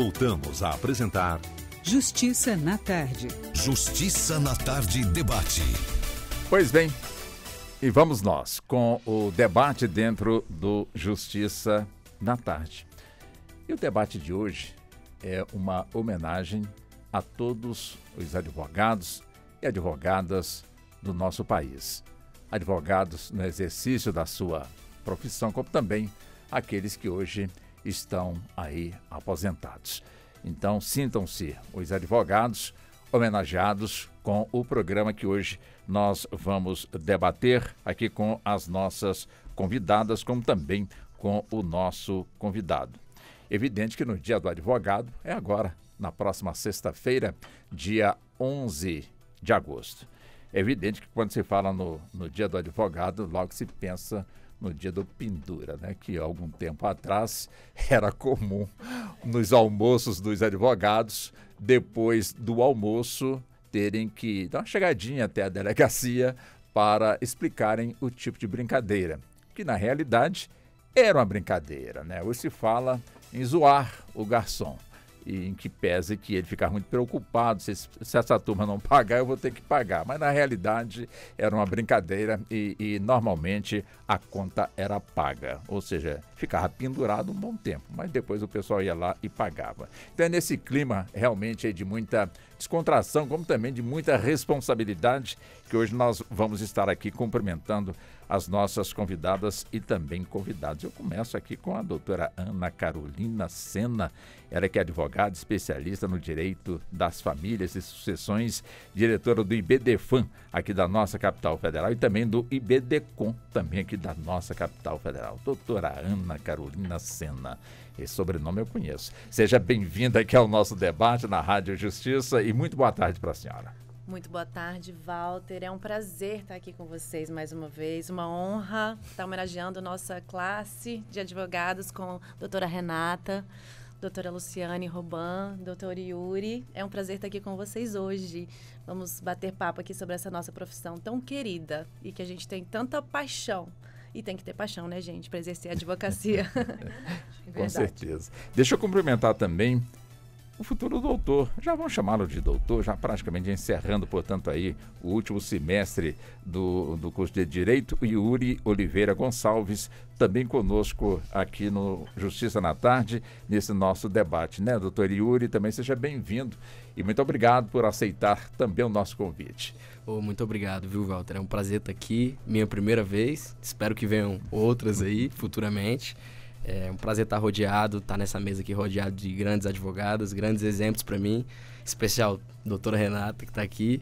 Voltamos a apresentar Justiça na Tarde. Justiça na Tarde Debate. Pois bem, e vamos nós com o debate dentro do Justiça na Tarde. E o debate de hoje é uma homenagem a todos os advogados e advogadas do nosso país. Advogados no exercício da sua profissão, como também aqueles que hoje estão aí aposentados. Então, sintam-se os advogados homenageados com o programa que hoje nós vamos debater aqui com as nossas convidadas, como também com o nosso convidado. Evidente que no Dia do Advogado é agora, na próxima sexta-feira, dia 11 de agosto. É evidente que quando se fala no Dia do Advogado, logo se pensa no dia do pendura, né? Que algum tempo atrás era comum nos almoços dos advogados, depois do almoço, terem que dar uma chegadinha até a delegacia para explicarem o tipo de brincadeira, que na realidade era uma brincadeira, né? Hoje se fala em zoar o garçom, e em que pese que ele ficar muito preocupado, se essa turma não pagar, eu vou ter que pagar. Mas na realidade era uma brincadeira e normalmente a conta era paga, ou seja, ficava pendurado um bom tempo, mas depois o pessoal ia lá e pagava. Então é nesse clima realmente de muita descontração, como também de muita responsabilidade, que hoje nós vamos estar aqui cumprimentando as nossas convidadas e também convidados. Eu começo aqui com a doutora Ana Carolina Sena, ela que é advogada especialista no direito das famílias e sucessões, diretora do IBDFAM, aqui da nossa capital federal, e também do IBDCOM, também aqui da nossa capital federal. Doutora Ana Carolina Sena, esse sobrenome eu conheço. Seja bem-vinda aqui ao nosso debate na Rádio Justiça e muito boa tarde para a senhora. Muito boa tarde, Walter. É um prazer estar aqui com vocês mais uma vez. Uma honra estar homenageando nossa classe de advogados com a doutora Renata, doutora Luciane Roban, doutor Yuri. É um prazer estar aqui com vocês hoje. Vamos bater papo aqui sobre essa nossa profissão tão querida e que a gente tem tanta paixão. E tem que ter paixão, né, gente, para exercer a advocacia. Com certeza. Deixa eu cumprimentar também o futuro doutor, já vamos chamá-lo de doutor, já praticamente encerrando, portanto, aí o último semestre do curso de Direito, o Yuri Oliveira Gonçalves, também conosco aqui no Justiça na Tarde, nesse nosso debate, né, doutor Yuri? Também seja bem-vindo e muito obrigado por aceitar também o nosso convite. Muito obrigado, viu, Walter? É um prazer estar aqui, minha primeira vez, espero que venham outras aí futuramente. É um prazer estar nessa mesa aqui rodeado de grandes advogados, grandes exemplos para mim, especial a doutora Renata que está aqui.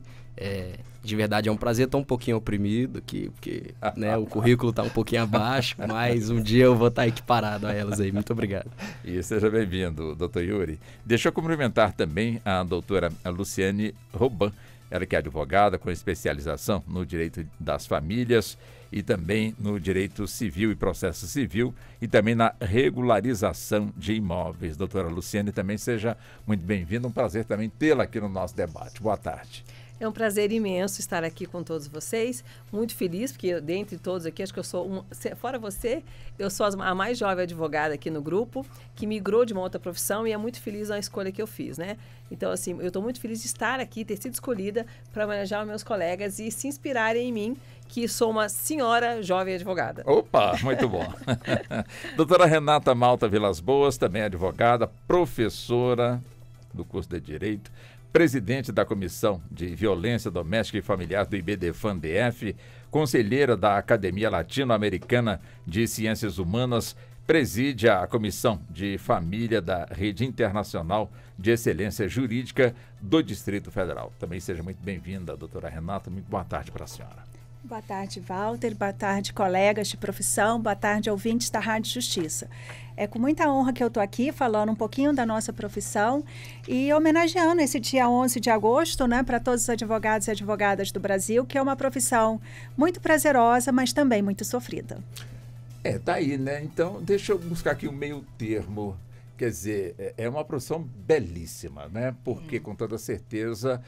De verdade é um prazer estar um pouquinho oprimido aqui, porque né, o currículo está um pouquinho abaixo, mas um dia eu vou estar equiparado a elas aí. Muito obrigado. E seja bem-vindo, doutor Yuri. Deixa eu cumprimentar também a doutora Luciane Roban, ela que é advogada com especialização no direito das famílias e também no direito civil e processo civil e também na regularização de imóveis. Doutora Luciane, também seja muito bem-vinda, um prazer também tê-la aqui no nosso debate. Boa tarde. É um prazer imenso estar aqui com todos vocês, muito feliz, porque dentre todos aqui, acho que eu sou, fora você, eu sou a mais jovem advogada aqui no grupo, que migrou de uma outra profissão e é muito feliz na escolha que eu fiz, né? Então, assim, eu estou muito feliz de estar aqui, ter sido escolhida para homenagear os meus colegas e se inspirarem em mim, que sou uma senhora jovem advogada. Opa, muito bom. Doutora Renata Malta Vilas Boas, também advogada, professora do curso de Direito, presidente da Comissão de Violência Doméstica e Familiar do IBDFAM-DF, conselheira da Academia Latino-Americana de Ciências Humanas, preside a Comissão de Família da Rede Internacional de Excelência Jurídica do Distrito Federal. Também seja muito bem-vinda, doutora Renata. Muito boa tarde para a senhora. Boa tarde, Walter. Boa tarde, colegas de profissão. Boa tarde, ouvintes da Rádio Justiça. É com muita honra que eu estou aqui falando um pouquinho da nossa profissão e homenageando esse dia 11 de agosto, né, para todos os advogados e advogadas do Brasil, que é uma profissão muito prazerosa, mas também muito sofrida. Tá aí, né? Então, deixa eu buscar aqui um meio termo. Quer dizer, é uma profissão belíssima, né? Porque, com toda certeza,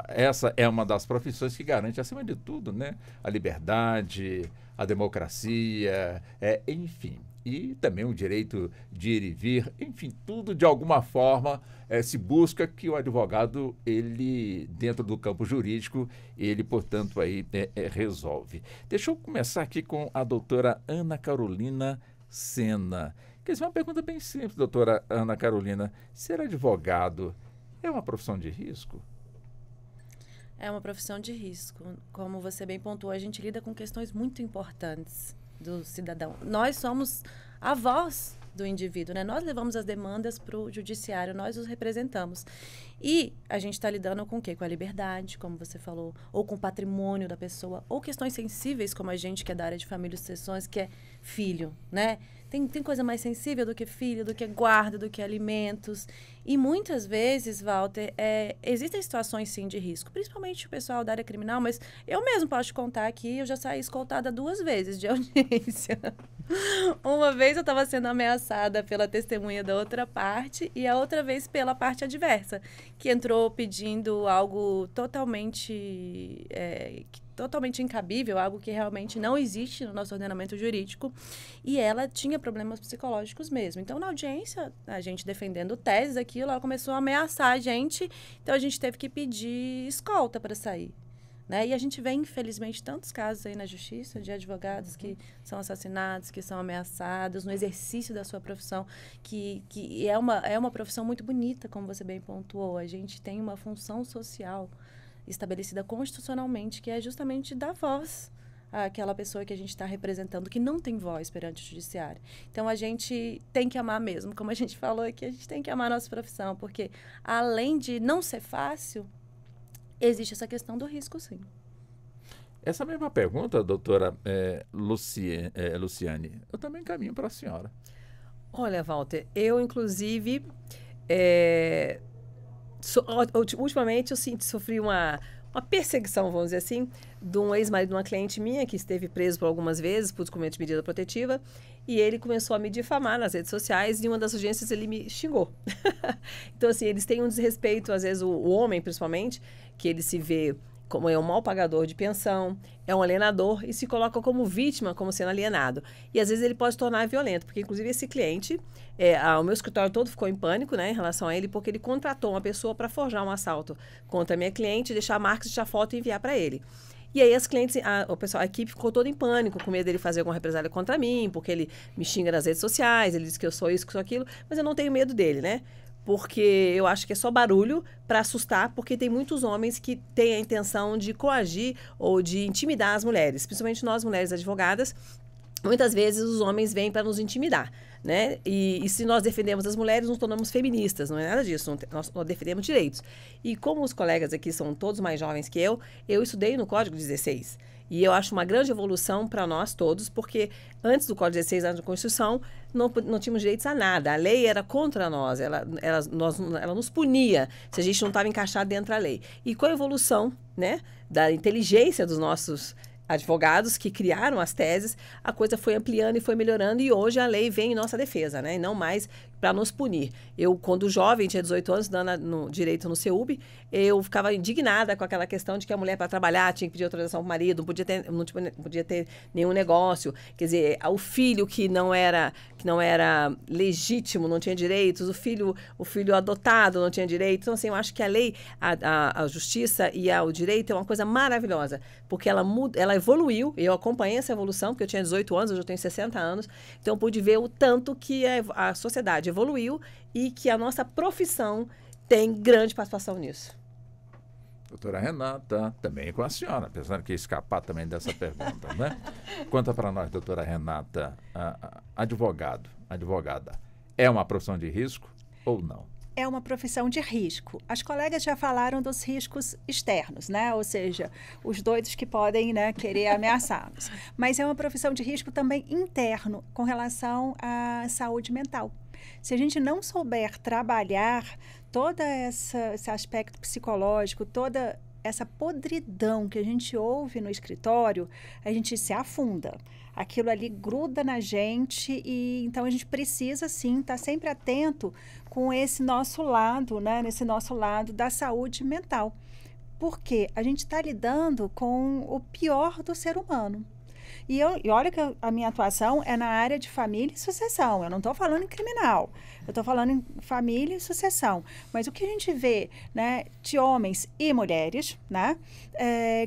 essa é uma das profissões que garante, acima de tudo, né, a liberdade, a democracia, enfim. e também o direito de ir e vir, enfim, tudo de alguma forma se busca que o advogado, ele, dentro do campo jurídico, ele, portanto, aí resolve. Deixa eu começar aqui com a doutora Ana Carolina Sena. Quer dizer, uma pergunta bem simples, doutora Ana Carolina. Ser advogado é uma profissão de risco? É uma profissão de risco. Como você bem pontuou, a gente lida com questões muito importantes do cidadão. Nós somos a voz do indivíduo, né? Nós levamos as demandas para o judiciário, nós os representamos. E a gente está lidando com o quê? Com a liberdade, como você falou, ou com o patrimônio da pessoa, ou questões sensíveis, como a gente que é da área de família e sucessões, que é filho, né? Tem coisa mais sensível do que filho, do que guarda, do que alimentos. E muitas vezes, Walter, existem situações, sim, de risco. Principalmente o pessoal da área criminal, mas eu mesmo posso te contar aqui, eu já saí escoltada 2 vezes de audiência. Uma vez eu estava sendo ameaçada pela testemunha da outra parte e a outra vez pela parte adversa, que entrou pedindo algo totalmente incabível, algo que realmente não existe no nosso ordenamento jurídico, e ela tinha problemas psicológicos mesmo. Então, na audiência, a gente defendendo teses, aquilo, ela começou a ameaçar a gente, então a gente teve que pedir escolta para sair. Né? E a gente vê, infelizmente, tantos casos aí na justiça de advogados que são assassinados, que são ameaçados no exercício da sua profissão, que é uma profissão muito bonita, como você bem pontuou. A gente tem uma função social estabelecida constitucionalmente, que é justamente dar voz àquela pessoa que a gente está representando, que não tem voz perante o judiciário. Então, a gente tem que amar mesmo, como a gente falou aqui, a gente tem que amar a nossa profissão, porque além de não ser fácil, existe essa questão do risco, sim. Essa mesma pergunta, doutora Luciane, eu também caminho para a senhora. Olha, Walter, eu, inclusive, ultimamente eu sofri uma perseguição, vamos dizer assim, de um ex-marido de uma cliente minha que esteve preso por algumas vezes por descumprimento de medida protetiva, e ele começou a me difamar nas redes sociais e em uma das audiências ele me xingou. Então, assim, eles têm um desrespeito, às vezes o homem, principalmente, que ele se vê como um mau pagador de pensão, é um alienador e se coloca como vítima, como sendo alienado. E às vezes ele pode se tornar violento, porque inclusive esse cliente, o meu escritório todo ficou em pânico, né, em relação a ele, porque ele contratou uma pessoa para forjar um assalto contra a minha cliente, deixar marcas, deixar foto e enviar para ele. E aí as clientes, a equipe ficou toda em pânico, com medo dele fazer alguma represália contra mim, porque ele me xinga nas redes sociais, ele diz que eu sou isso, que sou aquilo, mas eu não tenho medo dele, né? Porque eu acho que é só barulho para assustar, porque tem muitos homens que têm a intenção de coagir ou de intimidar as mulheres, principalmente nós mulheres advogadas. Muitas vezes os homens vêm para nos intimidar, né? E se nós defendemos as mulheres, nos tornamos feministas, não é nada disso, nós defendemos direitos. E como os colegas aqui são todos mais jovens que eu estudei no Código 16. E eu acho uma grande evolução para nós todos, porque antes do Código 16, antes da Constituição, não tínhamos direitos a nada. A lei era contra nós, ela nos punia se a gente não estava encaixado dentro da lei. E com a evolução, né, da inteligência dos nossos advogados que criaram as teses, a coisa foi ampliando e foi melhorando, e hoje a lei vem em nossa defesa, né, e não mais para nos punir. Eu, quando jovem, tinha 18 anos, dando direito no CEUB, eu ficava indignada com aquela questão de que a mulher, para trabalhar, tinha que pedir autorização para o marido, não podia ter nenhum negócio. Quer dizer, o filho que não era legítimo não tinha direitos, o filho adotado não tinha direitos. Então, assim, eu acho que a lei, a justiça e o direito é uma coisa maravilhosa, porque ela evoluiu, eu acompanhei essa evolução, porque eu tinha 18 anos, hoje eu tenho 60 anos, então eu pude ver o tanto que a sociedade evoluiu e que a nossa profissão tem grande participação nisso. Doutora Renata, também com a senhora, apesar de que escapar também dessa pergunta, né? Conta para nós, doutora Renata, advogada, é uma profissão de risco ou não? É uma profissão de risco. As colegas já falaram dos riscos externos, né? Ou seja, os doidos que podem, né, querer ameaçá-los. Mas é uma profissão de risco também interno, com relação à saúde mental. Se a gente não souber trabalhar todo esse aspecto psicológico, toda essa podridão que a gente ouve no escritório, a gente se afunda. Aquilo ali gruda na gente e então a gente precisa, sim, estar sempre atento com esse nosso lado, né? Nesse nosso lado da saúde mental. Porque a gente está lidando com o pior do ser humano. E olha que a minha atuação é na área de família e sucessão. Eu não estou falando em criminal. Eu estou falando em família e sucessão. Mas o que a gente vê, né, de homens e mulheres, né,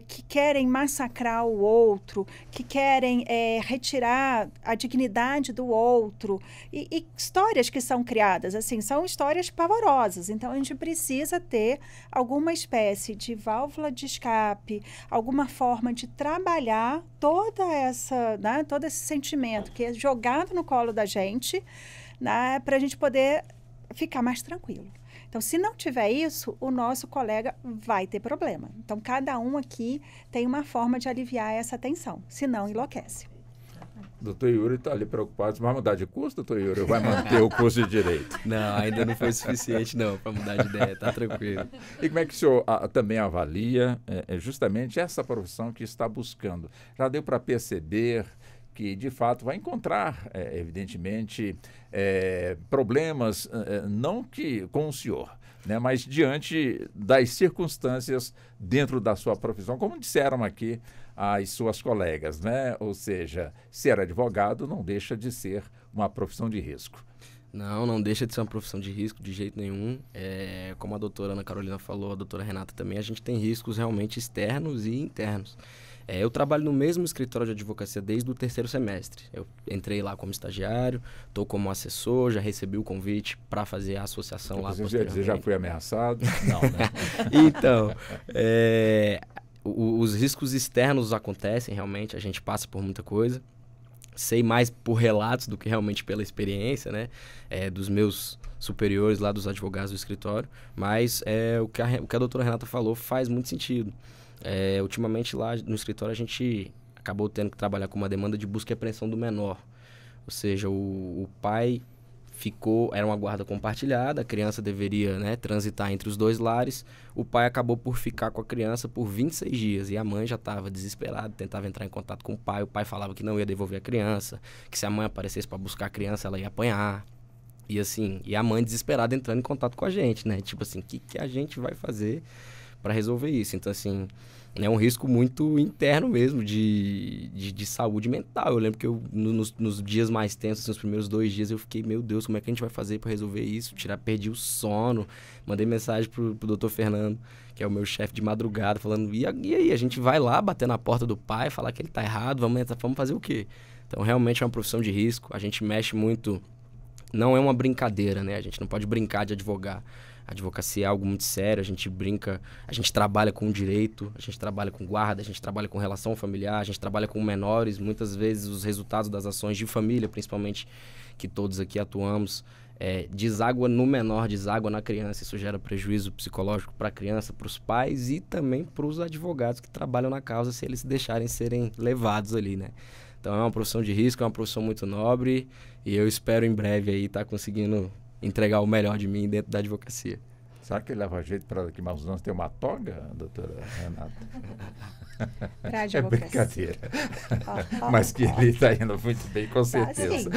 que querem massacrar o outro, que querem retirar a dignidade do outro, e histórias que são criadas, assim, são histórias pavorosas. Então, a gente precisa ter alguma espécie de válvula de escape, alguma forma de trabalhar toda essa, né, todo esse sentimento que é jogado no colo da gente, né, para a gente poder ficar mais tranquilo. Então, se não tiver isso, o nosso colega vai ter problema. Então, cada um aqui tem uma forma de aliviar essa tensão, senão enlouquece. Doutor Yuri está ali preocupado. Vai mudar de curso, doutor Yuri? Ou vai manter o curso de Direito? Não, ainda não foi suficiente não para mudar de ideia, tá tranquilo. E como é que o senhor também avalia justamente essa profissão que está buscando? Já deu para perceber que, de fato, vai encontrar, evidentemente, problemas, não que com o senhor, né, mas diante das circunstâncias dentro da sua profissão, como disseram aqui as suas colegas, né? Ou seja, ser advogado não deixa de ser uma profissão de risco. Não deixa de ser uma profissão de risco de jeito nenhum. Como a doutora Ana Carolina falou, a doutora Renata também, a gente tem riscos realmente externos e internos. Eu trabalho no mesmo escritório de advocacia desde o 3º semestre. Eu entrei lá como estagiário, estou como assessor, já recebi o convite para fazer a associação lá posteriormente. Você já foi ameaçado? Não, né? Então, os riscos externos acontecem realmente, a gente passa por muita coisa. Sei mais por relatos do que realmente pela experiência, né? Dos meus superiores lá, dos advogados do escritório. Mas o que a doutora Renata falou faz muito sentido. Ultimamente lá no escritório a gente acabou tendo que trabalhar com uma demanda de busca e apreensão do menor. Ou seja, o pai era uma guarda compartilhada, a criança deveria, né, transitar entre os dois lares. O pai acabou por ficar com a criança por 26 dias e a mãe já estava desesperada, tentava entrar em contato com o pai falava que não ia devolver a criança, que se a mãe aparecesse para buscar a criança ela ia apanhar. E assim, e a mãe desesperada entrando em contato com a gente, né? Tipo assim, o que a gente vai fazer para resolver isso? Então, assim, é um risco muito interno mesmo de saúde mental. Eu lembro que nos dias mais tensos, nos primeiros 2 dias, eu fiquei, meu Deus, como é que a gente vai fazer para resolver isso? Perdi o sono. Mandei mensagem pro doutor Fernando, que é o meu chefe, de madrugada, falando, e aí, a gente vai lá bater na porta do pai, falar que ele tá errado, vamos fazer o quê? Então, realmente é uma profissão de risco. A gente mexe muito, não é uma brincadeira, né? A gente não pode brincar de advogar. A advocacia é algo muito sério, a gente brinca, a gente trabalha com direito, a gente trabalha com guarda, a gente trabalha com relação familiar, a gente trabalha com menores. Muitas vezes os resultados das ações de família, principalmente, que todos aqui atuamos, deságua no menor, deságua na criança. Isso gera prejuízo psicológico para a criança, para os pais e também para os advogados que trabalham na causa, se eles deixarem serem levados ali, né? Então é uma profissão de risco, é uma profissão muito nobre e eu espero em breve aí estar conseguindo entregar o melhor de mim dentro da advocacia. Será que ele leva jeito para daqui mais uns anos ter uma toga, doutora Renata? É brincadeira. Mas que ele está indo muito bem, com certeza.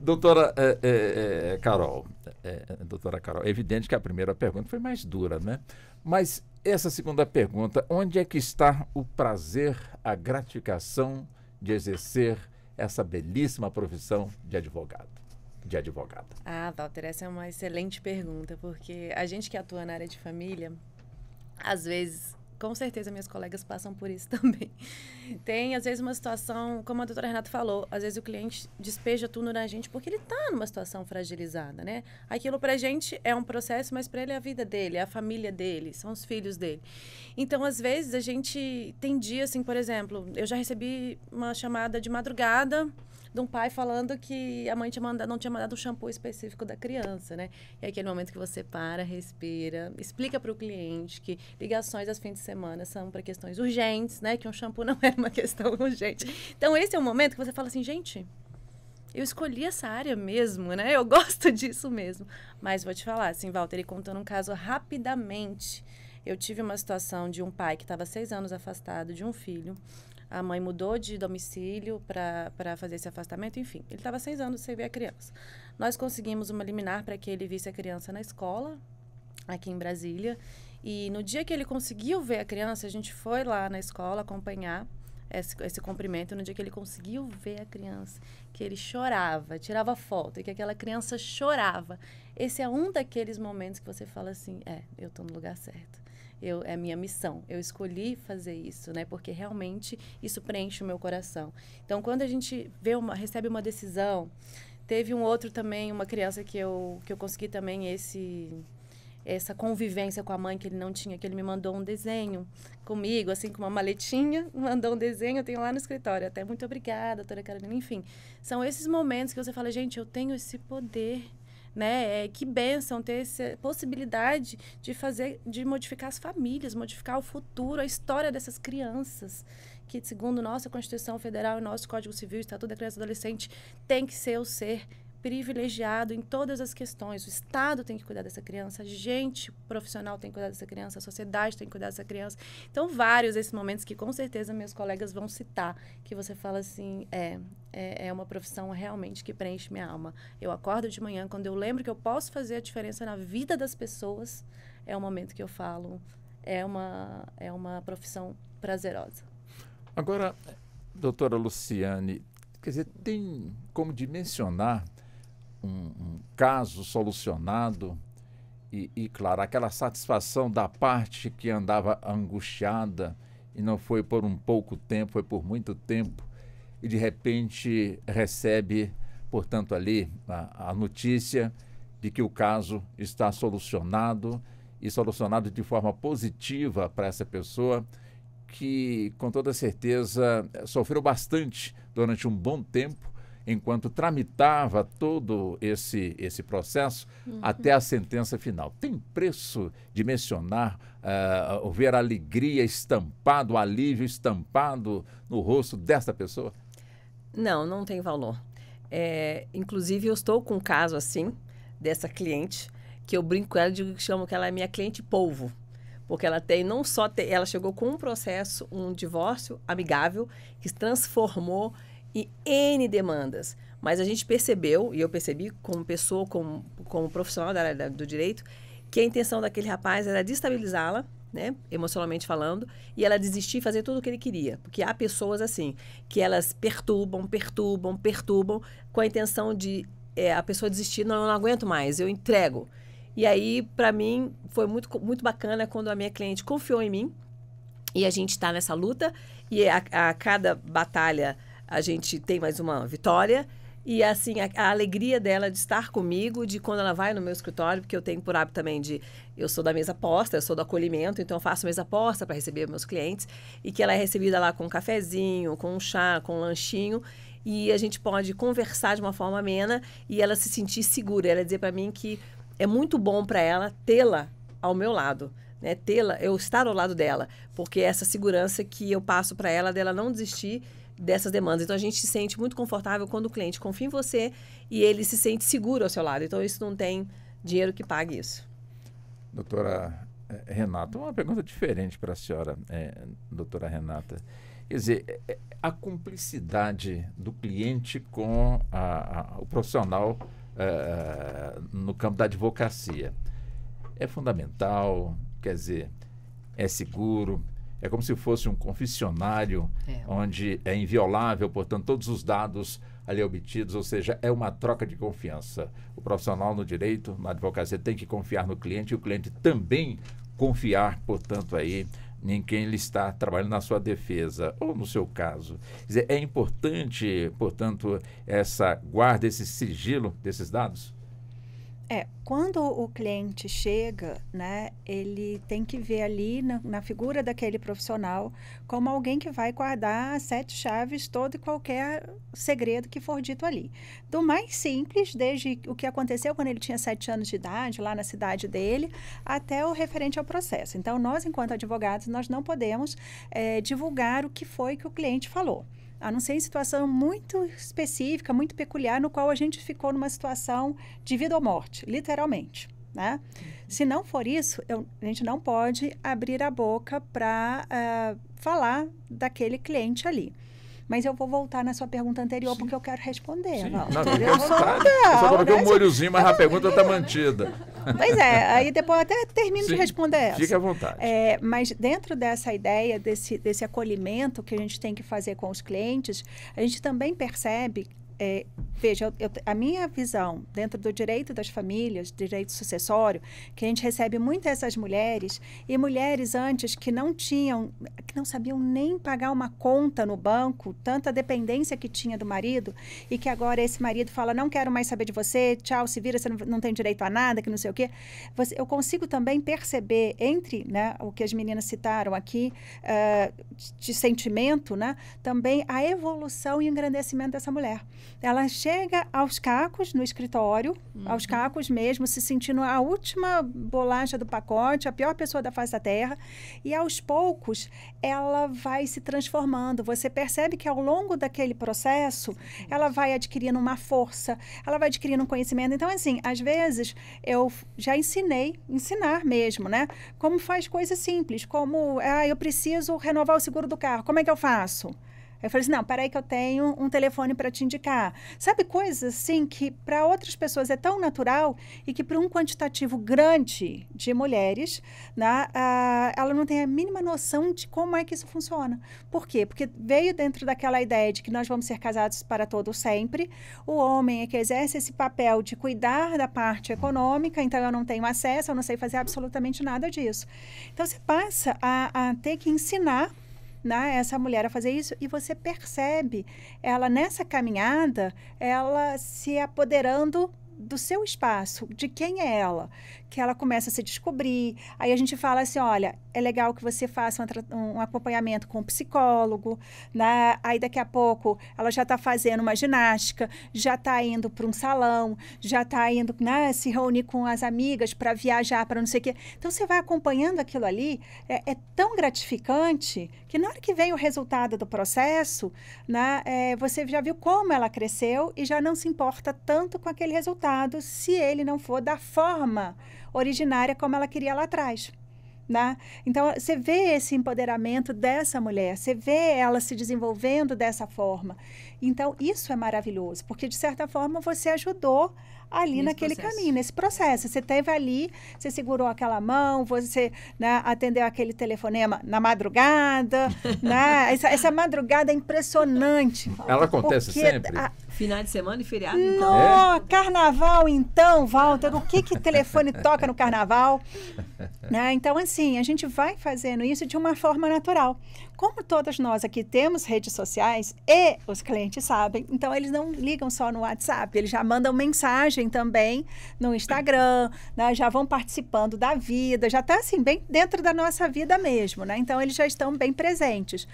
Doutora Carol, é evidente que a primeira pergunta foi mais dura, né? Mas essa segunda pergunta, onde é que está o prazer, a gratificação de exercer essa belíssima profissão de advogado? Walter, essa é uma excelente pergunta, porque a gente que atua na área de família, às vezes, com certeza minhas colegas passam por isso também. Tem, às vezes, uma situação, como a doutora Renata falou, às vezes o cliente despeja tudo na gente porque ele está numa situação fragilizada, né? Aquilo pra gente é um processo, mas para ele é a vida dele, é a família dele, são os filhos dele. Então, às vezes, a gente tem dias, assim, por exemplo, eu já recebi uma chamada de madrugada de um pai falando que a mãe não tinha mandado um shampoo específico da criança, né? E é aquele momento que você para, respira, explica para o cliente que ligações aos fins de semana são para questões urgentes, né? Que um shampoo não era uma questão urgente. Então, esse é o momento que você fala assim, gente, eu escolhi essa área mesmo, né? Eu gosto disso mesmo. Mas vou te falar, assim, Walter, ele contando um caso rapidamente. Eu tive uma situação de um pai que estava 6 anos afastado de um filho. A mãe mudou de domicílio para fazer esse afastamento, enfim. Ele estava 6 anos sem ver a criança. Nós conseguimos uma liminar para que ele visse a criança na escola, aqui em Brasília. E no dia que ele conseguiu ver a criança, a gente foi lá na escola acompanhar esse cumprimento no dia que ele conseguiu ver a criança, que ele chorava, tirava foto, e que aquela criança chorava. Esse é um daqueles momentos que você fala assim, eu estou no lugar certo. É minha missão, eu escolhi fazer isso, né? Porque realmente isso preenche o meu coração. Então, quando a gente recebe uma decisão, teve um outro também, uma criança que eu consegui também essa convivência com a mãe que ele não tinha, que ele me mandou um desenho comigo, assim, com uma maletinha, mandou um desenho, eu tenho lá no escritório, até muito obrigada, doutora Carolina, enfim. São esses momentos que você fala, gente, eu tenho esse poder, né? Que bênção ter essa possibilidade de modificar as famílias, modificar o futuro, a história dessas crianças, que segundo nossa Constituição Federal e nosso Código Civil, Estatuto da Criança e do Adolescente, tem que ser o ser privilegiado em todas as questões. O Estado tem que cuidar dessa criança, a gente profissional tem que cuidar dessa criança, a sociedade tem que cuidar dessa criança. Então, vários desses momentos que com certeza meus colegas vão citar, que você fala assim, é uma profissão realmente que preenche minha alma. Eu acordo de manhã, quando eu lembro que eu posso fazer a diferença na vida das pessoas, é o momento que eu falo, é uma profissão prazerosa. Agora, doutora Luciane, quer dizer, tem como dimensionar um caso solucionado e, claro, aquela satisfação da parte que andava angustiada e não foi por um pouco tempo, foi por muito tempo, e de repente recebe, portanto, ali a notícia de que o caso está solucionado e solucionado de forma positiva para essa pessoa que, com toda certeza, sofreu bastante durante um bom tempo, enquanto tramitava todo esse processo até a sentença final. Tem preço de mencionar, ver a alegria estampado, o alívio estampado no rosto desta pessoa? Não tem valor. Inclusive, eu estou com um caso assim, dessa cliente, que eu brinco com ela e chamo que ela é minha cliente polvo. Porque ela ela chegou com um processo, um divórcio amigável, que se transformou em N demandas. Mas a gente percebeu, e eu percebi como pessoa, como profissional da área do direito, que a intenção daquele rapaz era destabilizá-la, né, emocionalmente falando, e ela desistir e fazer tudo o que ele queria. Porque há pessoas assim, que elas perturbam, com a intenção de a pessoa desistir, não, eu não aguento mais, eu entrego. E aí, para mim, foi muito, muito bacana quando a minha cliente confiou em mim, e a gente está nessa luta, e a cada batalha a gente tem mais uma vitória, e assim, a alegria dela de estar comigo, de quando ela vai no meu escritório, porque eu tenho por hábito também eu sou da mesa posta, eu sou do acolhimento, então eu faço mesa posta para receber meus clientes, e que ela é recebida lá com um cafezinho, com um chá, com um lanchinho, e a gente pode conversar de uma forma amena, e ela se sentir segura, ela dizer para mim que é muito bom para ela tê-la ao meu lado, né? Eu estar ao lado dela, porque é essa segurança que eu passo para ela, dela não desistir dessas demandas. Então, a gente se sente muito confortável quando o cliente confia em você e ele se sente seguro ao seu lado. Então, isso não tem dinheiro que pague isso. Doutora Renata, uma pergunta diferente para a senhora, doutora Renata. Quer dizer, a cumplicidade do cliente com o profissional no campo da advocacia é fundamental, quer dizer, é seguro, é como se fosse um confessionário onde é inviolável, portanto, todos os dados ali obtidos, ou seja, é uma troca de confiança. O profissional no direito, na advocacia, tem que confiar no cliente e o cliente também confiar, portanto, aí em quem ele está trabalhando na sua defesa, ou no seu caso. Quer dizer, é importante, portanto, essa guarda, esse sigilo desses dados? Quando o cliente chega, né, ele tem que ver ali na figura daquele profissional como alguém que vai guardar as 7 chaves, todo e qualquer segredo que for dito ali. Do mais simples, desde o que aconteceu quando ele tinha 7 anos de idade, lá na cidade dele, até o referente ao processo. Então, nós, enquanto advogados, nós não podemos divulgar o que foi que o cliente falou. A não ser em situação muito específica, muito peculiar, no qual a gente ficou numa situação de vida ou morte, literalmente, né? Se não for isso, a gente não pode abrir a boca para falar daquele cliente ali. Mas eu vou voltar na sua pergunta anterior, porque eu quero responder. Sim, eu só coloquei um molhozinho, mas a pergunta está mantida. Pois é, aí depois eu até termino de Sim, responder essa. fique à vontade. Mas dentro dessa ideia, desse acolhimento que a gente tem que fazer com os clientes, a gente também percebe, veja, a minha visão dentro do direito das famílias, direito sucessório, que a gente recebe muito essas mulheres, e mulheres antes que não sabiam nem pagar uma conta no banco, tanta dependência que tinha do marido, e que agora esse marido fala, não quero mais saber de você, tchau, se vira, você não tem direito a nada, que não sei o quê. Eu consigo também perceber entre, né, o que as meninas citaram aqui, de sentimento, né, também a evolução e engrandecimento dessa mulher. Ela chega aos cacos no escritório, aos cacos mesmo, se sentindo a última bolacha do pacote, a pior pessoa da face da terra, e aos poucos ela vai se transformando. Você percebe que ao longo daquele processo, ela vai adquirindo uma força, ela vai adquirindo um conhecimento. Então, assim, às vezes eu já ensinar mesmo, né? Como faz coisas simples, como, eu preciso renovar o seguro do carro, como é que eu faço? Eu falei assim, não, peraí que eu tenho um telefone para te indicar. Sabe, coisas assim que para outras pessoas é tão natural e que para um quantitativo grande de mulheres, né, ela não tem a mínima noção de como é que isso funciona. Por quê? Porque veio dentro daquela ideia de que nós vamos ser casados para todo sempre. O homem é que exerce esse papel de cuidar da parte econômica, então eu não tenho acesso, eu não sei fazer absolutamente nada disso. Então você passa a ter que ensinar, né, essa mulher a fazer isso, e você percebe ela nessa caminhada, ela se apoderando do seu espaço, de quem é ela, que ela começa a se descobrir. Aí a gente fala assim, olha, é legal que você faça um acompanhamento com um psicólogo, né? Aí daqui a pouco ela já está fazendo uma ginástica, já está indo para um salão, já está indo, né, se reunir com as amigas para viajar, para não sei o quê. Então você vai acompanhando aquilo ali, é tão gratificante que na hora que vem o resultado do processo, né, você já viu como ela cresceu e já não se importa tanto com aquele resultado se ele não for da forma originária como ela queria lá atrás. Né? Então, você vê esse empoderamento dessa mulher, você vê ela se desenvolvendo dessa forma. Então, isso é maravilhoso, porque, de certa forma, você ajudou ali naquele caminho, nesse processo. Você esteve ali, você segurou aquela mão, você, né, atendeu aquele telefonema na madrugada. Né? Essa madrugada é impressionante. Ela acontece sempre? Final de semana e feriado, então? Carnaval, então, Walter, o que telefone toca no carnaval? Né? Então, assim, a gente vai fazendo isso de uma forma natural. Como todas nós aqui temos redes sociais e os clientes sabem, então eles não ligam só no WhatsApp, eles já mandam mensagem também no Instagram, né? Já vão participando da vida, já está assim, bem dentro da nossa vida mesmo, né? Então eles já estão bem presentes.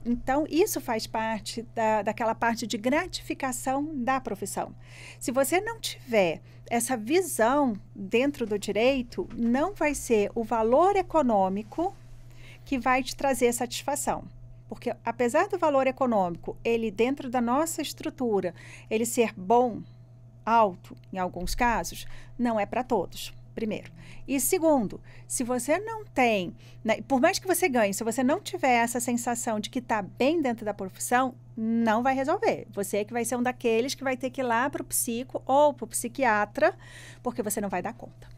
Então isso faz parte daquela parte de gratificação da profissão. Se você não tiver essa visão dentro do direito, não vai ser o valor econômico que vai te trazer satisfação. Porque, apesar do valor econômico, ele, dentro da nossa estrutura, ele ser bom, alto, em alguns casos, não é para todos, primeiro. E segundo, se você não tem, né, por mais que você ganhe, se você não tiver essa sensação de que está bem dentro da profissão, não vai resolver. Você é que vai ser um daqueles que vai ter que ir lá para o psico ou para o psiquiatra, porque você não vai dar conta.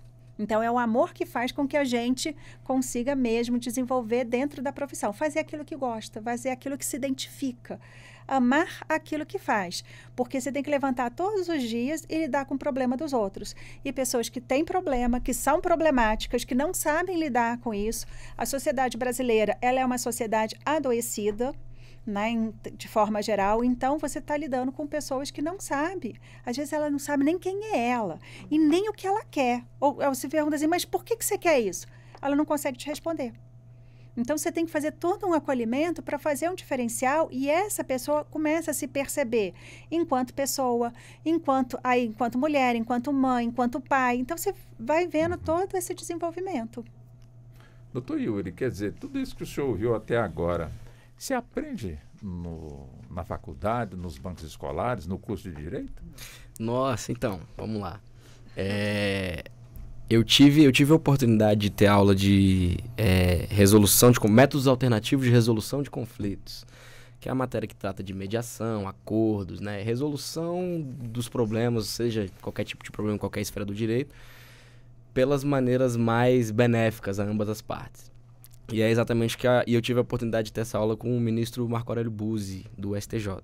Então, é o amor que faz com que a gente consiga mesmo desenvolver dentro da profissão. Fazer aquilo que gosta, fazer aquilo que se identifica. Amar aquilo que faz. Porque você tem que levantar todos os dias e lidar com o problema dos outros. E pessoas que têm problema, que são problemáticas, que não sabem lidar com isso. A sociedade brasileira, ela é uma sociedade adoecida, né, de forma geral. Então, você está lidando com pessoas que não sabem. Às vezes, ela não sabe nem quem é ela e nem o que ela quer. Ou você pergunta assim, mas por que você quer isso? Ela não consegue te responder. Então, você tem que fazer todo um acolhimento para fazer um diferencial e essa pessoa começa a se perceber enquanto pessoa, enquanto mulher, enquanto mãe, enquanto pai. Então, você vai vendo todo esse desenvolvimento. Doutor Yuri, quer dizer, tudo isso que o senhor ouviu até agora, você aprende na faculdade, nos bancos escolares, no curso de Direito? Nossa, então, vamos lá. Eu tive a oportunidade de ter aula de resolução de métodos alternativos de resolução de conflitos, que é a matéria que trata de mediação, acordos, né, resolução dos problemas, seja qualquer tipo de problema em qualquer esfera do direito. pelas maneiras mais benéficas a ambas as partes. E é exatamente que eu tive a oportunidade de ter essa aula com o ministro Marco Aurélio Buzzi, do STJ.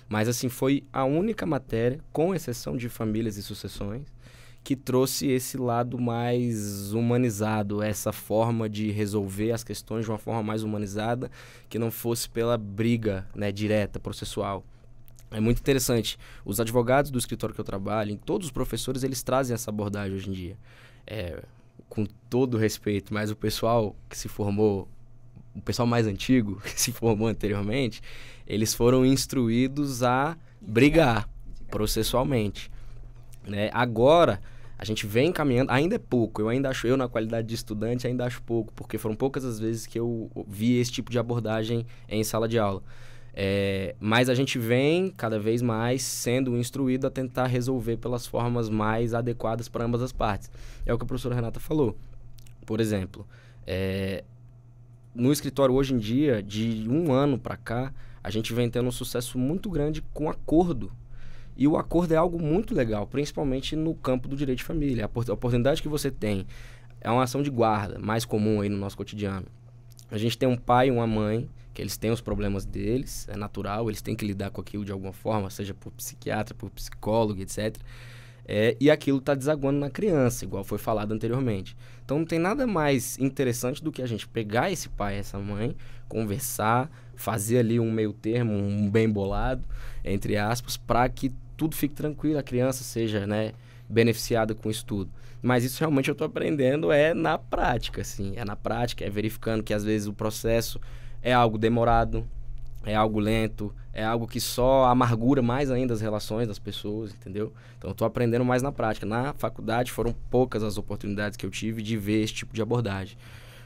Mas, assim, foi a única matéria, com exceção de famílias e sucessões, que trouxe esse lado mais humanizado, essa forma de resolver as questões de uma forma mais humanizada, que não fosse pela briga, né, direta, processual. É muito interessante. Os advogados do escritório que eu trabalho, todos os professores, eles trazem essa abordagem hoje em dia. Com todo respeito, mas o pessoal que se formou, o pessoal mais antigo que se formou anteriormente, eles foram instruídos a brigar processualmente, né? Agora, a gente vem caminhando, ainda é pouco, eu na qualidade de estudante ainda acho pouco, porque foram poucas as vezes que eu vi esse tipo de abordagem em sala de aula. Mas a gente vem cada vez mais sendo instruído a tentar resolver pelas formas mais adequadas para ambas as partes. É o que a professora Renata falou. Por exemplo, no escritório hoje em dia, de 1 ano para cá, a gente vem tendo um sucesso muito grande com acordo. E o acordo é algo muito legal, principalmente no campo do direito de família. A oportunidade que você tem é uma ação de guarda, mais comum aí no nosso cotidiano. A gente tem um pai e uma mãe, que eles têm os problemas deles, é natural, eles têm que lidar com aquilo de alguma forma, seja por psiquiatra, por psicólogo, etc. E aquilo está desaguando na criança, igual foi falado anteriormente. Então não tem nada mais interessante do que a gente pegar esse pai e essa mãe, conversar, fazer ali um meio termo, um bem bolado, entre aspas, para que tudo fique tranquilo, a criança seja, né, beneficiada com isso tudo. Mas isso realmente eu estou aprendendo na prática, assim, na prática, verificando que às vezes o processo é algo demorado, é algo lento, é algo que só amargura mais ainda as relações das pessoas, entendeu? Então eu estou aprendendo mais na prática. Na faculdade foram poucas as oportunidades que eu tive de ver esse tipo de abordagem.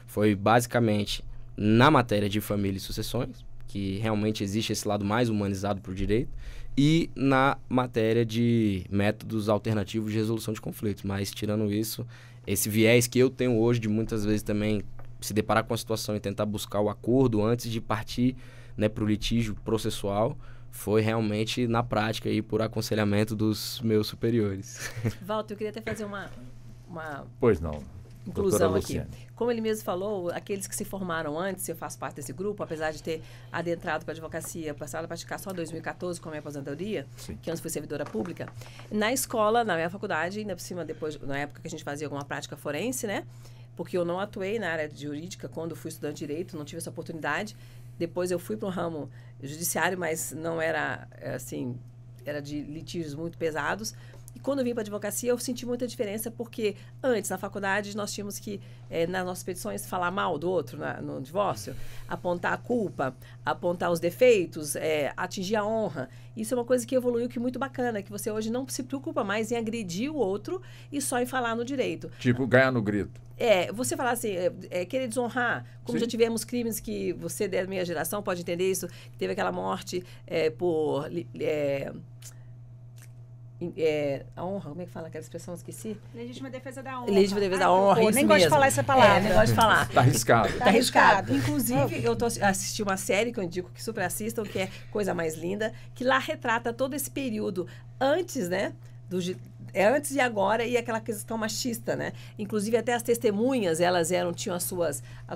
Foi basicamente na matéria de família e sucessões, que realmente existe esse lado mais humanizado para o direito, e na matéria de métodos alternativos de resolução de conflitos. Mas, tirando isso, esse viés que eu tenho hoje de muitas vezes também se deparar com a situação e tentar buscar o acordo antes de partir, né, para o litígio processual, foi realmente na prática e por aconselhamento dos meus superiores. Walter, eu queria até fazer uma Pois não. inclusão aqui. Como ele mesmo falou, aqueles que se formaram antes, eu faço parte desse grupo, apesar de ter adentrado para a advocacia, passado a praticar só em 2014 com a minha aposentadoria, sim, que antes fui servidora pública, na escola, na minha faculdade, ainda por cima, depois, na época que a gente fazia alguma prática forense, né? Porque eu não atuei na área jurídica quando fui estudante de direito, não tive essa oportunidade. Depois eu fui para um ramo judiciário, mas não era, assim, era de litígios muito pesados. E quando eu vim para a advocacia, eu senti muita diferença, porque antes, na faculdade, nós tínhamos que, nas nossas petições, falar mal do outro no divórcio, apontar a culpa, apontar os defeitos, atingir a honra. Isso é uma coisa que evoluiu, que é muito bacana, que você hoje não se preocupa mais em agredir o outro e só em falar no direito. Tipo, ganhar no grito. Você falar assim, querer desonrar, como sim, já tivemos crimes que você da minha geração pode entender isso, que teve aquela morte por... a honra, como é que fala aquela expressão? Esqueci. Legítima defesa da honra. Legítima defesa da honra, isso nem mesmo. gosto de falar essa palavra. Nem gosto de falar. Tá arriscado. Tá arriscado. Inclusive, eu assisti uma série que eu indico que super assistam, que é Coisa Mais Linda, que lá retrata todo esse período antes, né, antes e agora, e aquela questão machista, né? Inclusive, até as testemunhas, elas tinham as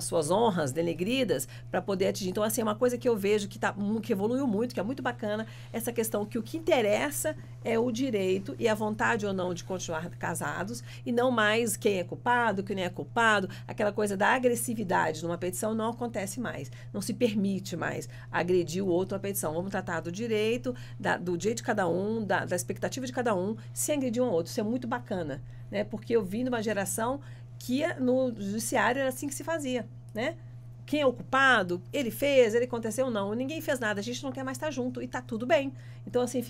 suas honras denegridas para poder atingir. Então, assim, é uma coisa que eu vejo que evoluiu muito, que é muito bacana, essa questão que o que interessa é o direito e a vontade ou não de continuar casados, e não mais quem é culpado, quem não é culpado. Aquela coisa da agressividade numa petição não acontece mais. Não se permite mais agredir o outro numa petição. Vamos tratar do direito, do direito de cada um, da expectativa de cada um, sem agredir um outro. Isso é muito bacana, né? Porque eu vim de uma geração que no judiciário era assim que se fazia, né? Quem é o culpado? Ele fez, ele aconteceu, não. Ninguém fez nada, a gente não quer mais estar junto e tá tudo bem. Então, assim,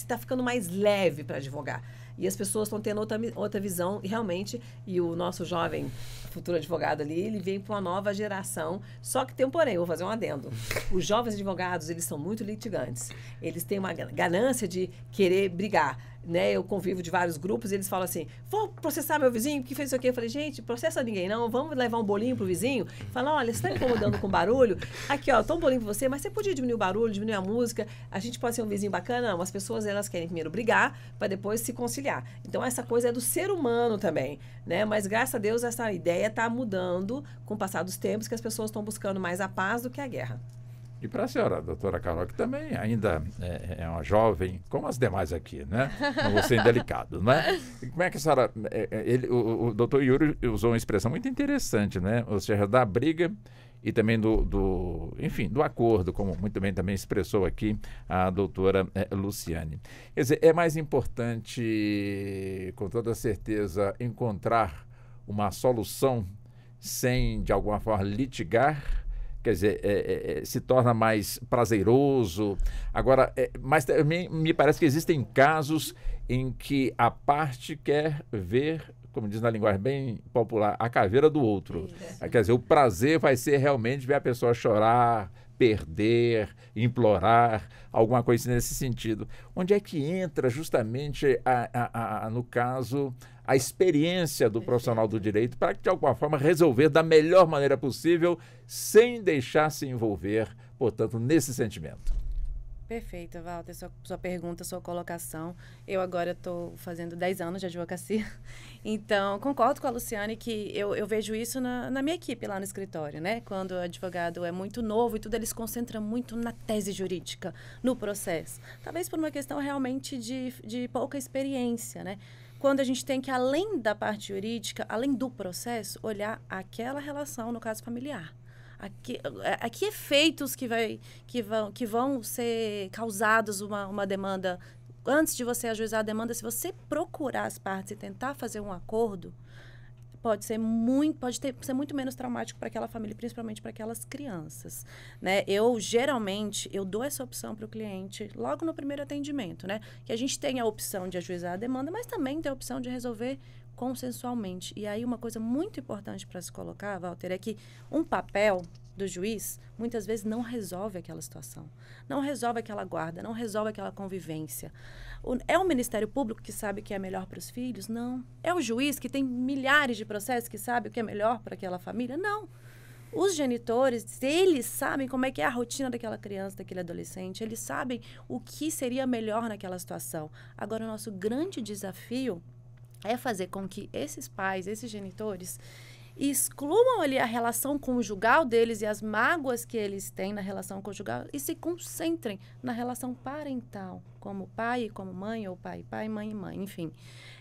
tá ficando mais leve para advogar. E as pessoas estão tendo outra visão, e realmente, e o nosso jovem futuro advogado ali, ele vem para uma nova geração. Só que tem um porém, vou fazer um adendo. Os jovens advogados, eles são muito litigantes. Eles têm uma ganância de querer brigar, né? Eu convivo de vários grupos e eles falam assim, vou processar meu vizinho, porque fez isso aqui. Eu falei, gente, processa ninguém não, vamos levar um bolinho pro vizinho. Fala, olha, você está incomodando com barulho? Aqui, ó, tô um bolinho pra você, mas você podia diminuir o barulho, diminuir a música, a gente pode ser um vizinho bacana? Não, as pessoas, elas querem primeiro brigar, para depois se conciliar. conciliar. Então, essa coisa é do ser humano também, né? Mas, graças a Deus, essa ideia está mudando com o passar dos tempos, que as pessoas estão buscando mais a paz do que a guerra. E para a senhora, doutora Carol, que também ainda é uma jovem, como as demais aqui, né? Não vou ser indelicado, né? E como é que a senhora... o doutor Yuri usou uma expressão muito interessante, né? Ou seja, da briga e também enfim, do acordo, como muito bem também expressou aqui a doutora Luciane. Quer dizer, é mais importante, com toda certeza, encontrar uma solução sem, de alguma forma, litigar. Quer dizer, se torna mais prazeroso. Agora, mas também me parece que existem casos em que a parte quer ver, como diz na linguagem bem popular, a caveira do outro. Quer dizer, o prazer vai ser realmente ver a pessoa chorar, perder, implorar, alguma coisa nesse sentido. Onde é que entra justamente, no caso, a experiência do profissional do direito para, de alguma forma, resolver da melhor maneira possível, sem deixar se envolver, portanto, nesse sentimento? Perfeito, Walter, sua pergunta, sua colocação. Eu agora estou fazendo 10 anos de advocacia, então concordo com a Luciane que eu vejo isso na minha equipe lá no escritório, né? Quando o advogado é muito novo e tudo, ele se concentra muito na tese jurídica, no processo. Talvez por uma questão realmente de pouca experiência, né? Quando a gente tem que, além da parte jurídica, além do processo, olhar aquela relação, no caso familiar. A que efeitos que vão ser causados uma demanda, antes de você ajuizar a demanda, se você procurar as partes e tentar fazer um acordo, pode ser muito menos traumático para aquela família, principalmente para aquelas crianças, né? Geralmente, eu dou essa opção para o cliente logo no primeiro atendimento, né? Que a gente tem a opção de ajuizar a demanda, mas também tem a opção de resolver consensualmente. E aí, uma coisa muito importante para se colocar, Walter, é que um papel do juiz, muitas vezes, não resolve aquela situação. Não resolve aquela guarda, não resolve aquela convivência. É o Ministério Público que sabe o que é melhor para os filhos? Não. É o juiz que tem milhares de processos que sabe o que é melhor para aquela família? Não. Os genitores, eles sabem como é que é a rotina daquela criança, daquele adolescente. Eles sabem o que seria melhor naquela situação. Agora, o nosso grande desafio é fazer com que esses pais, esses genitores, excluam ali a relação conjugal deles e as mágoas que eles têm na relação conjugal e se concentrem na relação parental, como pai e como mãe, ou pai e pai, mãe e mãe, enfim.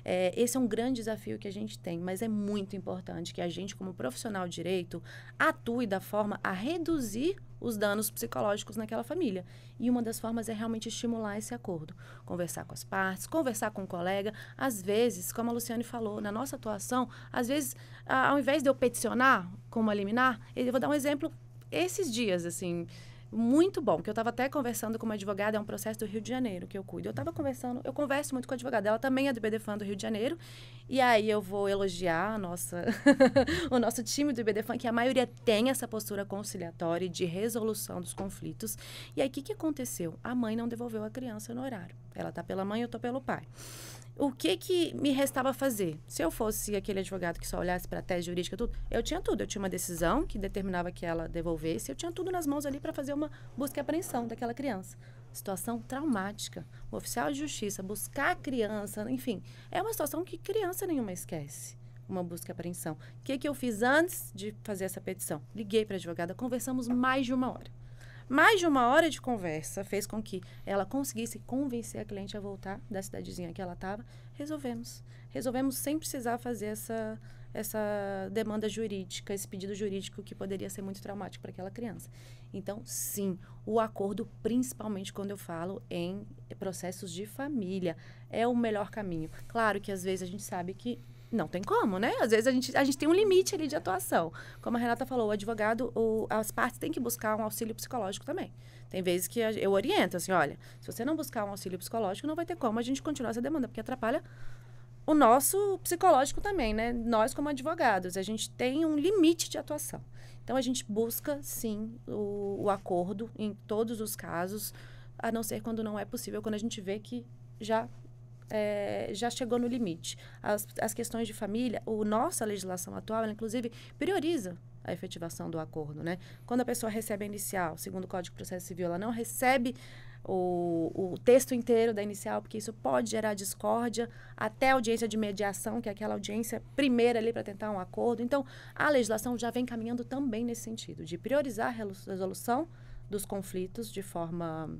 Esse é um grande desafio que a gente tem, mas é muito importante que a gente, como profissional de direito, atue da forma a reduzir os danos psicológicos naquela família. E uma das formas é realmente estimular esse acordo. Conversar com as partes, conversar com o colega. Às vezes, como a Luciane falou, na nossa atuação, às vezes, ao invés de eu peticionar como a liminar, eu vou dar um exemplo esses dias, assim, muito bom, que eu estava até conversando com uma advogada, é um processo do Rio de Janeiro que eu cuido. Eu converso muito com a advogada, ela também é do IBDFAN do Rio de Janeiro, e aí eu vou elogiar o nosso time do IBDFAN, que a maioria tem essa postura conciliatória de resolução dos conflitos. E aí, o que aconteceu? A mãe não devolveu a criança no horário. Ela está pela mãe, eu estou pelo pai. O que me restava fazer? Se eu fosse aquele advogado que só olhasse para a tese jurídica, tudo, eu tinha tudo. Eu tinha uma decisão que determinava que ela devolvesse. Eu tinha tudo nas mãos ali para fazer uma busca e apreensão daquela criança. Situação traumática. O oficial de justiça buscar a criança, enfim, é uma situação que criança nenhuma esquece. Uma busca e apreensão. O que eu fiz antes de fazer essa petição? Liguei para a advogada, conversamos mais de 1 hora. Mais de 1 hora de conversa fez com que ela conseguisse convencer a cliente a voltar da cidadezinha que ela estava. Resolvemos sem precisar fazer essa demanda jurídica, esse pedido jurídico que poderia ser muito traumático para aquela criança. Então, sim, o acordo, principalmente quando eu falo em processos de família, é o melhor caminho. Claro que às vezes a gente sabe que não tem como, né? Às vezes a gente tem um limite ali de atuação. Como a Renata falou, o advogado, as partes têm que buscar um auxílio psicológico também. Tem vezes que eu oriento, assim, olha, se você não buscar um auxílio psicológico, não vai ter como a gente continuar essa demanda, porque atrapalha o nosso psicológico também, né? Nós, como advogados, a gente tem um limite de atuação. Então, a gente busca, sim, o acordo em todos os casos, a não ser quando não é possível, quando a gente vê que já chegou no limite. As questões de família, nossa legislação atual, ela, inclusive, prioriza a efetivação do acordo, né? Quando a pessoa recebe a inicial, segundo o Código de Processo Civil, ela não recebe o texto inteiro da inicial, porque isso pode gerar discórdia, até a audiência de mediação, que é aquela audiência primeira ali para tentar um acordo. Então, a legislação já vem caminhando também nesse sentido, de priorizar a resolução dos conflitos de forma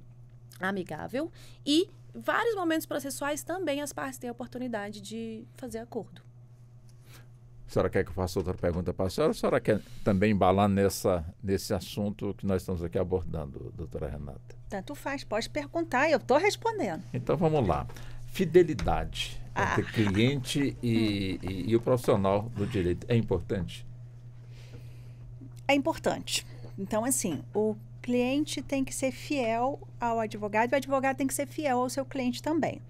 amigável e vários momentos processuais também as partes têm a oportunidade de fazer acordo. A senhora quer que eu faça outra pergunta para a senhora? A senhora quer também embalar nesse assunto que nós estamos aqui abordando, doutora Renata? Tanto faz, pode perguntar, eu estou respondendo. Então vamos lá. Fidelidade entre cliente e o profissional do direito é importante? É importante. Então, assim, o cliente tem que ser fiel ao advogado e o advogado tem que ser fiel ao seu cliente também.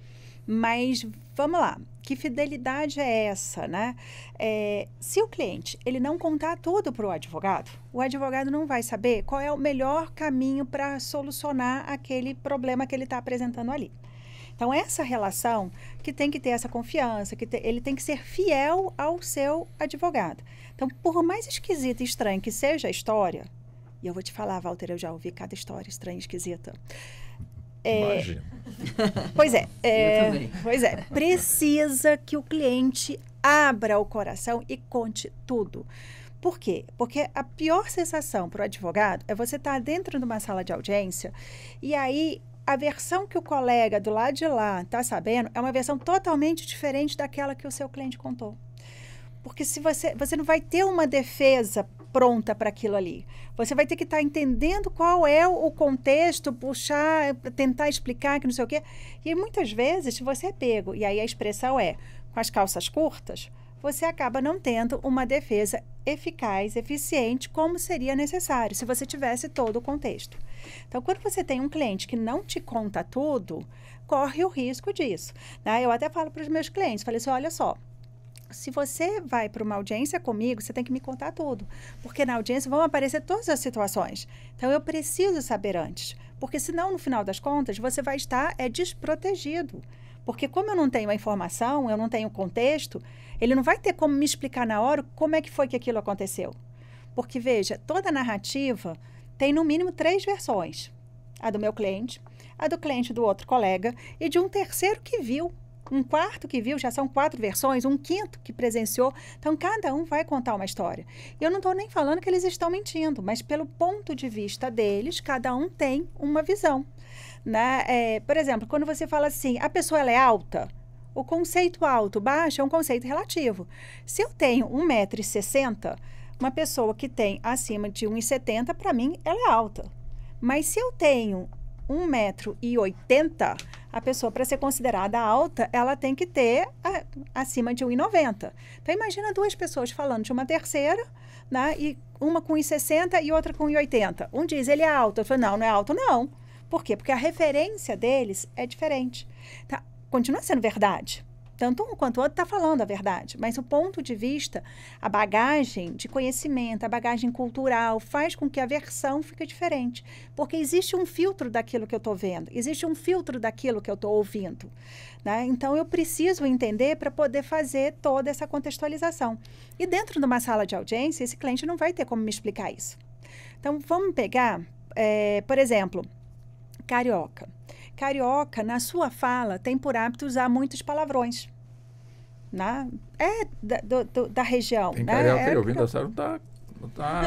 Mas, vamos lá, que fidelidade é essa, né? Se o cliente ele não contar tudo para o advogado não vai saber qual é o melhor caminho para solucionar aquele problema que ele está apresentando ali. Então, essa relação que tem que ter essa confiança, ele tem que ser fiel ao seu advogado. Então, por mais esquisita e estranha que seja a história, e eu vou te falar, Walter, eu já ouvi cada história estranha e esquisita. Imagina. Pois é, precisa que o cliente abra o coração e conte tudo. Por quê? Porque a pior sensação para o advogado é você estar dentro de uma sala de audiência e aí a versão que o colega do lado de lá está sabendo é uma versão totalmente diferente daquela que o seu cliente contou. Porque se você não vai ter uma defesa pronta para aquilo ali. Você vai ter que estar entendendo qual é o contexto, puxar, tentar explicar que não sei o quê. E muitas vezes, se você é pego, e aí a expressão é com as calças curtas, você acaba não tendo uma defesa eficaz, eficiente, como seria necessário, se você tivesse todo o contexto. Então, quando você tem um cliente que não te conta tudo, corre o risco disso, né? Eu até falo para os meus clientes, falei assim, olha só, se você vai para uma audiência comigo, você tem que me contar tudo. Porque na audiência vão aparecer todas as situações. Então, eu preciso saber antes. Porque senão, no final das contas, você vai estar desprotegido. Porque como eu não tenho a informação, eu não tenho o contexto, ele não vai ter como me explicar na hora como é que foi que aquilo aconteceu. Porque, veja, toda narrativa tem no mínimo 3 versões. A do meu cliente, a do cliente do outro colega e de um terceiro que viu. Um quarto que viu, já são 4 versões, um quinto que presenciou. Então, cada um vai contar uma história. Eu não estou nem falando que eles estão mentindo, mas pelo ponto de vista deles, cada um tem uma visão. Né? Por exemplo, quando você fala assim, a pessoa ela é alta, o conceito alto, baixo é um conceito relativo. Se eu tenho 1,60 m, uma pessoa que tem acima de 1,70 m, para mim, ela é alta. Mas se eu tenho 1,80 m, a pessoa, para ser considerada alta, ela tem que ter acima de 1,90 m. Então, imagina 2 pessoas falando de uma terceira, né, e uma com 1,60 m e outra com 1,80 m. Um diz, ele é alto. Eu falo, não é alto, não. Por quê? Porque a referência deles é diferente. Tá? Continua sendo verdade. Tanto um quanto o outro está falando a verdade, mas o ponto de vista, a bagagem de conhecimento, a bagagem cultural, faz com que a versão fique diferente. Porque existe um filtro daquilo que eu estou vendo, existe um filtro daquilo que eu estou ouvindo. Né? Então, eu preciso entender para poder fazer toda essa contextualização. E dentro de uma sala de audiência, esse cliente não vai ter como me explicar isso. Então, vamos pegar, por exemplo, carioca. Carioca, na sua fala, tem por hábito usar muitos palavrões. Né? Da região. Tem né? carioca aí ouvindo a senhora, não tá...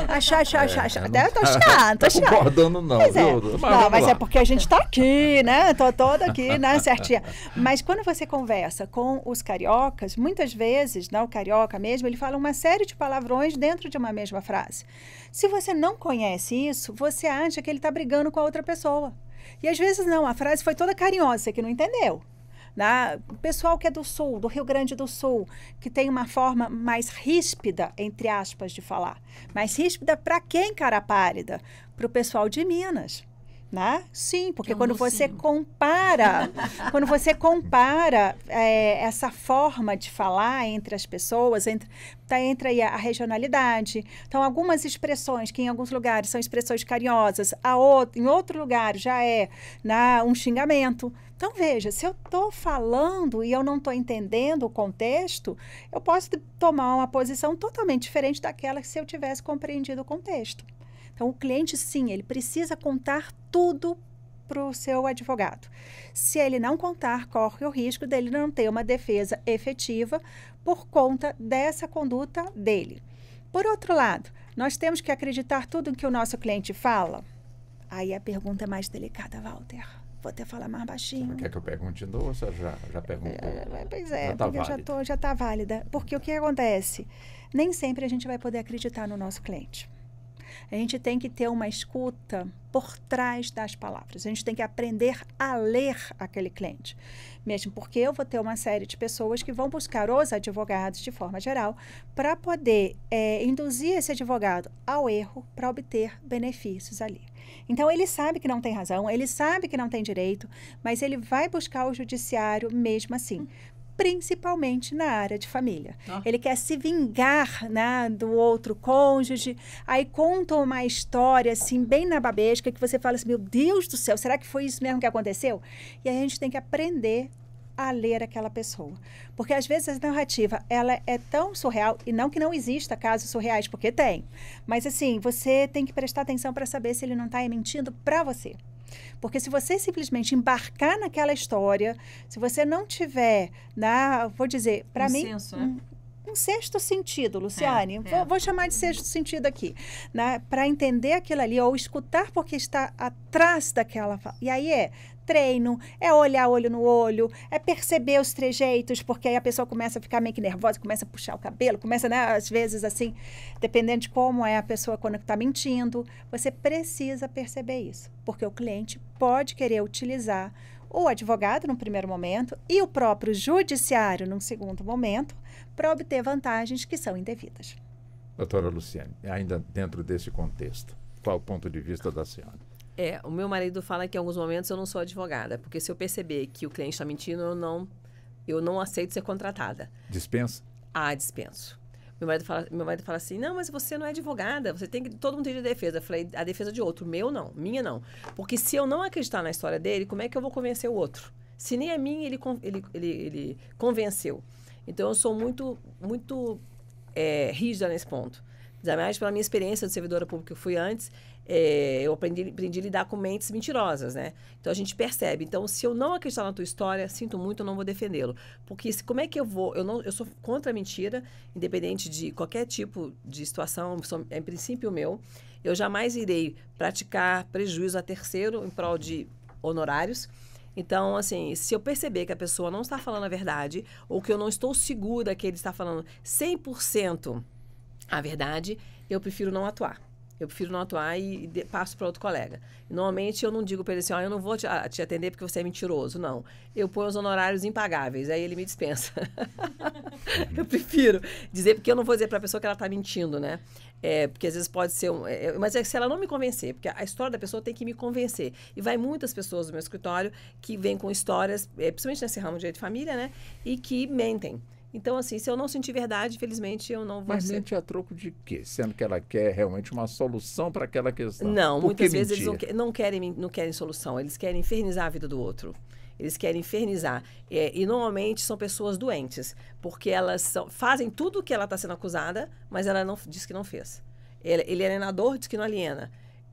Até eu tô chiando, tô chiando. Concordando não, viu? Mas é porque a gente tá aqui, né? Tô toda aqui, né? Certinha. Mas quando você conversa com os cariocas, muitas vezes, né, o carioca mesmo, ele fala uma série de palavrões dentro de uma mesma frase. Se você não conhece isso, você acha que ele tá brigando com a outra pessoa. E às vezes não, a frase foi toda carinhosa, você que não entendeu. Né? O pessoal que é do Sul, do Rio Grande do Sul, que tem uma forma mais ríspida, entre aspas, de falar. Mais ríspida para quem, cara pálida? Para o pessoal de Minas. Né? Sim, porque quando você compara, essa forma de falar entre as pessoas, entra aí a regionalidade. Então, algumas expressões que em alguns lugares são expressões carinhosas, em outro lugar já é um xingamento. Então, veja, se eu estou falando e eu não estou entendendo o contexto, eu posso tomar uma posição totalmente diferente daquela que se eu tivesse compreendido o contexto. Então, o cliente, sim, ele precisa contar tudo para o seu advogado. Se ele não contar, corre o risco dele não ter uma defesa efetiva por conta dessa conduta dele. Por outro lado, nós temos que acreditar tudo que o nosso cliente fala? Aí a pergunta é mais delicada, Walter. Vou até falar mais baixinho. Você quer que eu pergunte de novo ou você já perguntou? Pois é, já tá porque já está válida. Porque o que acontece? Nem sempre a gente vai poder acreditar no nosso cliente. A gente tem que ter uma escuta por trás das palavras. A gente tem que aprender a ler aquele cliente. Mesmo porque eu vou ter uma série de pessoas que vão buscar os advogados, de forma geral, para poder induzir esse advogado ao erro para obter benefícios ali. Então, ele sabe que não tem razão, ele sabe que não tem direito, mas ele vai buscar o judiciário mesmo assim. Principalmente na área de família. Ele quer se vingar, né, do outro cônjuge, aí conta uma história assim, bem nababesca, que você fala assim, meu Deus do céu, será que foi isso mesmo que aconteceu? E aí a gente tem que aprender a ler aquela pessoa. Porque às vezes a narrativa, ela é tão surreal, e não que não exista casos surreais, porque tem, mas assim, você tem que prestar atenção para saber se ele não está mentindo para você. Porque se você simplesmente embarcar naquela história, se você não tiver, vou dizer, para mim, senso, né? um sexto sentido, Luciane, vou chamar de sexto sentido aqui, né? Para entender aquilo ali, ou escutar porque está atrás daquela... E aí treino, é olhar olho no olho, é perceber os trejeitos, porque aí a pessoa começa a ficar meio que nervosa, começa a puxar o cabelo, começa, né, às vezes assim, dependendo de como é a pessoa quando está mentindo, você precisa perceber isso, porque o cliente pode querer utilizar o advogado num primeiro momento e o próprio judiciário num segundo momento para obter vantagens que são indevidas. Doutora Luciane, ainda dentro desse contexto, qual o ponto de vista da senhora? O meu marido fala que em alguns momentos eu não sou advogada, porque se eu perceber que o cliente está mentindo, eu não aceito ser contratada. Dispensa? Dispenso. Meu marido fala assim, não, mas você não é advogada, todo mundo tem de defesa. Eu falei, a defesa de outro, meu não, minha não. Porque se eu não acreditar na história dele, como é que eu vou convencer o outro? Se nem a minha ele convenceu. Então, eu sou muito rígida nesse ponto. Ainda mais pela minha experiência de servidora pública que eu fui antes, eu aprendi a lidar com mentes mentirosas, né? Então, a gente percebe. Então, se eu não acreditar na tua história, sinto muito, eu não vou defendê-lo. Porque como é que eu vou... Eu sou contra a mentira, independente de qualquer tipo de situação, é em princípio meu. Eu jamais irei praticar prejuízo a terceiro em prol de honorários. Então, assim, se eu perceber que a pessoa não está falando a verdade, ou que eu não estou segura que ele está falando 100% a verdade, eu prefiro não atuar. Eu prefiro não atuar e passo para outro colega. Normalmente, eu não digo para ele assim, eu não vou te atender porque você é mentiroso. Não. Eu ponho os honorários impagáveis, aí ele me dispensa. Eu prefiro dizer, porque eu não vou dizer para a pessoa que ela está mentindo, né? Porque às vezes pode ser... mas se ela não me convencer, porque a história da pessoa tem que me convencer. E vai muitas pessoas do meu escritório que vêm com histórias, principalmente nesse ramo de direito de família, né? E que mentem. Então, assim, se eu não sentir verdade, infelizmente, eu não vou... Mas mente a troco de quê? Sendo que ela quer realmente uma solução para aquela questão. Não, muitas vezes eles não querem solução, eles querem infernizar a vida do outro. Eles querem infernizar. E normalmente são pessoas doentes, porque elas fazem tudo o que ela está sendo acusada, mas ela não diz que não fez. Ele é alienador, diz que não aliena.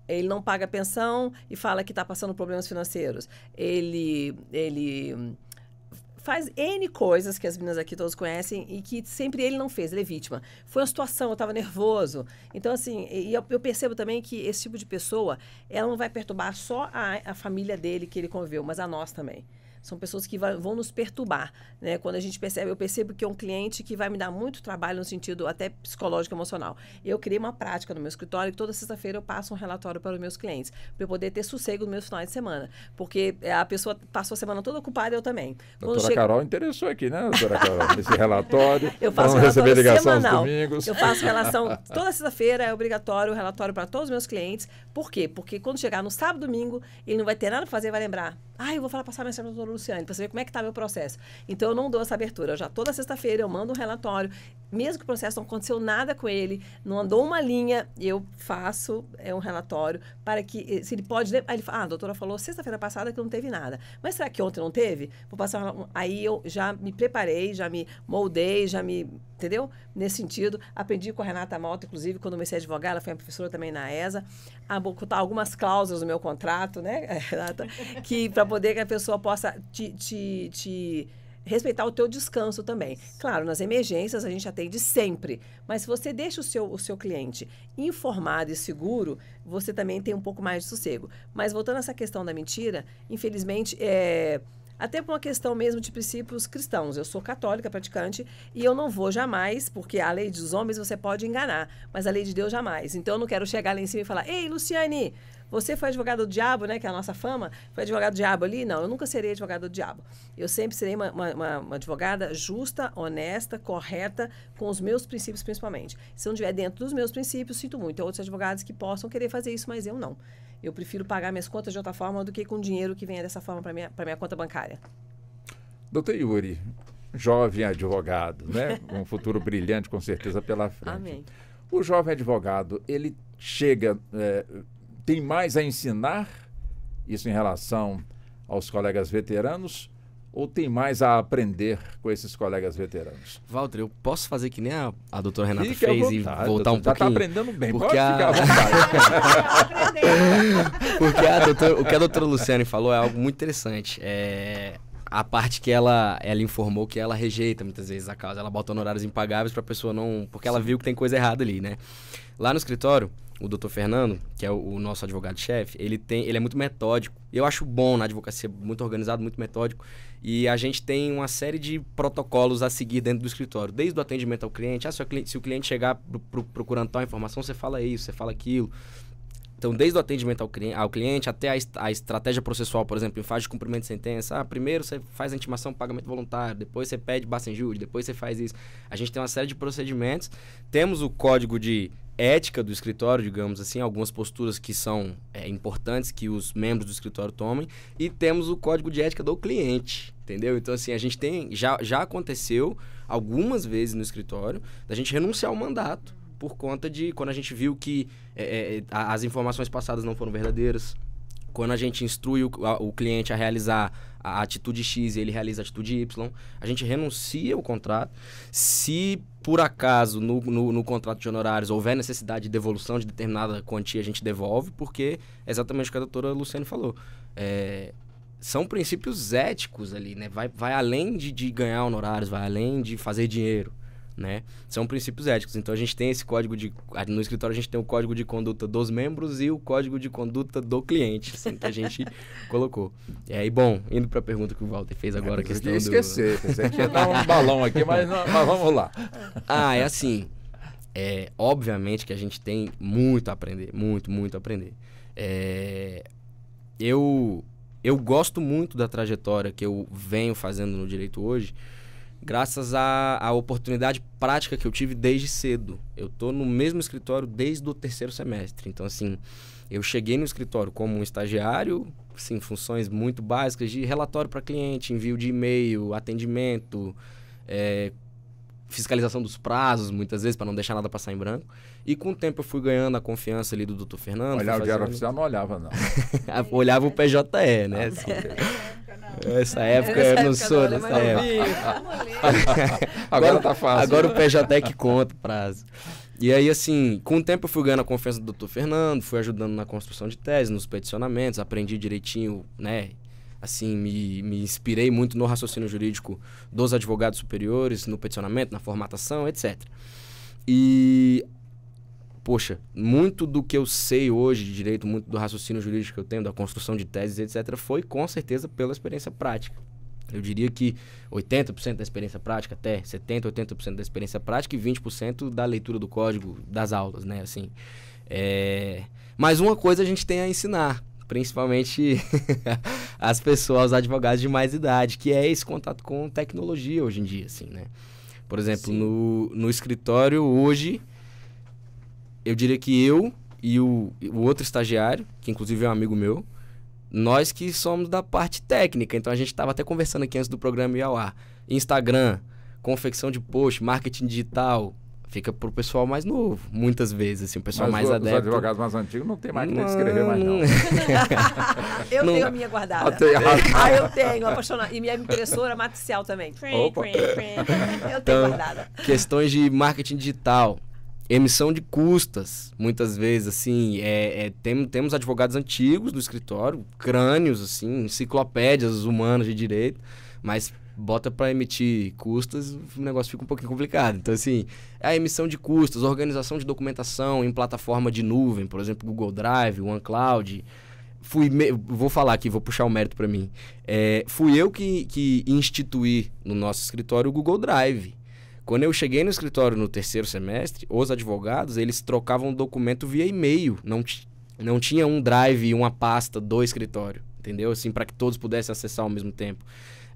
Ele não paga pensão e fala que está passando problemas financeiros. Ele faz N coisas que as meninas aqui todos conhecem e que sempre ele não fez, ele é vítima. Foi uma situação, eu estava nervoso. Então, assim, eu percebo também que esse tipo de pessoa, ela não vai perturbar só a família dele que ele conviveu, mas a nós também. São pessoas que vão nos perturbar, né? Quando a gente percebe, eu percebo que é um cliente que vai me dar muito trabalho no sentido até psicológico e emocional. Eu criei uma prática no meu escritório e toda sexta-feira eu passo um relatório para os meus clientes, para eu poder ter sossego nos meus finais de semana. Porque a pessoa passou a semana toda ocupada, eu também. Doutora Carol interessou aqui, né, doutora Carol? Esse relatório. Eu faço receber ligação semanal. aos domingos. Eu faço relação, toda sexta-feira é obrigatório o relatório para todos os meus clientes. Por quê? Porque quando chegar no sábado, domingo, ele não vai ter nada para fazer, vai lembrar. Eu vou passar mensagem para a doutora Luciane, para saber como é que está meu processo. Então, eu não dou essa abertura. Toda sexta-feira, eu mando um relatório. Mesmo que o processo não aconteceu nada com ele, não andou uma linha, eu faço um relatório para que, se ele pode... Aí ele fala, a doutora falou sexta-feira passada que não teve nada. Mas será que ontem não teve? Vou passar aí eu já me preparei, já me moldei, já me entendeu? Nesse sentido, aprendi com a Renata Malta, inclusive, quando comecei a advogar, ela foi uma professora também na ESA, a botar algumas cláusulas no meu contrato, né, Renata, que para poder que a pessoa possa te respeitar o teu descanso também. Claro, nas emergências a gente atende sempre, mas se você deixa o seu cliente informado e seguro, você também tem um pouco mais de sossego. Mas voltando a essa questão da mentira, infelizmente, até por uma questão mesmo de princípios cristãos. Eu sou católica, praticante, e eu não vou jamais, porque a lei dos homens você pode enganar, mas a lei de Deus jamais. Então eu não quero chegar lá em cima e falar: ei, Luciane, você foi advogado do diabo, né? Que é a nossa fama. Foi advogado do diabo ali? Não, eu nunca serei advogado do diabo. Eu sempre serei uma advogada justa, honesta, correta, com os meus princípios principalmente. Se não estiver dentro dos meus princípios, sinto muito. Tem outros advogados que possam querer fazer isso, mas eu não. Eu prefiro pagar minhas contas de outra forma do que com dinheiro que venha dessa forma para minha conta bancária. Doutor Yuri, jovem advogado, né? Um futuro brilhante, com certeza, pela frente. Amém. O jovem advogado, ele chega... tem mais a ensinar, isso em relação aos colegas veteranos, ou tem mais a aprender com esses colegas veteranos? Walter, eu posso fazer que nem a doutora Renata Fique fez vontade, e voltar doutor, um pouquinho? Já está aprendendo bem, porque pode ficar à vontade. Porque o que a doutora Luciane falou é algo muito interessante. A parte que ela informou que ela rejeita muitas vezes a causa. Ela bota honorários impagáveis para a pessoa não... Porque ela viu que tem coisa errada ali, né? Lá no escritório, o doutor Fernando, que é o nosso advogado-chefe, ele é muito metódico. Eu acho bom na advocacia, muito organizado, muito metódico. E a gente tem uma série de protocolos a seguir dentro do escritório. Desde o atendimento ao cliente. Se o cliente chegar procurando tal informação, você fala isso, você fala aquilo. Então, desde o atendimento ao cliente até a estratégia processual, por exemplo, em fase de cumprimento de sentença. Primeiro você faz a intimação, pagamento voluntário, depois você pede basta-injúria, depois você faz isso. A gente tem uma série de procedimentos. Temos o código de ética do escritório, digamos assim, algumas posturas que são importantes que os membros do escritório tomem, e temos o código de ética do cliente, entendeu? Então, assim, a gente tem... Já aconteceu algumas vezes no escritório da gente renunciar ao mandato por conta de quando a gente viu que as informações passadas não foram verdadeiras, quando a gente instrui o cliente a realizar a atitude X e ele realiza a atitude Y, a gente renuncia ao contrato. Se, por acaso, no contrato de honorários houver necessidade de devolução de determinada quantia, a gente devolve, porque é exatamente o que a doutora Luciane falou. São princípios éticos ali, né? Vai além de ganhar honorários, vai além de fazer dinheiro, né? São princípios éticos. Então a gente tem esse código no escritório a gente tem o código de conduta dos membros e o código de conduta do cliente, assim, que a gente colocou. E bom, indo para a pergunta que o Walter fez agora, a questão esquecer, você tinha dar um balão aqui, mas vamos lá. É assim, obviamente que a gente tem muito a aprender, muito a aprender. Eu gosto muito da trajetória que eu venho fazendo no direito hoje, graças à oportunidade prática que eu tive desde cedo. Eu estou no mesmo escritório desde o 3º semestre. Então, assim, eu cheguei no escritório como um estagiário, assim, funções muito básicas de relatório para cliente, envio de e-mail, atendimento, fiscalização dos prazos, muitas vezes, para não deixar nada passar em branco. E com o tempo eu fui ganhando a confiança ali do doutor Fernando. Olhar o diário oficial não olhava, não. Olhava o PJE, né? Essa época eu não sou dessa época. Agora tá fácil. Agora o PJE que conta o prazo. E aí, assim, com o tempo eu fui ganhando a confiança do doutor Fernando, fui ajudando na construção de tese, nos peticionamentos, aprendi direitinho, né? Assim, me inspirei muito no raciocínio jurídico dos advogados superiores, no peticionamento, na formatação, etc. E, poxa, muito do que eu sei hoje de direito, muito do raciocínio jurídico que eu tenho, da construção de teses, etc., foi com certeza pela experiência prática. Eu diria que 80% da experiência prática, até 70%, 80% da experiência prática e 20% da leitura do código das aulas, né? Assim, mas uma coisa a gente tem a ensinar, principalmente as pessoas, os advogados de mais idade, que é esse contato com tecnologia hoje em dia, assim, né? Por exemplo, no escritório hoje, eu diria que eu e o outro estagiário, que inclusive é um amigo meu, nós que somos da parte técnica. Então a gente estava até conversando aqui antes do programa ir ao ar. Instagram, confecção de post, marketing digital, fica pro pessoal mais novo, muitas vezes, assim, o pessoal Mas mais os adepto. advogados mais antigos não tem máquina de escrever mais, não. Eu Não. tenho a minha guardada. Eu tenho, apaixonada. E minha impressora matricial também. Opa. Eu tenho Então, guardada. questões de marketing digital, emissão de custas, muitas vezes, assim, temos advogados antigos do escritório, crânios, assim, enciclopédias humanas de direito, mas bota para emitir custas, o negócio fica um pouquinho complicado. Então, assim, a emissão de custas, organização de documentação em plataforma de nuvem, por exemplo, Google Drive, OneCloud. Vou falar aqui, vou puxar o mérito para mim. Fui eu que instituí no nosso escritório o Google Drive. Quando eu cheguei no escritório no terceiro semestre, os advogados, eles trocavam documento via e-mail. Não tinha um drive e uma pasta do escritório, entendeu? Assim, para que todos pudessem acessar ao mesmo tempo.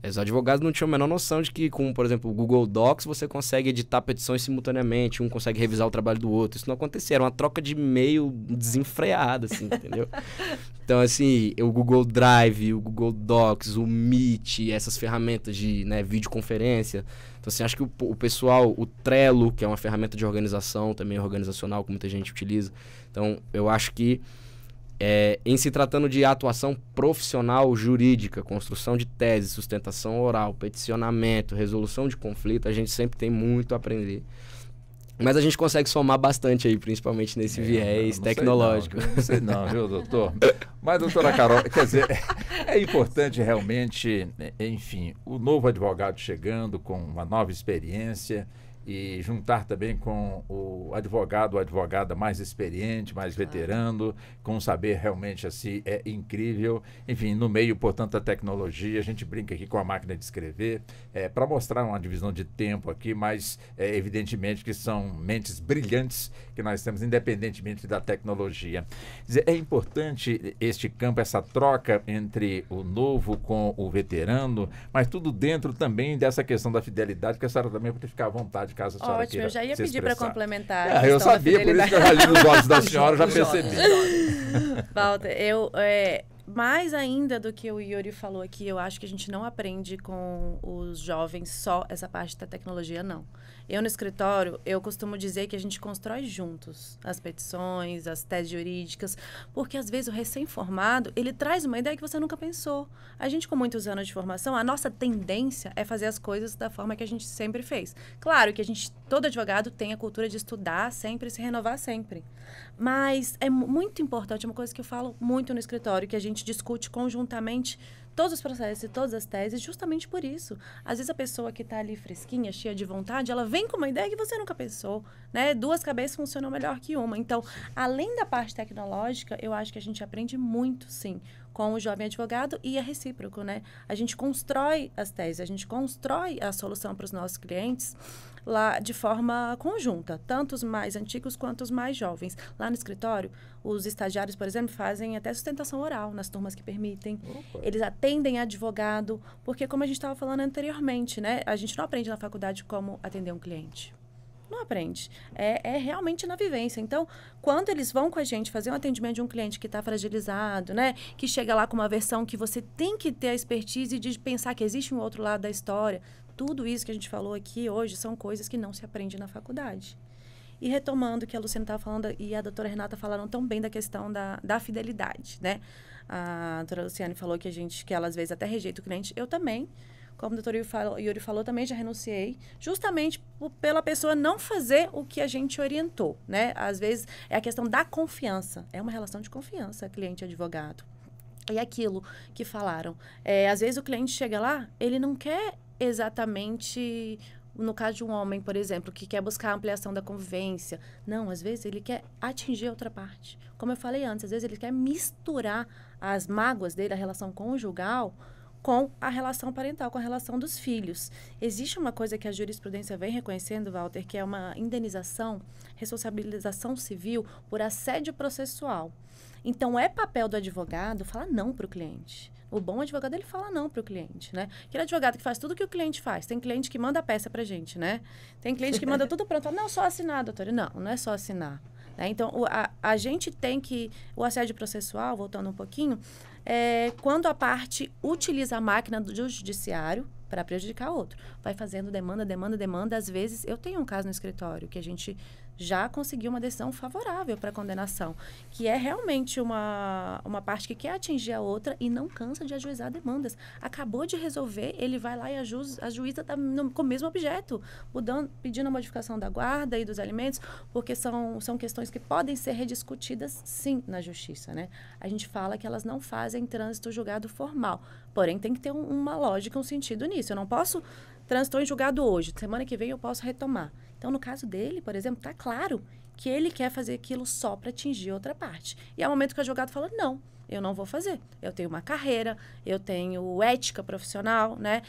Os advogados não tinham a menor noção de que, com, por exemplo, o Google Docs, você consegue editar petições simultaneamente, um consegue revisar o trabalho do outro. Isso não acontecia, era uma troca de e-mail desenfreada, assim, entendeu? Então, assim, o Google Drive, o Google Docs, o Meet, essas ferramentas de videoconferência. Então, assim, acho que o pessoal, o Trello, que é uma ferramenta de organização, também organizacional, que muita gente utiliza. Então, eu acho que em se tratando de atuação profissional jurídica, construção de tese, sustentação oral, peticionamento, resolução de conflito, a gente sempre tem muito a aprender. Mas a gente consegue somar bastante aí, principalmente nesse viés tecnológico. Não sei não, viu, doutor? Mas, doutora Carol, quer dizer, é importante realmente, enfim, o novo advogado chegando com uma nova experiência e juntar também com o advogado ou advogada mais experiente, mais veterano, com um saber realmente assim, incrível. Enfim, no meio, portanto, da tecnologia, a gente brinca aqui com a máquina de escrever, para mostrar uma divisão de tempo aqui, mas evidentemente que são mentes brilhantes que nós temos, independentemente da tecnologia. Quer dizer, é importante este campo, essa troca entre o novo com o veterano, mas tudo dentro também dessa questão da fidelidade, que a senhora também pode ficar à vontade, caso a senhora Ótimo, queira eu já ia se pedir para expressar. complementar. Eu sabia, por isso que eu já li nos olhos da senhora, já percebi. Walter, mais ainda do que o Yuri falou aqui, eu acho que a gente não aprende com os jovens só essa parte da tecnologia, não. Eu, no escritório, eu costumo dizer que a gente constrói juntos as petições, as teses jurídicas, porque, às vezes, o recém-formado, ele traz uma ideia que você nunca pensou. A gente, com muitos anos de formação, a nossa tendência é fazer as coisas da forma que a gente sempre fez. Claro que todo advogado tem a cultura de estudar sempre e se renovar sempre. Mas é muito importante, uma coisa que eu falo muito no escritório, que a gente discute conjuntamente todos os processos e todas as teses, justamente por isso. Às vezes a pessoa que está ali fresquinha, cheia de vontade, ela vem com uma ideia que você nunca pensou, né? Duas cabeças funcionam melhor que uma. Então, além da parte tecnológica, eu acho que a gente aprende muito, sim, com o jovem advogado, e é recíproco, né? A gente constrói as teses, a gente constrói a solução para os nossos clientes lá de forma conjunta, tanto os mais antigos quanto os mais jovens. Lá no escritório, os estagiários, por exemplo, fazem até sustentação oral nas turmas que permitem. Opa. Eles atendem advogado, porque, como a gente estava falando anteriormente, né? A gente não aprende na faculdade como atender um cliente. Não aprende. É realmente na vivência. Então, quando eles vão com a gente fazer um atendimento de um cliente que está fragilizado, né? Que chega lá com uma versão que você tem que ter a expertise de pensar que existe um outro lado da história. Tudo isso que a gente falou aqui hoje são coisas que não se aprende na faculdade. E retomando o que a Luciana estava falando e a doutora Renata falaram tão bem da questão da fidelidade, né? A doutora Luciane falou que ela às vezes até rejeita o cliente. Eu também. Como o doutor Yuri falou, também já renunciei, justamente pela pessoa não fazer o que a gente orientou, né? Às vezes é a questão da confiança. É uma relação de confiança, cliente e advogado. E aquilo que falaram. Às vezes o cliente chega lá, ele não quer exatamente, no caso de um homem, por exemplo, que quer buscar a ampliação da convivência. Não, às vezes ele quer atingir a outra parte. Como eu falei antes, às vezes ele quer misturar as mágoas dele, a relação conjugal, com a relação parental, com a relação dos filhos. Existe uma coisa que a jurisprudência vem reconhecendo, Walter, que é uma indenização, responsabilização civil por assédio processual. Então, é papel do advogado falar não para o cliente. O bom advogado, ele fala não para o cliente, né? Aquele advogado que faz tudo o que o cliente faz. Tem cliente que manda a peça para a gente, né? Tem cliente que manda tudo pronto. Não, só assinar, doutora. Não é só assinar. Né? Então, a gente tem que... O assédio processual, voltando um pouquinho, quando a parte utiliza a máquina do judiciário para prejudicar outro. Vai fazendo demanda. Às vezes, eu tenho um caso no escritório que a gente já conseguiu uma decisão favorável para condenação, que é realmente uma parte que quer atingir a outra e não cansa de ajuizar demandas. Acabou de resolver, ele vai lá e a juíza está com o mesmo objeto, pedindo a modificação da guarda e dos alimentos, porque são questões que podem ser rediscutidas, sim, na justiça, né? A gente fala que elas não fazem trânsito julgado formal, porém tem que ter uma lógica, um sentido nisso. Eu não posso transitou em julgado hoje, semana que vem eu posso retomar. Então, no caso dele, por exemplo, está claro que ele quer fazer aquilo só para atingir outra parte. E é o momento que o advogado fala, não, eu não vou fazer. Eu tenho uma carreira, eu tenho ética profissional, né?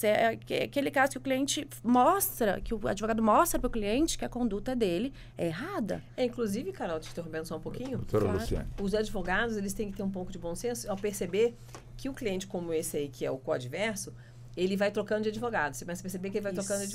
É aquele caso que o cliente mostra, que o advogado mostra para o cliente que a conduta dele é errada. Inclusive, Carol, te interrompendo só um pouquinho. Doutora Luciane. Os advogados, eles têm que ter um pouco de bom senso ao perceber que o cliente como esse aí, que é o coadverso, ele vai trocando de advogado. Você começa a perceber que ele vai trocando de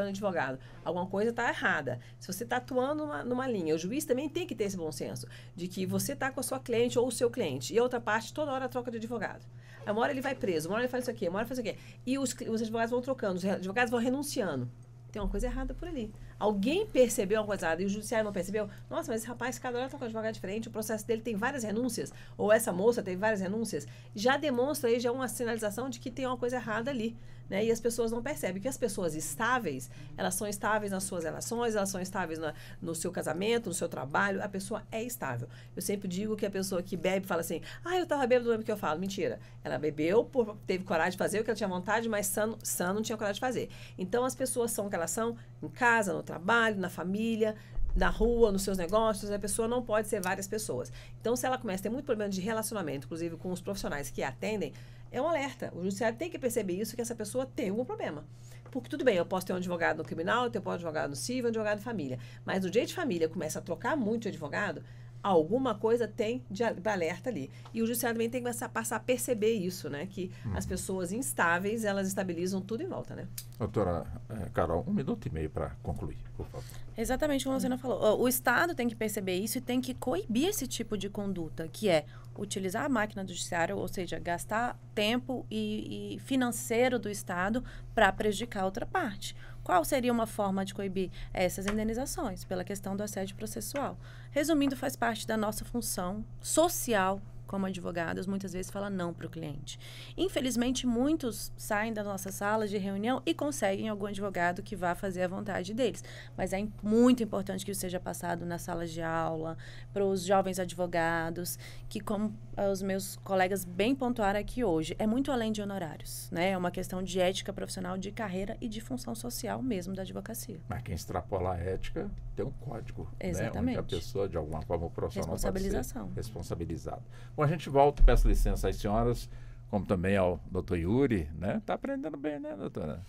advogado. Alguma coisa está errada. Se você está atuando numa linha, o juiz também tem que ter esse bom senso de que você está com a sua cliente ou o seu cliente. E a outra parte, toda hora troca de advogado. Uma hora ele vai preso, uma hora ele faz isso aqui, uma hora faz isso aqui. E os advogados vão trocando, os advogados vão renunciando. Tem uma coisa errada por ali. Alguém percebeu uma coisa errada e o judiciário não percebeu? Nossa, mas esse rapaz, cada hora está com um advogado diferente, o processo dele tem várias renúncias, ou essa moça teve várias renúncias. Já demonstra aí, já uma sinalização de que tem uma coisa errada ali, né? E as pessoas não percebem. Que as pessoas estáveis, elas são estáveis nas suas relações, elas são estáveis no seu casamento, no seu trabalho, a pessoa é estável. Eu sempre digo que a pessoa que bebe fala assim, eu estava bêbado, não lembro o que eu falo. Mentira. Ela bebeu, teve coragem de fazer o que ela tinha vontade, mas sã não tinha coragem de fazer. Então, as pessoas são o que elas são em casa, no trabalho, na família, na rua, nos seus negócios. A pessoa não pode ser várias pessoas. Então, se ela começa a ter muito problema de relacionamento, inclusive com os profissionais que a atendem, é um alerta. O judiciário tem que perceber isso, que essa pessoa tem algum problema. Porque tudo bem, eu posso ter um advogado no criminal, eu posso ter um advogado no civil, um advogado de família. Mas no direito de família começa a trocar muito de advogado, alguma coisa tem de alerta ali. E o judiciário também tem que passar a perceber isso, né? Que as pessoas instáveis, elas estabilizam tudo em volta, né? Doutora Carol, 1 minuto e meio para concluir, por favor. Exatamente como você não falou. O Estado tem que perceber isso e tem que coibir esse tipo de conduta, que é utilizar a máquina do judiciário, ou seja, gastar tempo e financeiro do Estado para prejudicar outra parte. Qual seria uma forma de coibir essas indenizações? Pela questão do assédio processual. Resumindo, faz parte da nossa função social como advogados, muitas vezes fala não para o cliente. Infelizmente, muitos saem das nossas salas de reunião e conseguem algum advogado que vá fazer a vontade deles. Mas é muito importante que isso seja passado nas salas de aula, para os jovens advogados, que, como os meus colegas bem pontuaram aqui hoje, é muito além de honorários, né? É uma questão de ética profissional, de carreira e de função social mesmo da advocacia. Mas quem extrapola a ética tem um código, exatamente, né? Onde a pessoa, de alguma forma, o profissional responsabilização. Pode ser responsabilizado. Bom, a gente volta, peço licença às senhoras, como também ao doutor Yuri, né? Tá aprendendo bem, né, doutora?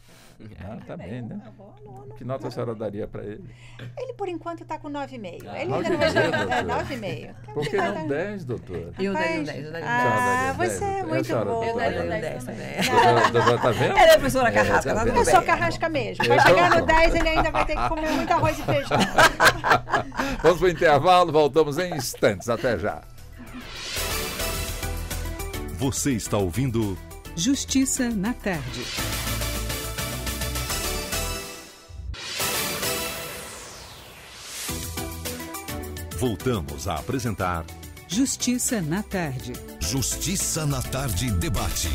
Tá bem, né? Que nota a senhora daria para ele? Ele, por enquanto, está com 9,5. Ele ainda 9,5, não 9,5. Por que não 10, doutora? Eu daria um 10, eu daria um 10. Ah, você é muito bom. Eu daria um 10 também. Doutora, tá vendo? Ela é a professora Carrasca, tá tudo Eu bem. sou carrasca mesmo. Vai chegar no 10, ele ainda vai ter que comer muito arroz e feijão. Vamos para o intervalo, voltamos em instantes. Até já. Você está ouvindo Justiça na Tarde. Voltamos a apresentar Justiça na Tarde. Justiça na Tarde Debate.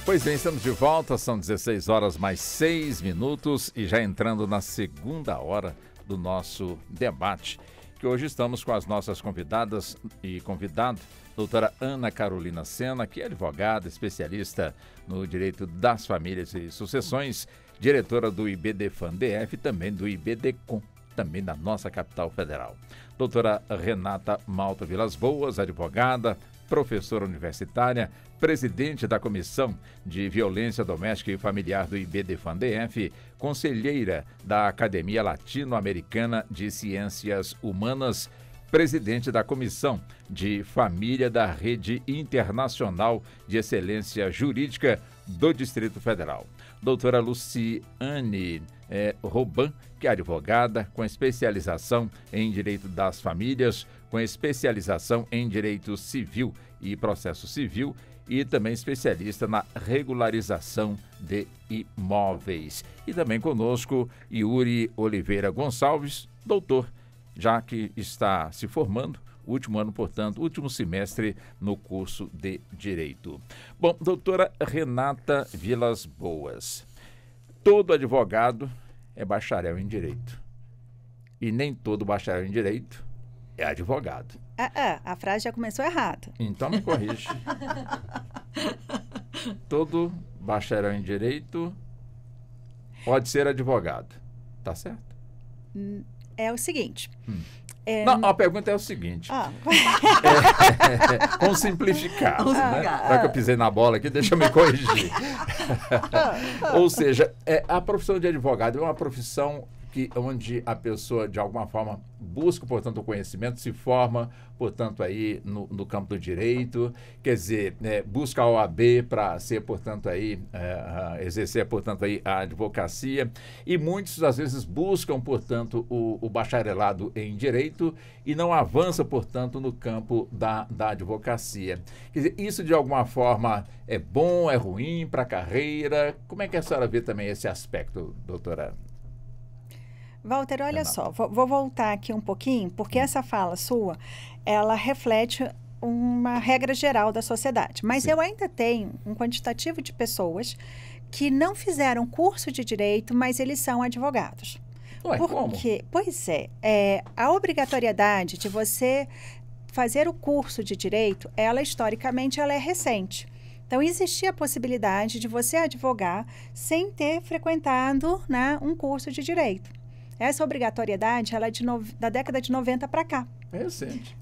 Pois bem, estamos de volta, são 16 horas mais 6 minutos e já entrando na segunda hora do nosso debate, que hoje estamos com as nossas convidadas e convidado, doutora Ana Carolina Sena, que é advogada, especialista no direito das famílias e sucessões, diretora do IBDFAN-DF e também do IBDCOM, também da nossa capital federal. Doutora Renata Malta Vilas Boas, advogada, professora universitária, presidente da Comissão de Violência Doméstica e Familiar do IBDFAN-DF, conselheira da Academia Latino-Americana de Ciências Humanas, presidente da Comissão de Família da Rede Internacional de Excelência Jurídica do Distrito Federal. Doutora Luciane Roban, que é advogada com especialização em Direito das Famílias, com especialização em Direito Civil e Processo Civil e também especialista na regularização de imóveis. E também conosco Yuri Oliveira Gonçalves, doutor, já que está se formando, último ano, portanto, último semestre no curso de Direito. Bom, doutora Renata Vilas Boas, todo advogado é bacharel em Direito. E nem todo bacharel em Direito é advogado. A frase já começou errada. Então me corrige. Todo bacharel em Direito pode ser advogado. Tá certo? É o seguinte. Não, a pergunta é o seguinte. Vamos simplificar. Né? Já que eu pisei na bola aqui, deixa eu me corrigir. Ou seja, a profissão de advogado é uma profissão onde a pessoa, de alguma forma, busca, portanto, o conhecimento, se forma, portanto, aí no campo do direito, quer dizer, busca a OAB para ser, portanto, aí, exercer, portanto, aí a advocacia, e muitos, às vezes, buscam, portanto, o bacharelado em direito e não avança, portanto, no campo da advocacia. Quer dizer, isso, de alguma forma, é bom, é ruim para a carreira? Como é que a senhora vê também esse aspecto, doutora? Walter, olha só, vou voltar aqui um pouquinho, porque essa fala sua, ela reflete uma regra geral da sociedade. Mas eu ainda tenho um quantitativo de pessoas que não fizeram curso de direito, mas eles são advogados. Ué, como? Pois a obrigatoriedade de você fazer o curso de direito, historicamente, ela é recente. Então, existia a possibilidade de você advogar sem ter frequentado, né, um curso de direito. Essa obrigatoriedade, ela é da década de 90 para cá. É recente.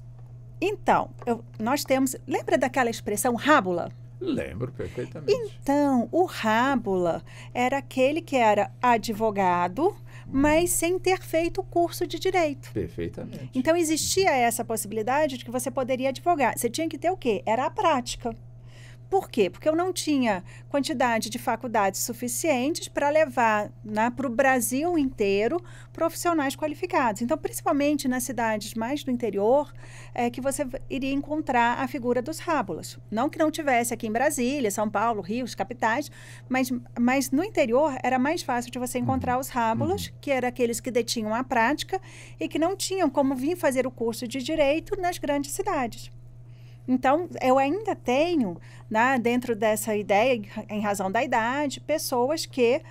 Então, nós temos... Lembra daquela expressão rábula? Lembro perfeitamente. Então, o rábula era aquele que era advogado, mas sem ter feito o curso de direito. Perfeitamente. Então, existia essa possibilidade de que você poderia advogar. Você tinha que ter o quê? Era a prática. Por quê? Porque eu não tinha quantidade de faculdades suficientes para levar, né, para o Brasil inteiro profissionais qualificados. Então, principalmente nas cidades mais do interior, que você iria encontrar a figura dos rábulas. Não que não tivesse aqui em Brasília, São Paulo, Rio, as capitais, mas no interior era mais fácil de você encontrar os rábulas, que eram aqueles que detinham a prática e que não tinham como vir fazer o curso de direito nas grandes cidades. Então, eu ainda tenho, né, dentro dessa ideia, em razão da idade, pessoas que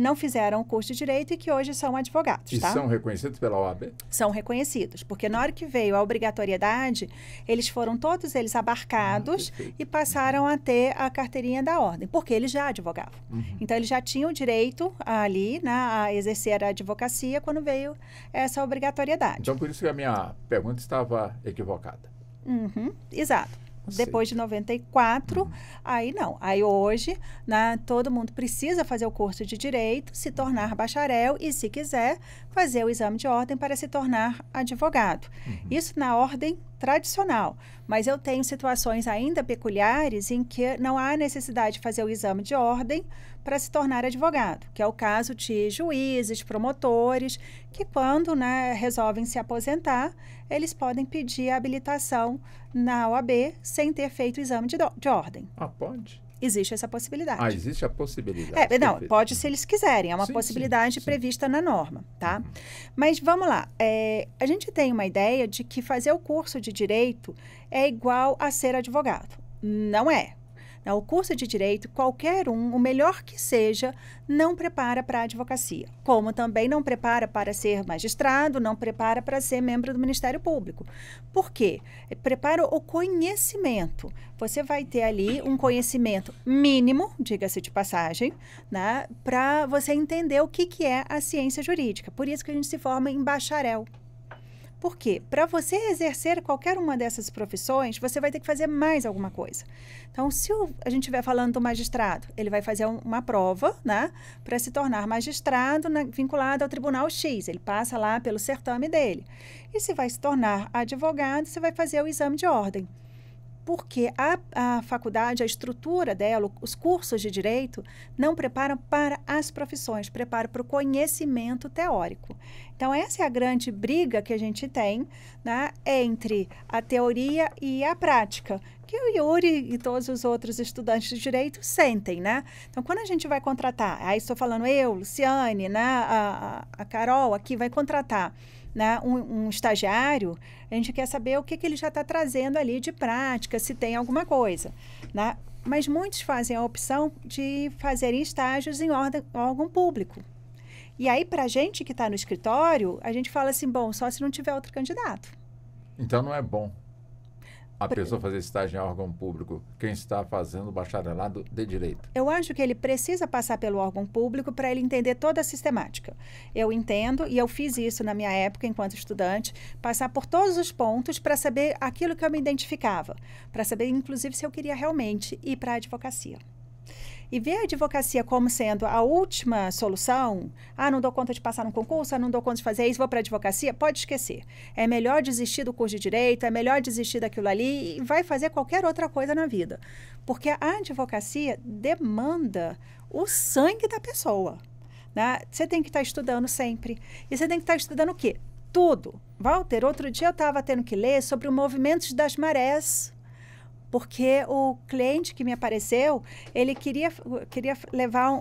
não fizeram o curso de Direito e que hoje são advogados. E são reconhecidos pela OAB? São reconhecidos, porque na hora que veio a obrigatoriedade, todos eles abarcados e passaram a ter a carteirinha da ordem, porque eles já advogavam. Então, eles já tinham o direito ali, né, a exercer a advocacia quando veio essa obrigatoriedade. Então, por isso que a minha pergunta estava equivocada. Exato. Depois de 94, aí não. Aí hoje, né, todo mundo precisa fazer o curso de Direito, se tornar bacharel e, se quiser, fazer o exame de ordem para se tornar advogado. Isso na ordem tradicional. Mas eu tenho situações ainda peculiares em que não há necessidade de fazer o exame de ordem para se tornar advogado, que é o caso de juízes, promotores, que quando, né, resolvem se aposentar, eles podem pedir a habilitação na OAB sem ter feito o exame de ordem. Ah, pode? Existe essa possibilidade. Ah, existe a possibilidade. Não, pode se eles quiserem. É uma possibilidade prevista na norma, tá? Mas vamos lá. A gente tem uma ideia de que fazer o curso de Direito é igual a ser advogado. Não é. O curso de Direito, qualquer um, o melhor que seja, não prepara para a advocacia. Como também não prepara para ser magistrado, não prepara para ser membro do Ministério Público. Por quê? Prepara o conhecimento. Você vai ter ali um conhecimento mínimo, diga-se de passagem, né, para você entender o que é a ciência jurídica. Por isso que a gente se forma em bacharel. Por quê? Para você exercer qualquer uma dessas profissões, você vai ter que fazer mais alguma coisa. Então, se a gente estiver falando do magistrado, ele vai fazer uma prova, né, para se tornar magistrado vinculado ao Tribunal X. Ele passa lá pelo certame dele. E se vai se tornar advogado, você vai fazer o exame de ordem. Porque a faculdade, a estrutura dela, os cursos de direito, não preparam para as profissões, preparam para o conhecimento teórico. Então, essa é a grande briga que a gente tem, né, entre a teoria e a prática, que o Yuri e todos os outros estudantes de direito sentem, né? Então, quando a gente vai contratar, aí estou falando eu, Luciane, né, a Carol aqui vai contratar, né, um estagiário, a gente quer saber o que ele já está trazendo ali de prática, se tem alguma coisa, né? Mas muitos fazem a opção de fazerem estágios em órgão público. E aí, para a gente que está no escritório, a gente fala assim, bom, só se não tiver outro candidato. Então não é bom a pessoa fazer estágio em órgão público, quem está fazendo bacharelado de direito. Eu acho que ele precisa passar pelo órgão público para ele entender toda a sistemática. Eu entendo, e eu fiz isso na minha época enquanto estudante, passar por todos os pontos para saber aquilo que eu me identificava, para saber, inclusive, se eu queria realmente ir para a advocacia. E ver a advocacia como sendo a última solução, não dou conta de passar no concurso, não dou conta de fazer isso, vou para a advocacia, pode esquecer. É melhor desistir do curso de direito, é melhor desistir daquilo ali e vai fazer qualquer outra coisa na vida. Porque a advocacia demanda o sangue da pessoa, né? Você tem que estar estudando sempre. E você tem que estar estudando o quê? Tudo. Walter, outro dia eu estava tendo que ler sobre os movimentos das marés. Porque o cliente que me apareceu, ele queria levar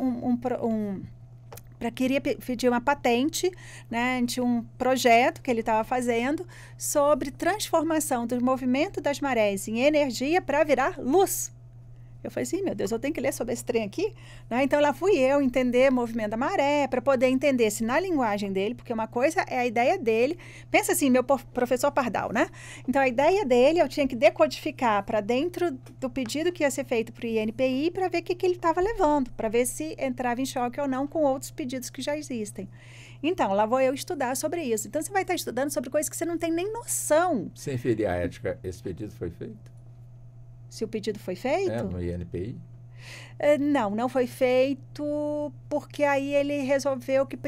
queria pedir uma patente, né, de um projeto que ele estava fazendo sobre transformação do movimento das marés em energia para virar luz. Eu falei assim, meu Deus, eu tenho que ler sobre esse trem aqui, né? Então lá fui eu entender o movimento da maré, para poder entender se na linguagem dele, porque uma coisa é a ideia dele, pensa assim, meu professor Pardal, né? Então a ideia dele eu tinha que decodificar para dentro do pedido que ia ser feito para o INPI para ver o que ele estava levando, para ver se entrava em choque ou não com outros pedidos que já existem. Então, lá vou eu estudar sobre isso. Então você vai estar estudando sobre coisas que você não tem nem noção. Sem ferir a ética, esse pedido foi feito? Se o pedido foi feito? No INPI? Não foi feito porque aí ele resolveu que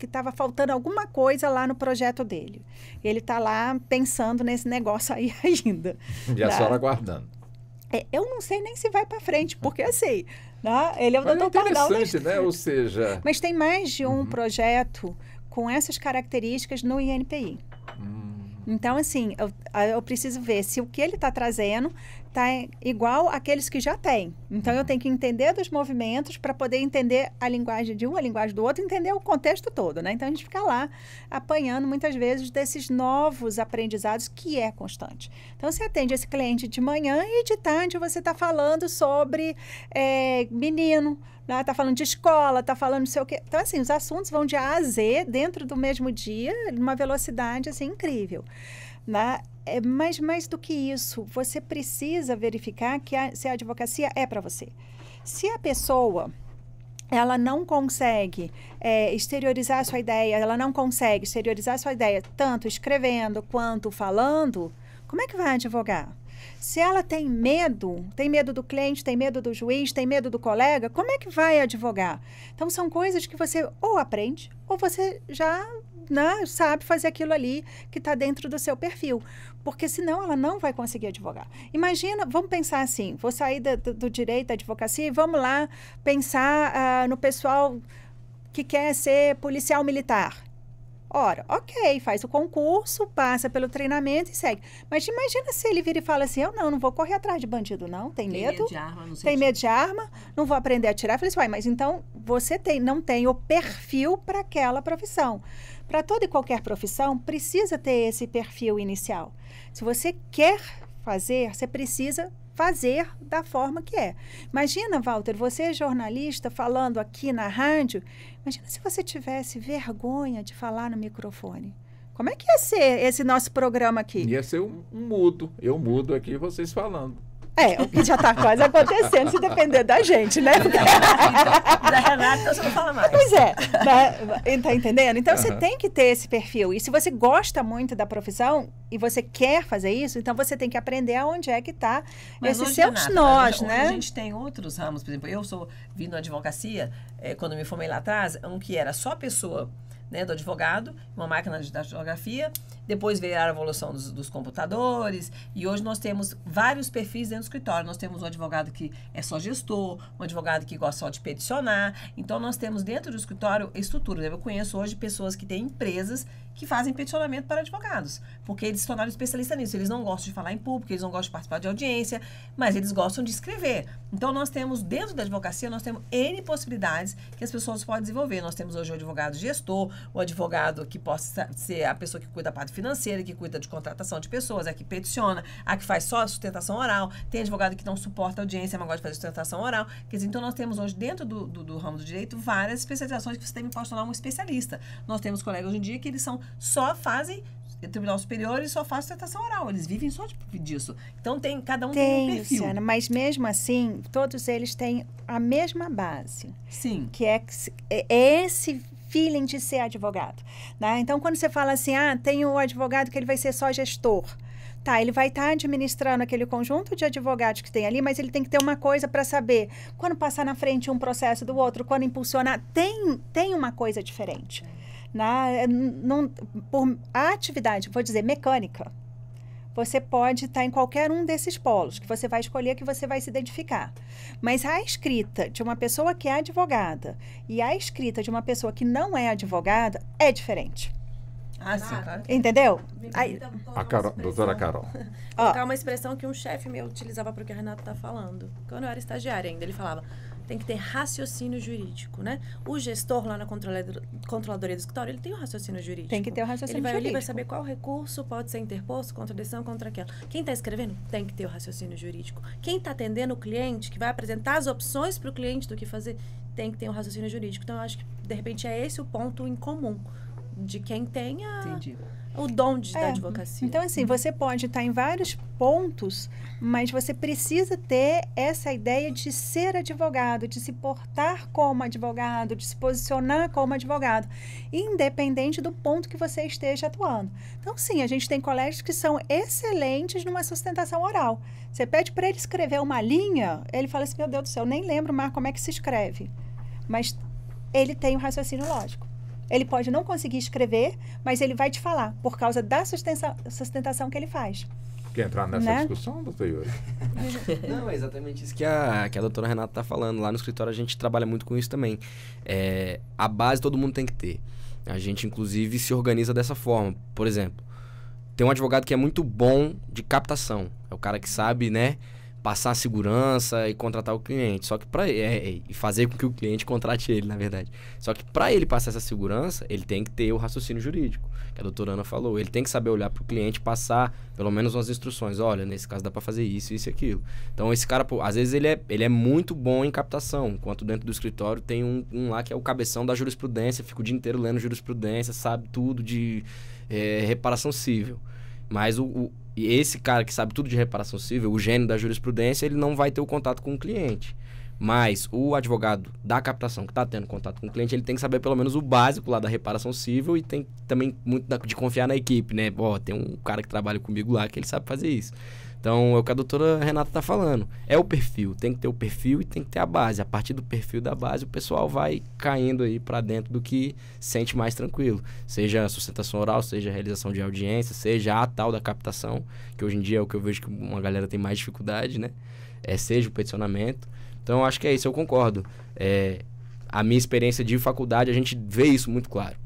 estava faltando alguma coisa lá no projeto dele. E ele está lá pensando nesse negócio aí ainda. E a senhora aguardando. Eu não sei nem se vai para frente, porque assim, né? Ele é o doutor Pardal. Interessante, né? Ou seja... Mas tem mais de um projeto com essas características no INPI. Então, assim, eu preciso ver se o que ele está trazendo está igual àqueles que já tem. Então, eu tenho que entender dos movimentos para poder entender a linguagem de um, a linguagem do outro, entender o contexto todo, né? Então, a gente fica lá apanhando, muitas vezes, desses novos aprendizados que é constante. Então, você atende esse cliente de manhã e de tarde você está falando sobre menino, está falando de escola, está falando não sei o quê. Então, assim, os assuntos vão de A a Z dentro do mesmo dia, numa velocidade, assim, incrível. Mas mais do que isso, você precisa verificar se a advocacia é para você. Se a pessoa ela não consegue exteriorizar a sua ideia, ela não consegue exteriorizar a sua ideia tanto escrevendo quanto falando, como é que vai advogar? Se ela tem medo do cliente, tem medo do juiz, tem medo do colega, como é que vai advogar? Então, são coisas que você ou aprende, ou você já sabe fazer aquilo ali que está dentro do seu perfil. Porque senão ela não vai conseguir advogar. Imagina, vamos pensar assim, vou sair do direito da advocacia e vamos lá pensar no pessoal que quer ser policial militar. Ora, ok, faz o concurso, passa pelo treinamento e segue. Mas imagina se ele vira e fala assim, eu não vou correr atrás de bandido, não. Tem medo de arma, não sei. Tem medo de arma, não vou aprender a atirar. Eu falei assim, mas então você não tem o perfil para aquela profissão. Para toda e qualquer profissão, precisa ter esse perfil inicial. Se você quer fazer, você precisa fazer da forma que é. Imagina, Walter, você é jornalista falando aqui na rádio, imagina se você tivesse vergonha de falar no microfone. Como é que ia ser esse nosso programa aqui? Ia ser um mudo. Eu mudo aqui, vocês falando. O que já está quase acontecendo, se depender da gente, né? Da Renata, você não fala mais. Pois está entendendo? Então, você tem que ter esse perfil. E se você gosta muito da profissão e você quer fazer isso, então você tem que aprender aonde é que está esses seus Renata, nós, hoje, né? A gente tem outros ramos, por exemplo, eu vim na advocacia, quando me formei lá atrás, que era só pessoa, né, do advogado, uma máquina de datilografia, depois veio a evolução dos computadores, e hoje nós temos vários perfis dentro do escritório. Nós temos um advogado que é só gestor, um advogado que gosta só de peticionar. Então, nós temos dentro do escritório estrutura. Eu conheço hoje pessoas que têm empresas que fazem peticionamento para advogados, porque eles se tornaram especialistas nisso. Eles não gostam de falar em público, eles não gostam de participar de audiência, mas eles gostam de escrever. Então, nós temos, dentro da advocacia, nós temos N possibilidades que as pessoas podem desenvolver. Nós temos hoje o advogado gestor, o advogado que possa ser a pessoa que cuida da parte financeira, que cuida de contratação de pessoas, a que peticiona, a que faz só a sustentação oral. Tem advogado que não suporta a audiência, mas gosta de fazer sustentação oral. Quer dizer, então, nós temos hoje, dentro do ramo do direito, várias especializações que você também pode tornar um especialista. Nós temos colegas hoje em dia que eles só fazem Tribunal Superior e só fazem sustentação oral. Eles vivem só disso. Então, cada um tem um perfil. Luciana, mas mesmo assim, todos eles têm a mesma base. Sim. Que é esse feeling de ser advogado. Né? Então, quando você fala assim, tem o advogado que ele vai ser só gestor. Tá, ele vai estar administrando aquele conjunto de advogados que tem ali, mas ele tem que ter uma coisa para saber quando passar na frente um processo do outro, quando impulsionar. Tem uma coisa diferente. Por a atividade, vou dizer, mecânica, você pode estar em qualquer um desses polos, que você vai escolher, que você vai se identificar. Mas a escrita de uma pessoa que é advogada e a escrita de uma pessoa que não é advogada é diferente. Sim, claro. Entendeu? Doutora Carol. Colocar uma expressão que um chefe meu utilizava para o que a Renata está falando. Quando eu era estagiária ainda, ele falava, tem que ter raciocínio jurídico, né? O gestor lá na controladoria do escritório, ele tem o raciocínio jurídico. Tem que ter o raciocínio jurídico. jurídico. Ele vai saber qual recurso pode ser interposto contra a decisão, contra aquela. Quem está escrevendo tem que ter o raciocínio jurídico. Quem está atendendo o cliente, que vai apresentar as opções para o cliente do que fazer, tem que ter o raciocínio jurídico. Então, eu acho que, de repente, é esse o ponto em comum de quem tenha o dom da advocacia. Então, assim, você pode estar em vários pontos, mas você precisa ter essa ideia de ser advogado, de se portar como advogado, de se posicionar como advogado, independente do ponto que você esteja atuando. Então, sim, a gente tem colegas que são excelentes numa sustentação oral. Você pede para ele escrever uma linha, ele fala assim, meu Deus do céu, eu nem lembro mais como é que se escreve. Mas ele tem o raciocínio lógico. Ele pode não conseguir escrever, mas ele vai te falar, por causa da sustentação que ele faz. Quer entrar nessa discussão, doutor Yuri? Não, é exatamente isso que a doutora Renata está falando. Lá no escritório a gente trabalha muito com isso também. A base todo mundo tem que ter. A gente, inclusive, se organiza dessa forma. Por exemplo, tem um advogado que é muito bom de captação. É o cara que sabe, né, passar a segurança e contratar o cliente. Só que e fazer com que o cliente contrate ele, na verdade. Só que para ele passar essa segurança, ele tem que ter o raciocínio jurídico, que a doutora Ana falou. Ele tem que saber olhar para o cliente, passar pelo menos umas instruções. Olha, nesse caso dá para fazer isso, isso e aquilo. Então, esse cara, às vezes, ele é muito bom em captação. Enquanto dentro do escritório tem um lá que é o cabeção da jurisprudência, fica o dia inteiro lendo jurisprudência, sabe tudo de reparação civil. Mas e esse cara que sabe tudo de reparação civil, o gênio da jurisprudência, ele não vai ter o contato com o cliente. Mas o advogado da captação que está tendo contato com o cliente, ele tem que saber pelo menos o básico lá da reparação civil e tem também muito de confiar na equipe, né? Tem um cara que trabalha comigo lá que ele sabe fazer isso. Então, é o que a doutora Renata está falando. É o perfil, tem que ter o perfil e tem que ter a base. A partir do perfil da base, o pessoal vai caindo aí para dentro do que sente mais tranquilo. Seja a sustentação oral, seja a realização de audiência, seja a tal da captação, que hoje em dia é o que eu vejo que uma galera tem mais dificuldade, né? Seja o peticionamento. Então, eu acho que é isso, eu concordo. A minha experiência de faculdade, a gente vê isso muito claro.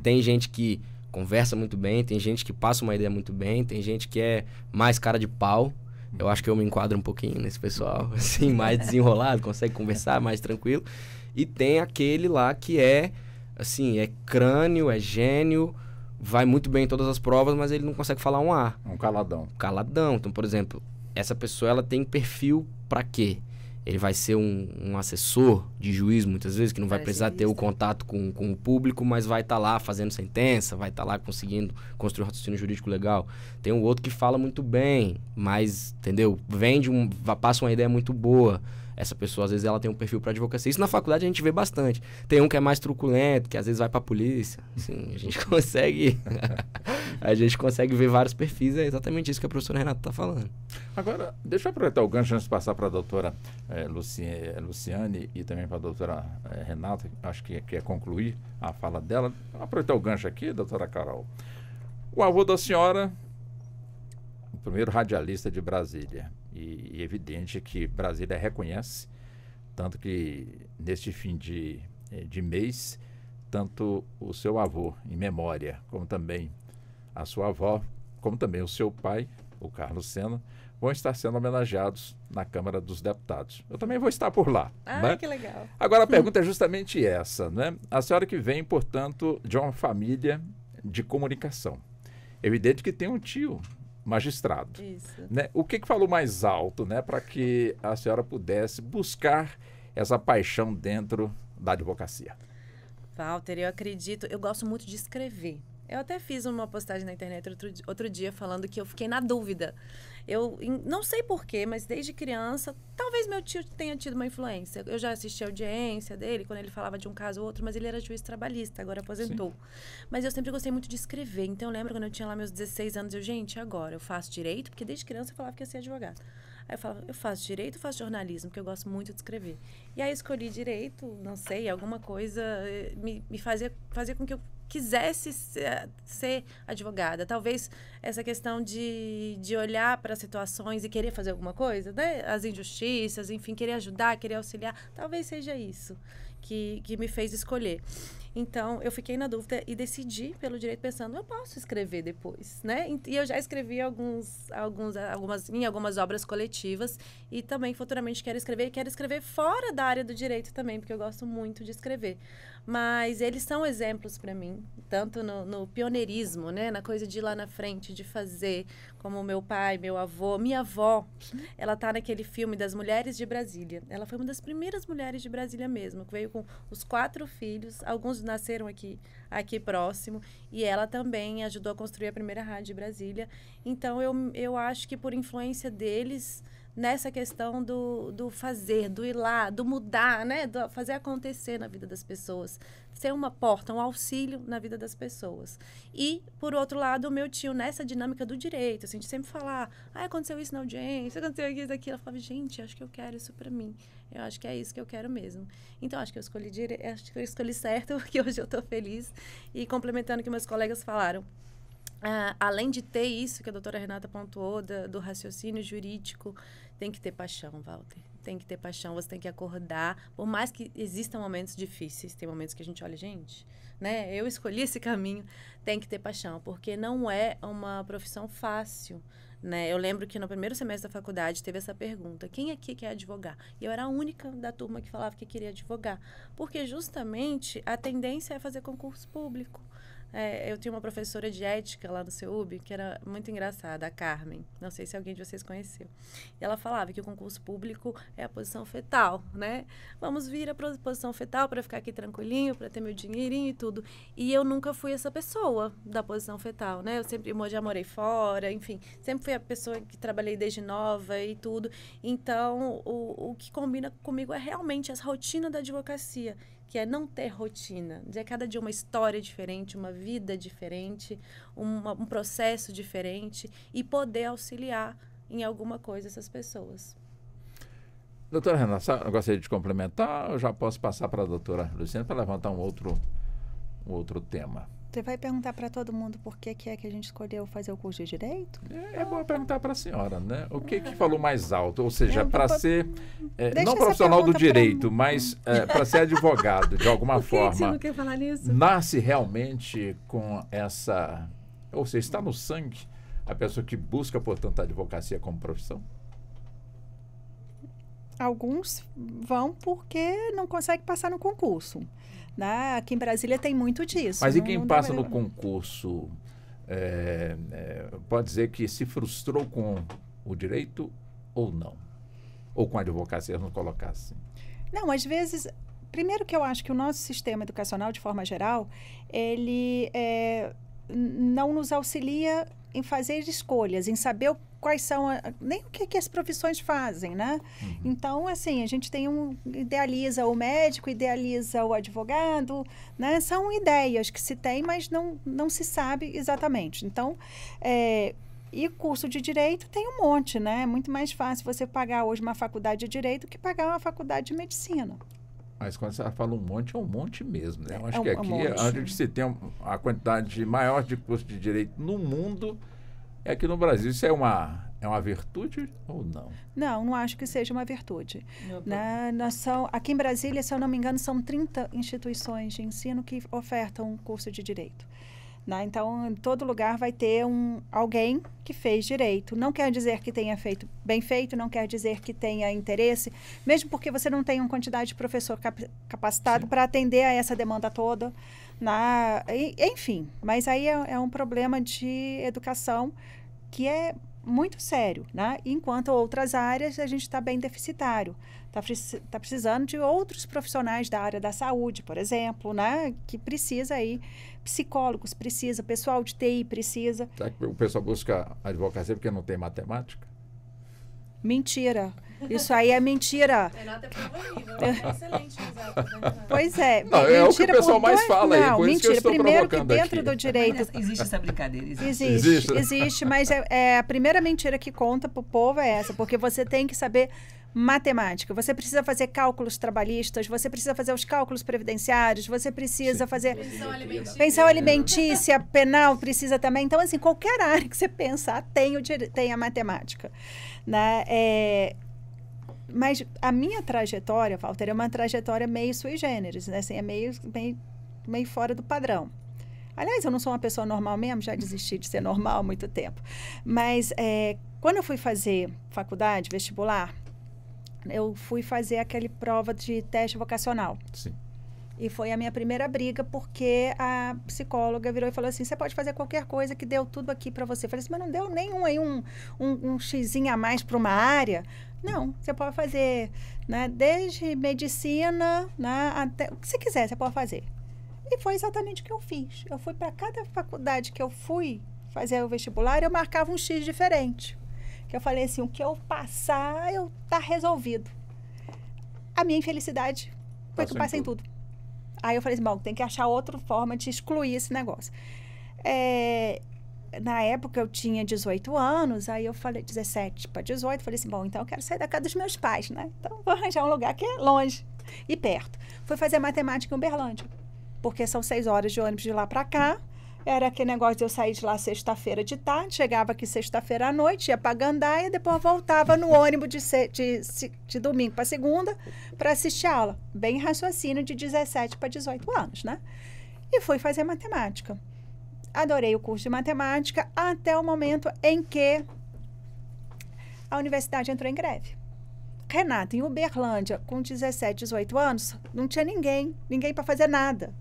Tem gente que conversa muito bem, tem gente que passa uma ideia muito bem, tem gente que é mais cara de pau. Eu acho que eu me enquadro um pouquinho nesse pessoal, assim, mais desenrolado, consegue conversar mais tranquilo. E tem aquele lá que assim, é crânio, é gênio, vai muito bem em todas as provas, mas ele não consegue falar um A. Um caladão. Caladão. Então, por exemplo, essa pessoa, ela tem perfil para quê? Ele vai ser um assessor de juiz, muitas vezes, que não vai precisar ter o contato com o público, mas vai estar lá fazendo sentença, vai estar lá conseguindo construir um raciocínio jurídico legal. Tem um outro que fala muito bem, mas, entendeu? Passa uma ideia muito boa. Essa pessoa, às vezes, ela tem um perfil para advocacia. Isso na faculdade a gente vê bastante. Tem um que é mais truculento, que às vezes vai para a polícia. Assim, a gente consegue ver vários perfis. É exatamente isso que a professora Renata está falando. Agora, deixa eu aproveitar o gancho antes de passar para a doutora Luciane e também para a doutora Renata, acho que quer concluir a fala dela. Vou aproveitar o gancho aqui, doutora Carol. O avô da senhora, o primeiro radialista de Brasília. E é evidente que Brasília reconhece, tanto que neste fim de mês tanto o seu avô, em memória, como também a sua avó, como também o seu pai, o Carlos Sena, vão estar sendo homenageados na Câmara dos Deputados. Eu também vou estar por lá. Ah, né? que legal. Agora, a pergunta é justamente essa, né? A senhora que vem, portanto, de uma família de comunicação. Evidente que tem um tio magistrado. Isso. Né? O que falou mais alto, né, para que a senhora pudesse buscar essa paixão dentro da advocacia? Walter, eu acredito, eu gosto muito de escrever. Eu até fiz uma postagem na internet outro dia falando que eu fiquei na dúvida. Eu não sei porquê, mas desde criança, talvez meu tio tenha tido uma influência. Eu já assisti a audiência dele, quando ele falava de um caso ou outro, mas ele era juiz trabalhista, agora aposentou. Sim. Mas eu sempre gostei muito de escrever. Então, eu lembro quando eu tinha lá meus 16 anos, gente, agora eu faço direito, porque desde criança eu falava que ia ser advogada. Aí eu falava, eu faço direito ou faço jornalismo, porque eu gosto muito de escrever. E aí eu escolhi direito, não sei, alguma coisa me fazia com que eu quisesse ser advogada. Talvez essa questão de olhar para situações e querer fazer alguma coisa, né? As injustiças, enfim, querer ajudar, querer auxiliar, talvez seja isso que me fez escolher. Então, eu fiquei na dúvida e decidi pelo direito pensando, eu posso escrever depois, né? E eu já escrevi em algumas obras coletivas e também futuramente quero escrever fora da área do direito também, porque eu gosto muito de escrever. Mas eles são exemplos para mim, tanto no pioneirismo, né? Na coisa de ir lá na frente, de fazer, como meu pai, meu avô, minha avó. Ela tá naquele filme das Mulheres de Brasília. Ela foi uma das primeiras mulheres de Brasília mesmo, que veio com os 4 filhos, alguns nasceram aqui próximo, e ela também ajudou a construir a primeira rádio de Brasília. Então, eu acho que por influência deles, nessa questão do fazer, do ir lá, do mudar, né? Do fazer acontecer na vida das pessoas. Ser uma porta, um auxílio na vida das pessoas. E, por outro lado, o meu tio, nessa dinâmica do direito, assim, de sempre falar, aconteceu isso na audiência, aconteceu isso, aquilo. Ela falava, gente, acho que eu quero isso pra mim. Eu acho que é isso que eu quero mesmo. Então, acho que eu escolhi certo, porque hoje eu tô feliz. E complementando o que meus colegas falaram, além de ter isso que a doutora Renata pontuou, do raciocínio jurídico, tem que ter paixão, Walter. Tem que ter paixão, você tem que acordar. Por mais que existam momentos difíceis, tem momentos que a gente olha, gente, né? Eu escolhi esse caminho, tem que ter paixão, porque não é uma profissão fácil, né? Eu lembro que no primeiro semestre da faculdade teve essa pergunta, quem aqui quer advogar? E eu era a única da turma que falava que queria advogar, porque justamente a tendência é fazer concurso público. Eu tinha uma professora de ética lá no CEUB, que era muito engraçada, a Carmen. Não sei se alguém de vocês conheceu. E ela falava que o concurso público é a posição fetal, né? Vamos vir a posição fetal para ficar aqui tranquilinho, para ter meu dinheirinho e tudo. E eu nunca fui essa pessoa da posição fetal, né? Eu já morei fora, enfim. Sempre fui a pessoa que trabalhei desde nova e tudo. Então, o que combina comigo é realmente essa rotina da advocacia, que é não ter rotina, de cada dia uma história diferente, uma vida diferente, um processo diferente e poder auxiliar em alguma coisa essas pessoas. Doutora Renata, eu gostaria de complementar, eu já posso passar para a doutora Luciana para levantar um outro tema. Você vai perguntar para todo mundo por que é que a gente escolheu fazer o curso de Direito? É bom perguntar para a senhora, né? O que falou mais alto? Ou seja, para ser, não profissional do direito, mas para ser advogado, de alguma forma. Você não quer falar nisso? Nasce realmente com essa... Ou seja, está no sangue a pessoa que busca, portanto, a advocacia como profissão? Alguns vão porque não conseguem passar no concurso. Aqui em Brasília tem muito disso. Mas e quem passa no concurso pode dizer que se frustrou com o direito ou não? Ou com a advocacia, vamos colocar assim? Não, às vezes... Primeiro que eu acho que o nosso sistema educacional, de forma geral, ele não nos auxilia em fazer escolhas, em saber quais são, nem o que as profissões fazem, né? Uhum. Então, assim, a gente idealiza o médico, idealiza o advogado, né? São ideias que se tem, mas não se sabe exatamente. Então, e curso de Direito tem um monte, né? É muito mais fácil você pagar hoje uma faculdade de Direito que pagar uma faculdade de Medicina. Mas quando você fala um monte, é um monte mesmo, né? Eu acho que aqui, monte. onde se tem a quantidade maior de curso de Direito no mundo, é aqui no Brasil. Isso é É uma virtude ou não? Não acho que seja uma virtude. Aqui em Brasília, se eu não me engano, são 30 instituições de ensino que ofertam um curso de direito. Então, em todo lugar vai ter alguém que fez direito. Não quer dizer que tenha feito bem feito, não quer dizer que tenha interesse, mesmo porque você não tem uma quantidade de professor capacitado para atender a essa demanda toda. Enfim, mas aí é um problema de educação que é muito sério, enquanto outras áreas a gente está bem deficitário. Está precisando de outros profissionais da área da saúde, por exemplo, que precisa aí, psicólogos precisa, pessoal de TI precisa. Será que o pessoal busca advocacia porque não tem matemática? Mentira. Isso aí é mentira. Renata é prova horrível. É excelente. Pois é. Não, é o que o pessoal mais fala aí, por isso que eu estou primeiro que provocando dentro aqui. do direito... Existe essa brincadeira? Existe, mas a primeira mentira que conta para o povo é essa, porque você tem que saber matemática, você precisa fazer cálculos trabalhistas, você precisa fazer os cálculos previdenciários, você precisa fazer pensão alimentícia, penal, precisa também. Então, assim, qualquer área que você pensar tem a matemática. Mas a minha trajetória, Walter, é uma trajetória meio sui generis, assim, é meio fora do padrão. Aliás, eu não sou uma pessoa normal mesmo, já desisti de ser normal há muito tempo. Mas quando eu fui fazer faculdade, vestibular, eu fui fazer aquela prova de teste vocacional. Sim. E foi a minha primeira briga, porque a psicóloga virou e falou assim, você pode fazer qualquer coisa que deu tudo aqui para você. Eu falei assim, mas não deu nenhum aí um xizinho a mais para uma área? Não, você pode fazer, desde medicina, até o que você quiser, você pode fazer. E foi exatamente o que eu fiz. Eu fui para cada faculdade que eu fui fazer o vestibular, eu marcava um X diferente. Que eu falei assim, o que eu passar, tá resolvido. A minha infelicidade foi que eu passei em tudo. Aí eu falei assim, bom, tem que achar outra forma de excluir esse negócio. Na época eu tinha 18 anos, aí eu falei 17 para 18, falei assim, bom, então eu quero sair da casa dos meus pais, Então vou arranjar um lugar que é longe e perto. Fui fazer matemática em Uberlândia, porque são 6 horas de ônibus de lá para cá. Era aquele negócio de eu sair de lá sexta-feira de tarde, chegava aqui sexta-feira à noite, ia para Gandaia, depois voltava no ônibus de domingo para segunda para assistir a aula. Bem raciocínio de 17 para 18 anos, E fui fazer matemática. Adorei o curso de matemática até o momento em que a universidade entrou em greve. Renata, em Uberlândia, com 17, 18 anos, não tinha ninguém para fazer nada,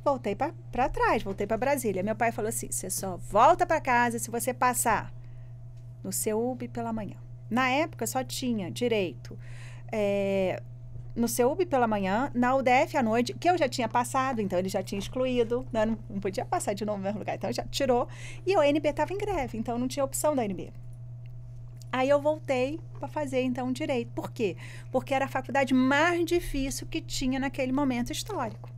Voltei para trás, voltei para Brasília. Meu pai falou assim, você só volta para casa se você passar no CEUB pela manhã. Na época, só tinha direito no CEUB pela manhã, na UDF à noite, que eu já tinha passado, então ele já tinha excluído, não podia passar de novo no mesmo lugar, então já tirou. E a UNB estava em greve, então não tinha opção da UNB. Aí eu voltei para fazer, então, direito. Por quê? Porque era a faculdade mais difícil que tinha naquele momento histórico.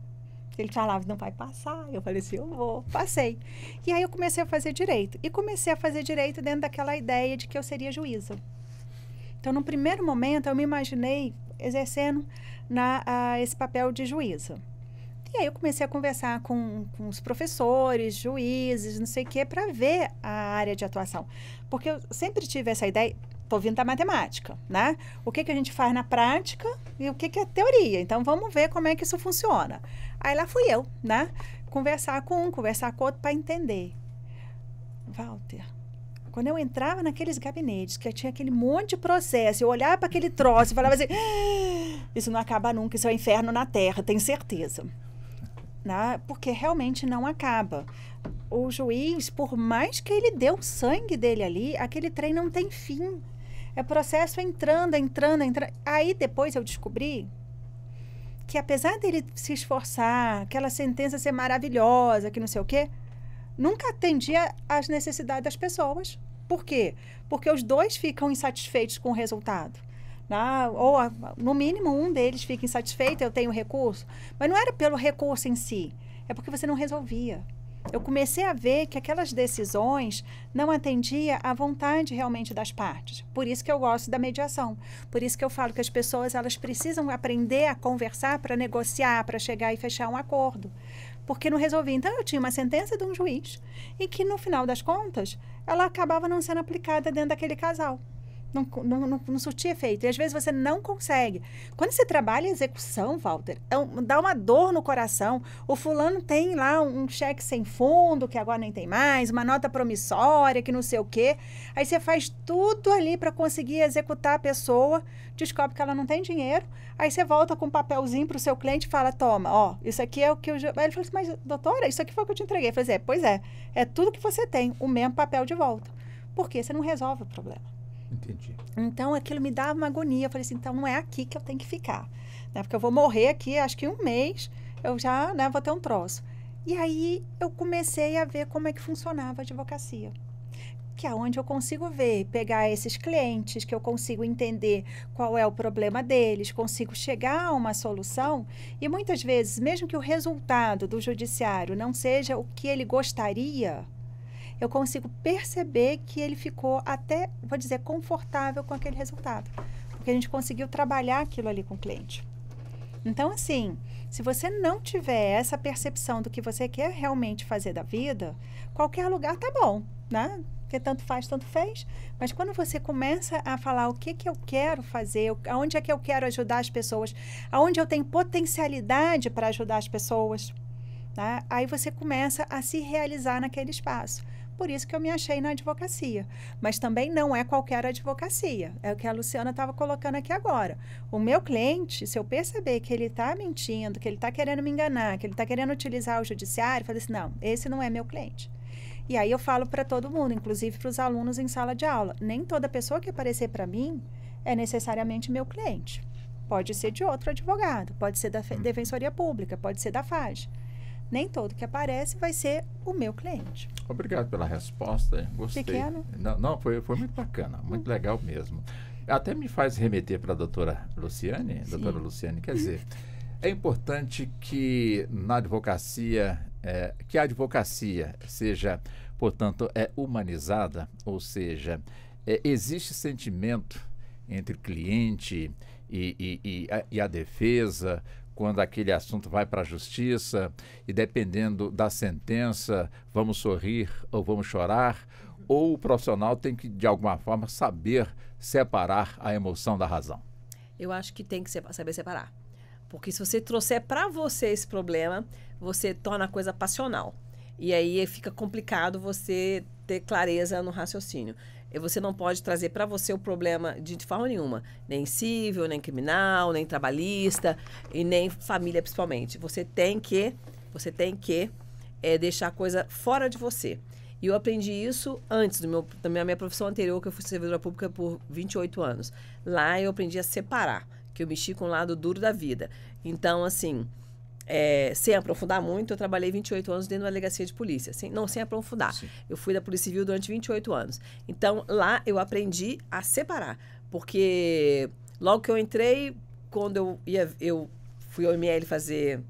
Ele falava, não vai passar. Eu falei assim, eu vou. Passei. E aí eu comecei a fazer direito. E comecei a fazer direito dentro daquela ideia de que eu seria juíza. Então, no primeiro momento, eu me imaginei exercendo esse papel de juíza. E aí eu comecei a conversar com os professores, juízes, não sei o quê, para ver a área de atuação. Porque eu sempre tive essa ideia, estou vindo da matemática, O que a gente faz na prática e o que é teoria. Então, vamos ver como é que isso funciona. Aí lá fui eu, conversar com um, conversar com outro para entender. Walter, quando eu entrava naqueles gabinetes, que eu tinha aquele monte de processo, eu olhava para aquele troço e falava assim, isso não acaba nunca, isso é o inferno na Terra, tenho certeza. Porque realmente não acaba. O juiz, por mais que ele dê o sangue dele ali, aquele trem não tem fim. É processo entrando. Aí depois eu descobri que apesar dele se esforçar, aquela sentença ser maravilhosa, que não sei o quê, nunca atendia às necessidades das pessoas. Por quê? Porque os dois ficam insatisfeitos com o resultado. Ou, no mínimo, um deles fica insatisfeito, eu tenho recurso. Mas não era pelo recurso em si, é porque você não resolvia. Eu comecei a ver que aquelas decisões não atendiam à vontade realmente das partes. Por isso que eu gosto da mediação. Por isso que eu falo que as pessoas elas precisam aprender a conversar para negociar, para chegar e fechar um acordo. porque não resolvia. Então, eu tinha uma sentença de um juiz e que, no final das contas, ela acabava não sendo aplicada dentro daquele casal. Não surtia efeito. E às vezes você não consegue. Quando você trabalha em execução, Walter, dá uma dor no coração. O fulano tem lá um cheque sem fundo, que agora nem tem mais, uma nota promissória, que não sei o quê. Aí você faz tudo ali para conseguir executar a pessoa, descobre que ela não tem dinheiro. Aí você volta com um papelzinho para o seu cliente e fala, toma, ó, isso aqui é o que eu... Aí ele falou assim, mas doutora, isso aqui foi o que eu te entreguei. Eu falei assim, pois é tudo que você tem, o mesmo papel de volta. Porque você não resolve o problema. Entendi. Então, aquilo me dava uma agonia. Eu falei assim, então não é aqui que eu tenho que ficar. Né? Porque eu vou morrer aqui, acho que 1 mês, eu já vou ter um troço. E aí, eu comecei a ver como é que funcionava a advocacia. Que é onde eu consigo ver, pegar esses clientes, que eu consigo entender qual é o problema deles, consigo chegar a uma solução. E muitas vezes, mesmo que o resultado do judiciário não seja o que ele gostaria, eu consigo perceber que ele ficou até, vou dizer, confortável com aquele resultado. Porque a gente conseguiu trabalhar aquilo ali com o cliente. Então, assim, se você não tiver essa percepção do que você quer realmente fazer da vida, qualquer lugar tá bom, né? Porque tanto faz, tanto fez. Mas quando você começa a falar o que eu quero fazer, aonde é que eu quero ajudar as pessoas, aonde eu tenho potencialidade para ajudar as pessoas, né? Aí você começa a se realizar naquele espaço. Por isso que eu me achei na advocacia. Mas também não é qualquer advocacia. É o que a Luciana estava colocando aqui agora. O meu cliente, se eu perceber que ele está mentindo, que ele está querendo me enganar, que ele está querendo utilizar o judiciário, eu falei assim, não, esse não é meu cliente. E aí eu falo para todo mundo, inclusive para os alunos em sala de aula, nem toda pessoa que aparecer para mim é necessariamente meu cliente. Pode ser de outro advogado, pode ser da Defensoria Pública, pode ser da FAGE. Nem todo que aparece vai ser o meu cliente. Obrigado pela resposta, gostei. Pequeno? Não, foi muito bacana, muito legal mesmo. Até me faz remeter para a doutora Luciane. Sim. Doutora Luciane, quer dizer, é importante que na advocacia, que a advocacia seja, portanto, humanizada, ou seja, existe sentimento entre cliente e a defesa, quando aquele assunto vai para a justiça e dependendo da sentença, vamos sorrir ou vamos chorar, ou o profissional tem que, de alguma forma, saber separar a emoção da razão? Eu acho que tem que saber separar. Porque se você trouxer para você esse problema, você torna a coisa passional. E aí fica complicado você ter clareza no raciocínio. E você não pode trazer para você o problema de forma nenhuma. Nem civil, nem criminal, nem trabalhista e nem família, principalmente. Você tem que deixar a coisa fora de você. E eu aprendi isso antes da minha profissão anterior, que eu fui servidora pública por 28 anos. Lá eu aprendi a separar, que eu mexi com o lado duro da vida. Então, assim, sem aprofundar muito, eu trabalhei 28 anos dentro da delegacia de polícia. Sem aprofundar. Sim. Eu fui da Polícia Civil durante 28 anos. Então, lá eu aprendi a separar. Porque logo que eu entrei, quando eu fui ao ML fazer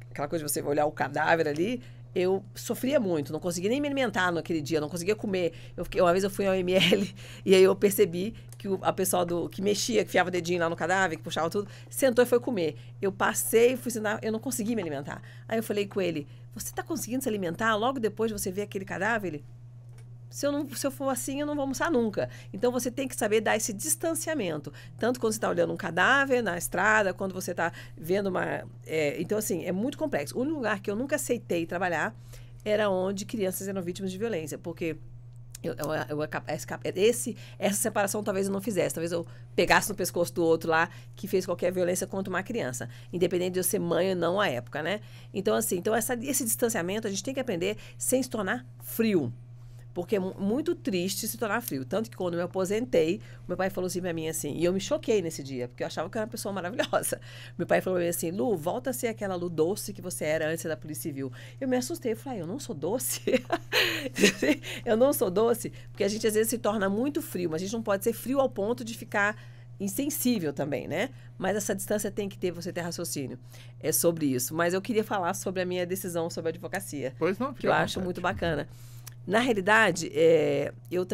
aquela coisa de você olhar o cadáver ali, eu sofria muito, não conseguia nem me alimentar naquele dia, não conseguia comer. Uma vez eu fui ao ML e aí eu percebi que a pessoa que mexia, que fiava o dedinho lá no cadáver, que puxava tudo, sentou e foi comer. Eu passei, fui sentar, eu não consegui me alimentar. Aí eu falei com ele, você está conseguindo se alimentar logo depois de você ver aquele cadáver? Ele, se eu for assim, eu não vou almoçar nunca. Então, você tem que saber dar esse distanciamento. Tanto quando você está olhando um cadáver na estrada, quando você está vendo uma... então, assim, é muito complexo. O único lugar que eu nunca aceitei trabalhar era onde crianças eram vítimas de violência. Porque essa separação talvez eu não fizesse. Talvez eu pegasse no pescoço do outro lá que fez qualquer violência contra uma criança. Independente de eu ser mãe ou não à época, né? Então, assim, esse distanciamento a gente tem que aprender sem se tornar frio. Porque é muito triste se tornar frio. Tanto que quando eu me aposentei, meu pai falou assim pra mim assim, e eu me choquei nesse dia, porque eu achava que eu era uma pessoa maravilhosa. Meu pai falou pra mim assim, Lu, volta a ser aquela Lu doce que você era antes da Polícia Civil. Eu me assustei, eu falei, eu não sou doce? Eu não sou doce? Porque a gente às vezes se torna muito frio, mas a gente não pode ser frio ao ponto de ficar insensível também, né? Mas essa distância tem que ter, você ter raciocínio. É sobre isso. Mas eu queria falar sobre a minha decisão sobre a advocacia. Pois não, que eu acho muito bacana. Na realidade, eu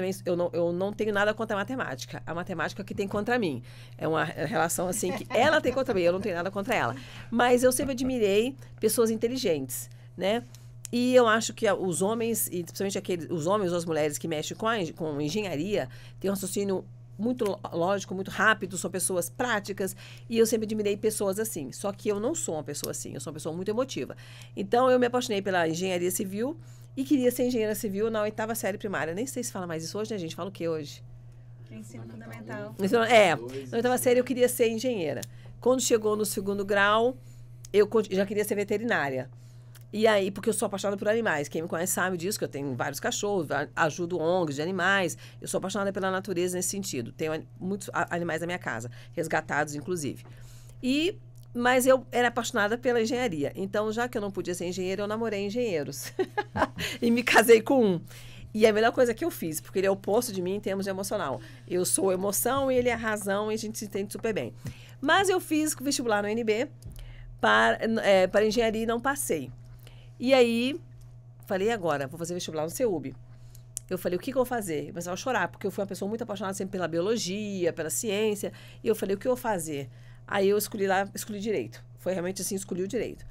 não tenho nada contra a matemática. A matemática que tem contra mim. É uma relação assim que ela tem contra mim, eu não tenho nada contra ela. Mas eu sempre admirei pessoas inteligentes, né? E eu acho que os homens, e principalmente os homens ou as mulheres que mexem com engenharia, têm um raciocínio muito lógico, muito rápido, são pessoas práticas, e eu sempre admirei pessoas assim. Só que eu não sou uma pessoa assim, eu sou uma pessoa muito emotiva. Então, eu me apaixonei pela engenharia civil e queria ser engenheira civil na 8ª série primária. Nem sei se fala mais isso hoje, né, gente? Fala o que hoje? Ensino fundamental. Então, na 8ª série eu queria ser engenheira. Quando chegou no 2º grau, eu já queria ser veterinária. E aí, porque eu sou apaixonada por animais. Quem me conhece sabe disso, que eu tenho vários cachorros, ajudo ONGs de animais. Eu sou apaixonada pela natureza nesse sentido. Tenho muitos animais na minha casa, resgatados, inclusive. Mas eu era apaixonada pela engenharia. Então, já que eu não podia ser engenheira, eu namorei engenheiros. E me casei com um. E é a melhor coisa que eu fiz, porque ele é o oposto de mim em termos de emocional. Eu sou emoção e ele é razão e a gente se entende super bem. Mas eu fiz vestibular no UNB para engenharia e não passei. E aí, falei, agora, vou fazer vestibular no CEUB. Eu falei, o que eu vou fazer? Eu comecei a chorar, porque eu fui uma pessoa muito apaixonada sempre pela biologia, pela ciência. E eu falei, o que eu vou fazer? Aí eu escolhi direito. Foi realmente assim, escolhi o direito.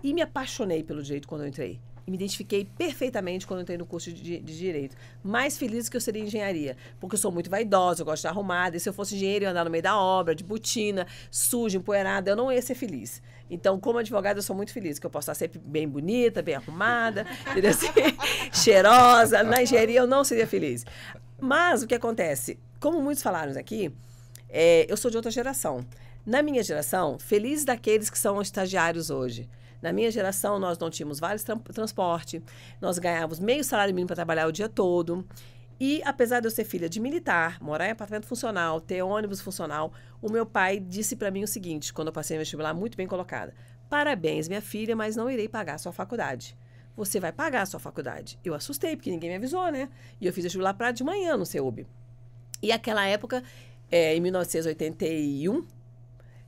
E me apaixonei pelo direito quando eu entrei. E me identifiquei perfeitamente quando eu entrei no curso de direito. Mais feliz que eu seria em engenharia. Porque eu sou muito vaidosa, eu gosto de estar arrumada. E se eu fosse engenheiro, eu ia andar no meio da obra, de botina, suja, empoeirada. Eu não ia ser feliz. Então, como advogada, eu sou muito feliz. Que eu posso estar sempre bem bonita, bem arrumada, assim, cheirosa. Na engenharia, eu não seria feliz. Mas, o que acontece? Como muitos falaram aqui, eu sou de outra geração. Na minha geração, feliz daqueles que são estagiários hoje. Na minha geração, nós não tínhamos vários transporte, nós ganhávamos meio salário mínimo para trabalhar o dia todo. E, apesar de eu ser filha de militar, morar em apartamento funcional, ter ônibus funcional, o meu pai disse para mim o seguinte, quando eu passei no vestibular, muito bem colocada. Parabéns, minha filha, mas não irei pagar a sua faculdade. Você vai pagar a sua faculdade. Eu assustei, porque ninguém me avisou, né? E eu fiz vestibular para de manhã no CEUB. E aquela época, em 1981...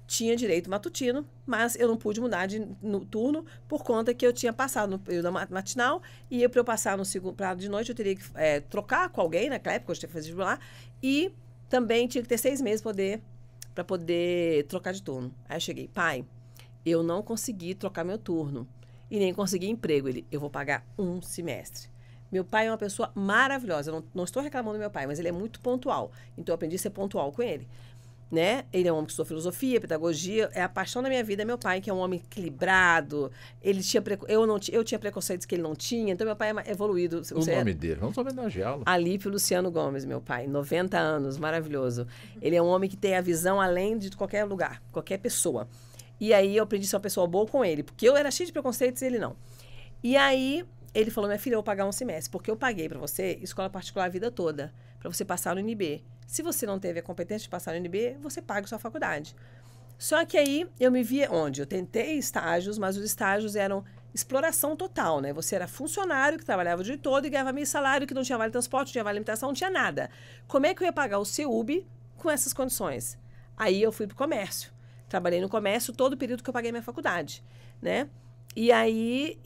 tinha direito matutino, mas eu não pude mudar de turno por conta que eu tinha passado no período matinal e para eu passar no segundo prazo de noite eu teria que trocar com alguém, naquela época eu tinha que fazer vestibular, e também tinha que ter 6 meses para poder trocar de turno. Aí eu cheguei, pai, eu não consegui trocar meu turno e nem consegui emprego. Eu vou pagar 1 semestre. Meu pai é uma pessoa maravilhosa, eu não estou reclamando do meu pai, mas ele é muito pontual, então eu aprendi a ser pontual com ele. Né? Ele é um homem que estudou filosofia, pedagogia, é a paixão da minha vida, é meu pai, que é um homem equilibrado, ele tinha eu tinha preconceitos que ele não tinha, então meu pai é evoluído. O nome dele, vamos homenageá-lo. Alípio Luciano Gomes, meu pai, 90 anos, maravilhoso. Ele é um homem que tem a visão além de qualquer lugar, qualquer pessoa. E aí eu aprendi a ser uma pessoa boa com ele, porque eu era cheia de preconceitos e ele não. E aí ele falou, minha filha, eu vou pagar 1 semestre, porque eu paguei para você escola particular a vida toda, para você passar no UNB. Se você não teve a competência de passar no UNB, você paga a sua faculdade. Só que aí eu me via onde? Eu tentei estágios, mas os estágios eram exploração total, né? Você era funcionário que trabalhava o dia todo e ganhava meio salário, que não tinha vale transporte, não tinha vale alimentação, não tinha nada. Como é que eu ia pagar o CEUB com essas condições? Aí eu fui para o comércio. Trabalhei no comércio todo o período que eu paguei minha faculdade, né? E aí,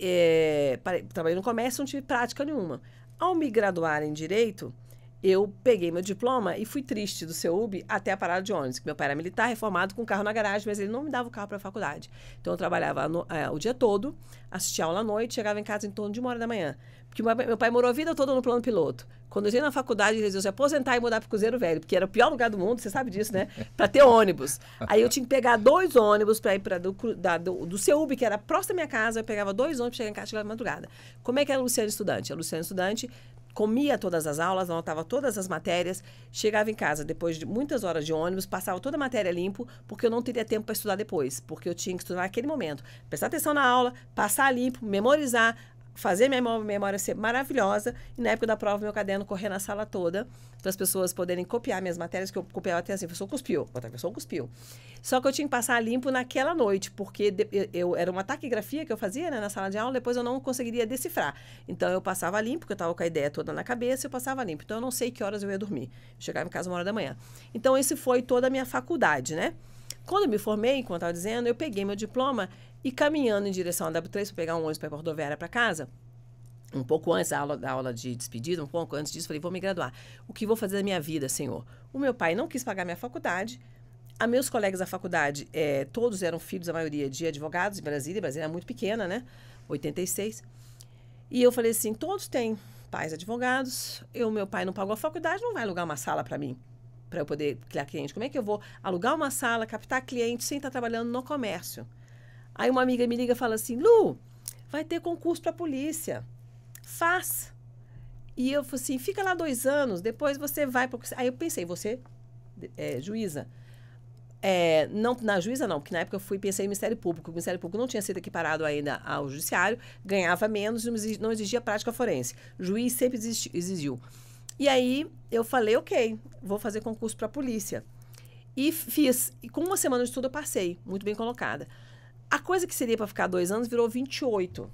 trabalhei no comércio, não tive prática nenhuma. Ao me graduar em Direito, eu peguei meu diploma e fui triste do CEUB até a parada de ônibus. Meu pai era militar, reformado, com carro na garagem, mas ele não me dava o carro para a faculdade. Então, eu trabalhava o dia todo, assistia aula à noite, chegava em casa em torno de 1h da manhã. Porque meu pai morou a vida toda no plano piloto. Quando eu entrei na faculdade, ele resolveu se aposentar e mudar para o Cruzeiro Velho, porque era o pior lugar do mundo, você sabe disso, né? Para ter ônibus. Aí eu tinha que pegar 2 ônibus para ir do CEUB, que era próximo da minha casa, eu pegava 2 ônibus para chegar em casa e chegar de madrugada. Como é que era a Luciana Estudante? A Luciana Estudante comia todas as aulas, anotava todas as matérias, chegava em casa depois de muitas horas de ônibus, passava toda a matéria limpo, porque eu não teria tempo para estudar depois, porque eu tinha que estudar naquele momento. Prestar atenção na aula, passar limpo, memorizar, fazer minha memória ser maravilhosa, e na época da prova, meu caderno correr na sala toda, para as pessoas poderem copiar minhas matérias, que eu copiava até assim, a pessoa cuspiu, outra pessoa cuspiu. Só que eu tinha que passar limpo naquela noite, porque era uma taquigrafia que eu fazia, né, na sala de aula, depois eu não conseguiria decifrar. Então, eu passava limpo, porque eu estava com a ideia toda na cabeça, eu passava limpo. Então, eu não sei que horas eu ia dormir. Eu chegava em casa 1h da manhã. Então, esse foi toda a minha faculdade, né? Quando eu me formei, como eu estava dizendo, eu peguei meu diploma e caminhando em direção à W3 para pegar um ônibus para a rodoviária para casa, um pouco antes da aula de despedida, um pouco antes disso, falei, vou me graduar. O que vou fazer da minha vida, Senhor? O meu pai não quis pagar minha faculdade. Meus colegas da faculdade, todos eram filhos, a maioria, de advogados de Brasília. Brasília era muito pequena, né? 86. E eu falei assim, todos têm pais advogados. Meu pai não pagou a faculdade, não vai alugar uma sala para mim, para eu poder criar cliente. Como é que eu vou alugar uma sala, captar cliente sem estar trabalhando no comércio? Aí uma amiga me liga e fala assim, Lu, vai ter concurso para polícia. Faz. E eu falei assim, fica lá 2 anos, depois você vai para... Aí eu pensei, você juíza. Não, na juíza não, porque na época eu pensei em Ministério Público. O Ministério Público não tinha sido equiparado ainda ao Judiciário, ganhava menos e não exigia prática forense. Juiz sempre exigiu. E aí eu falei, ok, vou fazer concurso para a polícia. E fiz. E com 1 semana de estudo eu passei, muito bem colocada. A coisa que seria para ficar 2 anos virou 28.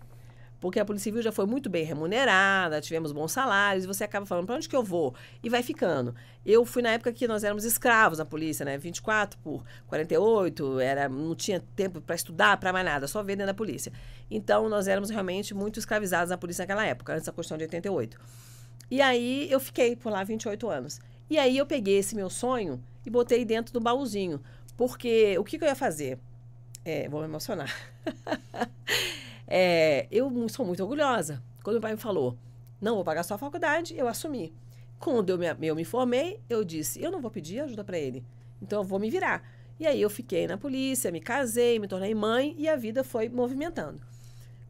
Porque a Polícia Civil já foi muito bem remunerada, tivemos bons salários, e você acaba falando, para onde que eu vou? E vai ficando. Eu fui na época que nós éramos escravos na polícia, né? 24 por 48, não tinha tempo para estudar, para mais nada, só ver dentro da polícia. Então, nós éramos realmente muito escravizados na polícia naquela época, antes da Constituição de 88. E aí, eu fiquei por lá 28 anos. E aí, eu peguei esse meu sonho e botei dentro do baúzinho. Porque, o que eu ia fazer? Vou me emocionar. Eu sou muito orgulhosa. Quando meu pai me falou, não vou pagar sua faculdade, eu assumi. Quando eu me formei, eu disse, eu não vou pedir ajuda para ele, então eu vou me virar. E aí eu fiquei na polícia, me casei, me tornei mãe e a vida foi movimentando.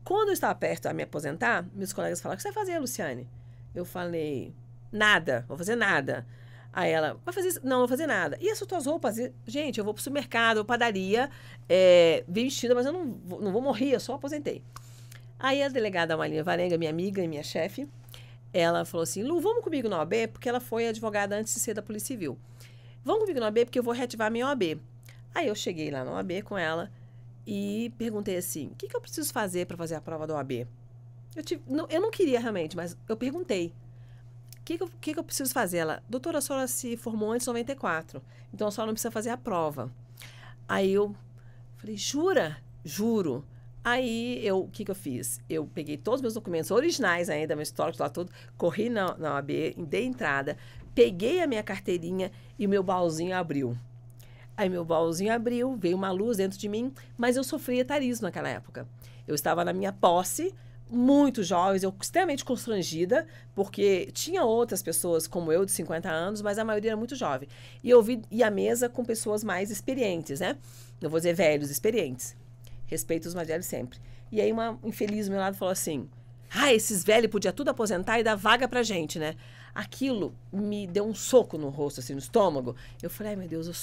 Quando eu estava perto de me aposentar, meus colegas falaram, o que você vai fazer, Luciane? Eu falei, nada, vou fazer nada. Aí ela, vai fazer isso? Não, não vou fazer nada. E essas tuas roupas? Gente, eu vou pro supermercado, padaria, vestida, mas eu não vou morrer, eu só aposentei. Aí a delegada Amalinha Varenga, minha amiga e minha chefe, ela falou assim, Lu, vamos comigo na OAB, porque ela foi advogada antes de ser da Polícia Civil. Vamos comigo na OAB, porque eu vou reativar a minha OAB. Aí eu cheguei lá na OAB com e perguntei assim, o que eu preciso fazer para fazer a prova da OAB? Eu não queria realmente, mas eu perguntei. O que eu preciso fazer? Ela, doutora, a senhora se formou antes de 94, então a senhora não precisa fazer a prova. Aí eu falei, jura? Juro. Aí, o que eu fiz? Eu peguei todos os meus documentos originais ainda, meu histórico lá tudo, corri na OAB, dei entrada, peguei a minha carteirinha e o meu baúzinho abriu. Aí meu baúzinho abriu, veio uma luz dentro de mim, mas eu sofria etarismo naquela época. Eu estava na minha posse, muito jovens, eu extremamente constrangida, porque tinha outras pessoas como eu, de 50 anos, mas a maioria era muito jovem. E a mesa com pessoas mais experientes, né? Não vou dizer velhos, experientes. Respeito os mais velhos sempre. E aí uma infeliz do meu lado falou assim, esses velhos podiam tudo aposentar e dar vaga pra gente, né? Aquilo me deu um soco no rosto, assim, no estômago. Eu falei, meu Deus, eu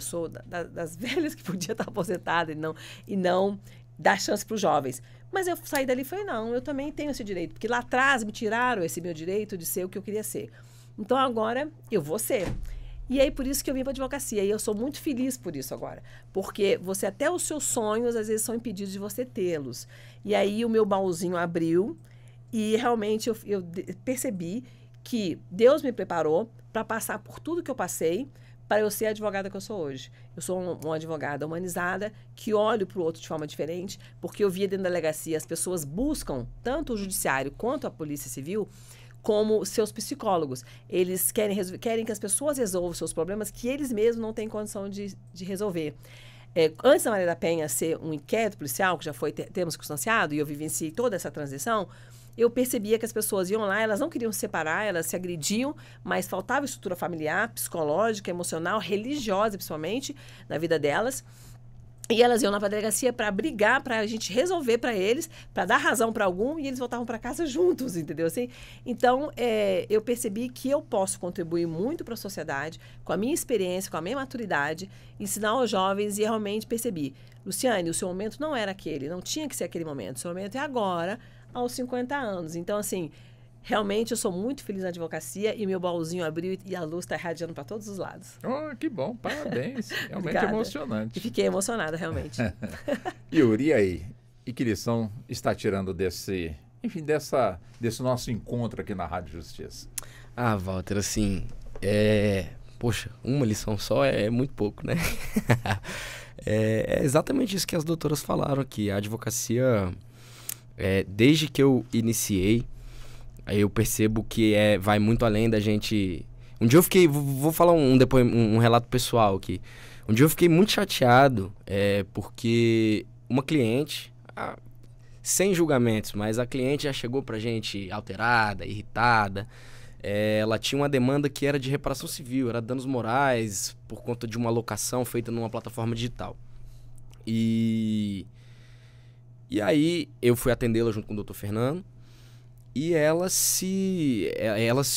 sou das velhas que podia estar aposentada e não dar chance para os jovens. Mas eu saí dali e falei, não, eu também tenho esse direito, porque lá atrás me tiraram esse meu direito de ser o que eu queria ser. Então agora eu vou ser. E aí por isso que eu vim para a advocacia. E eu sou muito feliz por isso agora. Porque até os seus sonhos, às vezes, são impedidos de você tê-los. E aí o meu baúzinho abriu e realmente eu percebi que Deus me preparou para passar por tudo que eu passei, para eu ser a advogada que eu sou hoje. Eu sou uma advogada humanizada, que olho para o outro de forma diferente, porque eu via dentro da delegacia, as pessoas buscam, tanto o judiciário quanto a Polícia Civil, como seus psicólogos. Eles querem que as pessoas resolvam seus problemas que eles mesmos não têm condição de resolver. Antes da Maria da Penha ser um inquérito policial, que já foi termo circunstanciado, e eu vivenciei toda essa transição, eu percebia que as pessoas iam lá, elas não queriam se separar, elas se agrediam, mas faltava estrutura familiar, psicológica, emocional, religiosa, principalmente, na vida delas. E elas iam lá para a delegacia para brigar, para a gente resolver para eles, para dar razão para algum, e eles voltavam para casa juntos, entendeu? Assim, então, eu percebi que eu posso contribuir muito para a sociedade, com a minha experiência, com a minha maturidade, ensinar aos jovens, e realmente percebi, Luciane, o seu momento não era aquele, não tinha que ser aquele momento, o seu momento é agora, aos 50 anos. Então, assim, realmente eu sou muito feliz na advocacia e meu baúzinho abriu e a luz está irradiando para todos os lados. Oh, que bom, parabéns. Realmente Obrigada. Emocionante. E fiquei emocionada, realmente. Yuri, e aí? E que lição está tirando desse nosso encontro aqui na Rádio Justiça? Walter, assim, poxa, uma lição só é muito pouco, né? É exatamente isso que as doutoras falaram aqui. A advocacia, desde que eu iniciei, Aí eu percebo que vai muito além da gente... Um dia eu fiquei... Vou falar um relato pessoal aqui. Um dia eu fiquei muito chateado, porque uma cliente... sem julgamentos, mas a cliente já chegou pra gente alterada, irritada. Ela tinha uma demanda que era de reparação civil, era danos morais por conta de uma locação feita numa plataforma digital. E aí eu fui atendê-la junto com o Dr. Fernando e ela se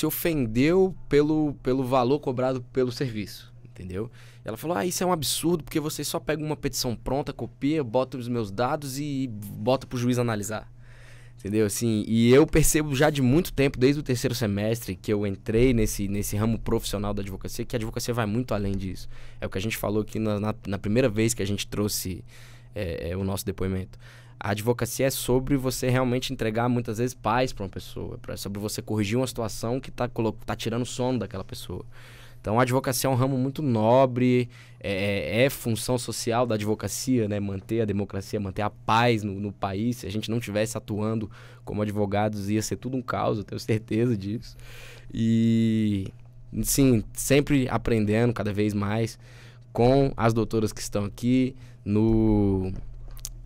ofendeu pelo valor cobrado pelo serviço, entendeu? Ela falou, isso é um absurdo porque você só pega uma petição pronta, copia, bota os meus dados e bota pro juiz analisar. Entendeu? Assim, e eu percebo já de muito tempo, desde o 3º semestre, que eu entrei nesse ramo profissional da advocacia, que a advocacia vai muito além disso. É o que a gente falou aqui na primeira vez que a gente trouxe o nosso depoimento. A advocacia é sobre você realmente entregar, muitas vezes, paz para uma pessoa. É sobre você corrigir uma situação que tá tirando o sono daquela pessoa. Então, a advocacia é um ramo muito nobre, é função social da advocacia, né? Manter a democracia, manter a paz no país. Se a gente não estivesse atuando como advogados, ia ser tudo um caos, eu tenho certeza disso. E, sim, sempre aprendendo cada vez mais com as doutoras que estão aqui.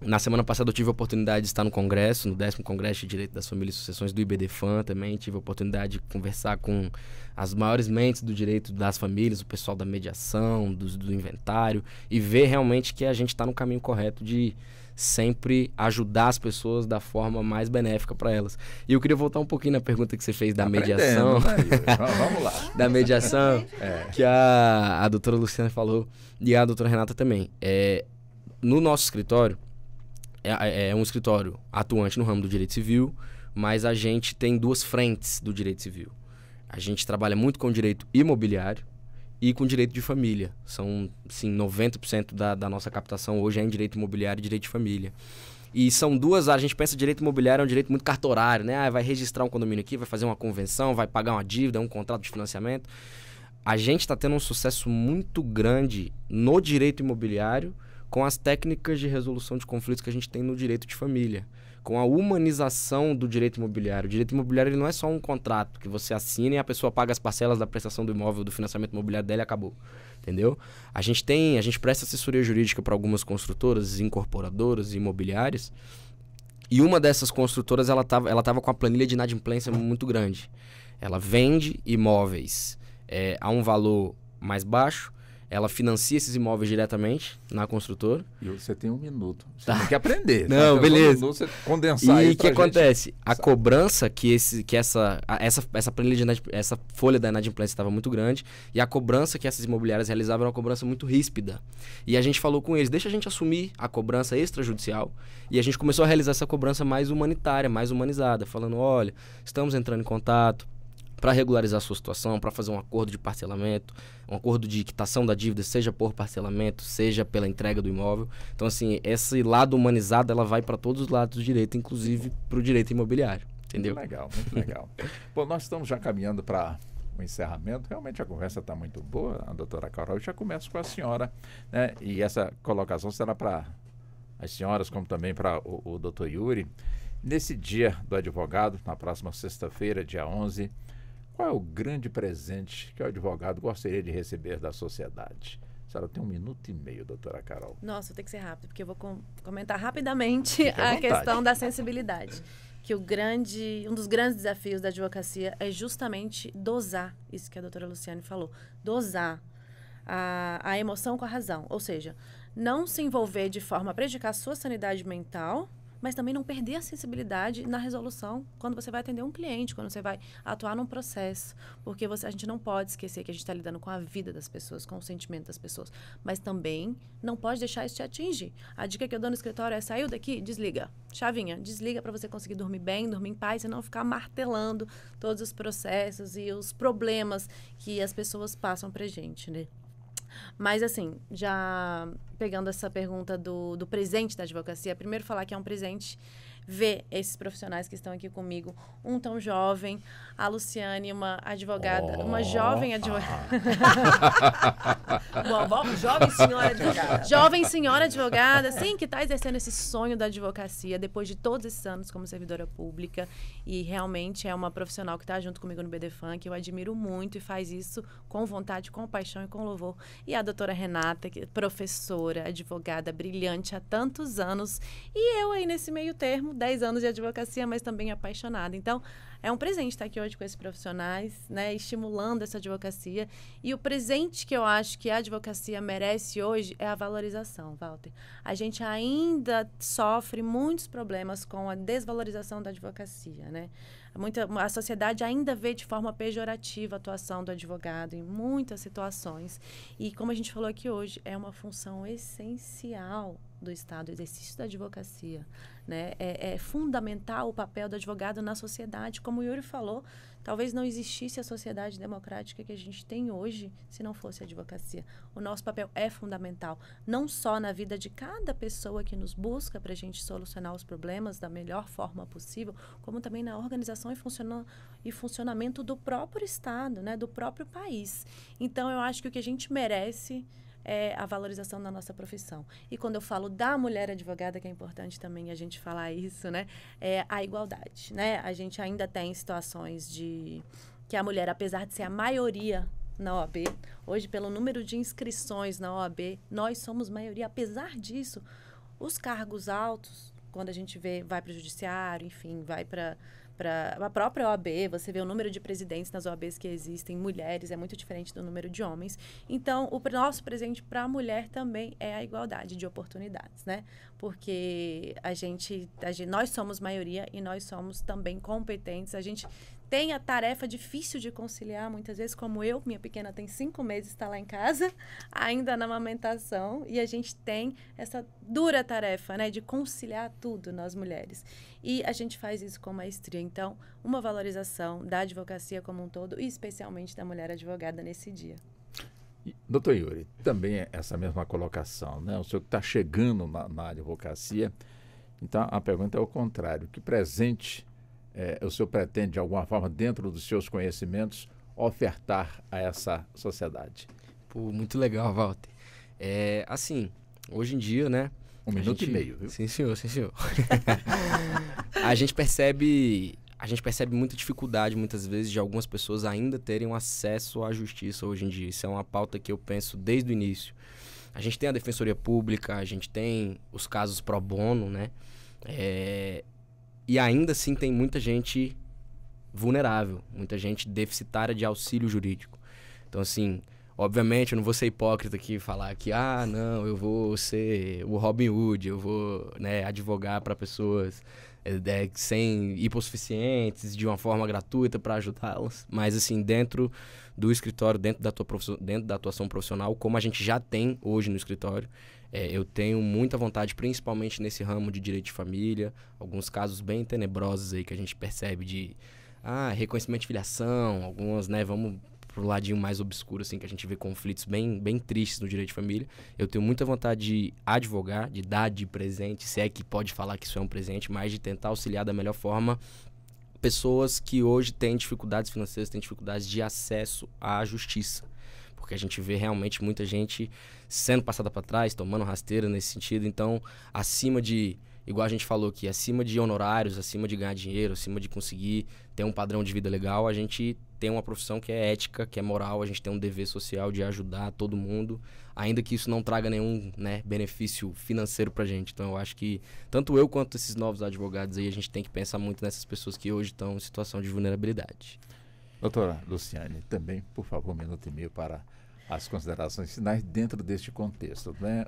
Na semana passada eu tive a oportunidade de estar no congresso, no 10º Congresso de Direito das Famílias e Sucessões do IBDFAM também. Tive a oportunidade de conversar com as maiores mentes do direito das famílias, o pessoal da mediação, do inventário, e ver realmente que a gente está no caminho correto de sempre ajudar as pessoas da forma mais benéfica para elas. E eu queria voltar um pouquinho na pergunta que você fez da mediação. Vamos lá. Da mediação, que a doutora Luciana falou, e a doutora Renata também. No nosso escritório, é um escritório atuante no ramo do direito civil, mas a gente tem 2 frentes do direito civil. A gente trabalha muito com direito imobiliário e com direito de família. São, sim, 90% da nossa captação hoje é em direito imobiliário e direito de família. E são 2 áreas. A gente pensa que direito imobiliário é um direito muito cartorário, né? Vai registrar um condomínio aqui, vai fazer uma convenção, vai pagar uma dívida, um contrato de financiamento. A gente está tendo um sucesso muito grande no direito imobiliário com as técnicas de resolução de conflitos que a gente tem no direito de família, com a humanização do direito imobiliário. O direito imobiliário ele não é só um contrato que você assina e a pessoa paga as parcelas da prestação do imóvel, do financiamento imobiliário dela e acabou, entendeu? A gente presta assessoria jurídica para algumas construtoras, incorporadoras, imobiliárias, e uma dessas construtoras ela tava com a planilha de inadimplência muito grande. Ela vende imóveis a um valor mais baixo, ela financia esses imóveis diretamente na construtora. E você tem 1 minuto. Você tem que aprender. Não, beleza. Você condensar e o que acontece? A cobrança essa planilha essa folha da inadimplência estava muito grande e a cobrança que essas imobiliárias realizavam era uma cobrança muito ríspida. E a gente falou com eles, deixa a gente assumir a cobrança extrajudicial. E a gente começou a realizar essa cobrança mais humanitária, mais humanizada, falando, olha, estamos entrando em contato para regularizar a sua situação, para fazer um acordo de parcelamento, um acordo de quitação da dívida, seja por parcelamento, seja pela entrega do imóvel. Então, assim, esse lado humanizado, ela vai para todos os lados do direito, inclusive para o direito imobiliário, entendeu? Muito legal, muito legal. Bom, nós estamos já caminhando para o encerramento. Realmente a conversa está muito boa, a doutora Carol. Eu já começo com a senhora, né? E essa colocação será para as senhoras, como também para o doutor Yuri. Nesse dia do advogado, na próxima sexta-feira, dia 11, qual é o grande presente que o advogado gostaria de receber da sociedade? A senhora tem 1 minuto e meio, doutora Carol. Nossa, tem que ser rápido, porque eu vou comentar rapidamente a questão da sensibilidade. Que um dos grandes desafios da advocacia é justamente dosar, isso que a doutora Luciane falou, dosar a emoção com a razão. Ou seja, não se envolver de forma a prejudicar a sua sanidade mental, mas também não perder a sensibilidade na resolução quando você vai atender um cliente, quando você vai atuar num processo. Porque a gente não pode esquecer que a gente está lidando com a vida das pessoas, com o sentimento das pessoas. Mas também não pode deixar isso te atingir. A dica que eu dou no escritório é, saiu daqui, desliga. Chavinha, desliga para você conseguir dormir bem, dormir em paz e não ficar martelando todos os processos e os problemas que as pessoas passam pra gente, né? Mas, assim, já pegando essa pergunta do presente da advocacia, primeiro falar que é um presente ver esses profissionais que estão aqui comigo, um tão jovem, a Luciane, uma advogada, uma jovem advogada. Uma jovem senhora advogada. Jovem senhora advogada, sim, que está exercendo esse sonho da advocacia depois de todos esses anos como servidora pública, e realmente é uma profissional que está junto comigo no BDFAN, que eu admiro muito e faz isso com vontade, com paixão e com louvor. E a doutora Renata, que é professora, advogada, brilhante há tantos anos, e eu aí nesse meio termo, 10 anos de advocacia, mas também apaixonada. Então, é um presente estar aqui hoje com esses profissionais, né, estimulando essa advocacia. E o presente que eu acho que a advocacia merece hoje é a valorização, Walter. A gente ainda sofre muitos problemas com a desvalorização da advocacia, né? A sociedade ainda vê de forma pejorativa a atuação do advogado em muitas situações. E como a gente falou aqui hoje, é uma função essencial do Estado, o exercício da advocacia, né? É fundamental o papel do advogado na sociedade. Como o Yuri falou, talvez não existisse a sociedade democrática que a gente tem hoje se não fosse a advocacia. O nosso papel é fundamental, não só na vida de cada pessoa que nos busca para a gente solucionar os problemas da melhor forma possível, como também na organização e funcionamento do próprio Estado, né? Do próprio país. Então, eu acho que o que a gente merece é a valorização da nossa profissão. E quando eu falo da mulher advogada, que é importante também a gente falar isso, né? É a igualdade, né? A gente ainda tem situações de que a mulher, apesar de ser a maioria na OAB, hoje pelo número de inscrições na OAB, nós somos maioria. Apesar disso, os cargos altos, quando a gente vai para o judiciário, enfim, vai para a própria OAB, você vê o número de presidentes nas OABs que existem, mulheres, é muito diferente do número de homens. Então, o nosso presente para a mulher também é a igualdade de oportunidades, né? Porque nós somos maioria e nós somos também competentes. A gente tem a tarefa difícil de conciliar, muitas vezes, como eu, minha pequena tem 5 meses, está lá em casa, ainda na amamentação, e a gente tem essa dura tarefa, né, de conciliar tudo nós mulheres. E a gente faz isso com maestria. Então, uma valorização da advocacia como um todo, e especialmente da mulher advogada nesse dia. Doutor Yuri, também essa mesma colocação, né? O senhor que está chegando na advocacia, então a pergunta é o contrário. Que presente o senhor pretende, de alguma forma, dentro dos seus conhecimentos, ofertar a essa sociedade? Pô, muito legal, Walter. Assim, hoje em dia, né? 1 minuto e meio, viu? Sim, senhor, sim, senhor. A gente percebe muita dificuldade, muitas vezes, de algumas pessoas ainda terem um acesso à justiça hoje em dia. Isso é uma pauta que eu penso desde o início. A gente tem a Defensoria Pública, a gente tem os casos pro bono, né? E ainda assim tem muita gente vulnerável, muita gente deficitária de auxílio jurídico. Então, assim, obviamente eu não vou ser hipócrita aqui e falar que, não, eu vou ser o Robin Hood, eu vou, né, advogar para pessoas sem hipossuficientes, de uma forma gratuita para ajudá-las. Mas, assim, dentro do escritório, dentro da atuação profissional, como a gente já tem hoje no escritório, eu tenho muita vontade, principalmente nesse ramo de direito de família, alguns casos bem tenebrosos aí que a gente percebe de reconhecimento de filiação, algumas, né, vamos pro ladinho mais obscuro, assim, que a gente vê conflitos bem, bem tristes no direito de família. Eu tenho muita vontade de advogar, de dar de presente, se é que pode falar que isso é um presente, mas de tentar auxiliar da melhor forma pessoas que hoje têm dificuldades financeiras, têm dificuldades de acesso à justiça. Porque a gente vê realmente muita gente sendo passada para trás, tomando rasteira nesse sentido. Então, acima de, igual a gente falou aqui, acima de honorários, acima de ganhar dinheiro, acima de conseguir ter um padrão de vida legal, a gente tem uma profissão que é ética, que é moral, a gente tem um dever social de ajudar todo mundo, ainda que isso não traga nenhum, né, benefício financeiro pra gente. Então, eu acho que tanto eu quanto esses novos advogados aí, a gente tem que pensar muito nessas pessoas que hoje estão em situação de vulnerabilidade. Doutora Luciane, também, por favor, 1 minuto e meio para as considerações finais dentro deste contexto, né?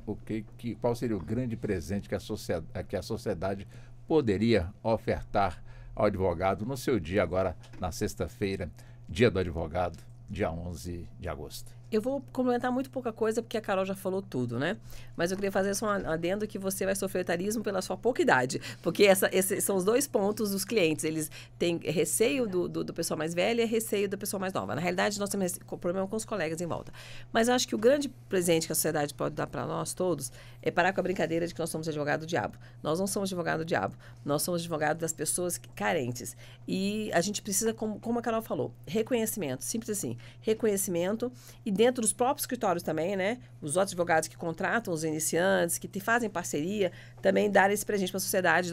Qual seria o grande presente que a sociedade poderia ofertar ao advogado no seu dia agora, na sexta-feira, dia do advogado, dia 11 de agosto? Eu vou complementar muito pouca coisa, porque a Carol já falou tudo, né? Mas eu queria fazer só um adendo que você vai sofrer etarismo pela sua pouca idade. Porque esses são os 2 pontos dos clientes. Eles têm receio do pessoal mais velho e receio da pessoa mais nova. Na realidade, nós temos problema com os colegas em volta. Mas eu acho que o grande presente que a sociedade pode dar para nós todos é parar com a brincadeira de que nós somos advogado do diabo. Nós não somos advogado do diabo. Nós somos advogado das pessoas carentes. E a gente precisa, como a Carol falou, reconhecimento. Simples assim. Reconhecimento. E dentro dos próprios escritórios também, né? Os outros advogados que contratam os iniciantes, que fazem parceria, também dar esse presente para a sociedade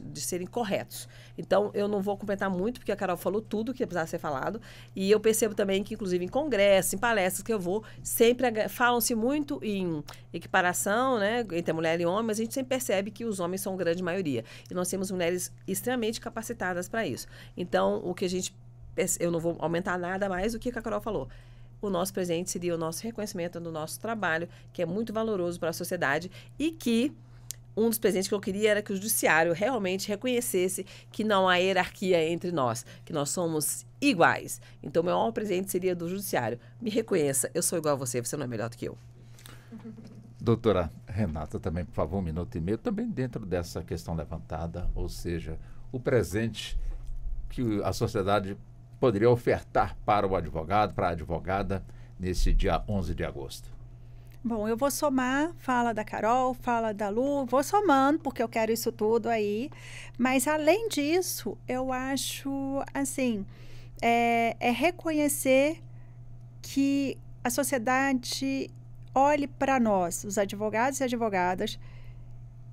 de serem corretos. Então, eu não vou completar muito, porque a Carol falou tudo que precisava ser falado. E eu percebo também que, inclusive, em congressos, em palestras que eu vou, sempre falam-se muito em equiparação, né? Entre a mulher e o homem, mas a gente sempre percebe que os homens são a grande maioria. E nós temos mulheres extremamente capacitadas para isso. Então, o que a gente... Eu não vou aumentar nada mais do que a Carol falou. O nosso presente seria o nosso reconhecimento do nosso trabalho, que é muito valoroso para a sociedade e que um dos presentes que eu queria era que o judiciário realmente reconhecesse que não há hierarquia entre nós, que nós somos iguais. Então, meu maior presente seria do judiciário. Me reconheça, eu sou igual a você, você não é melhor do que eu. Doutora Renata, também, por favor, 1 minuto e meio, também dentro dessa questão levantada, ou seja, o presente que a sociedade poderia ofertar para o advogado, para a advogada, nesse dia 11 de agosto? Bom, eu vou somar, fala da Carol, fala da Lu, vou somando, porque eu quero isso tudo aí. Mas, além disso, eu acho, assim, é reconhecer que a sociedade olhe para nós, os advogados e advogadas,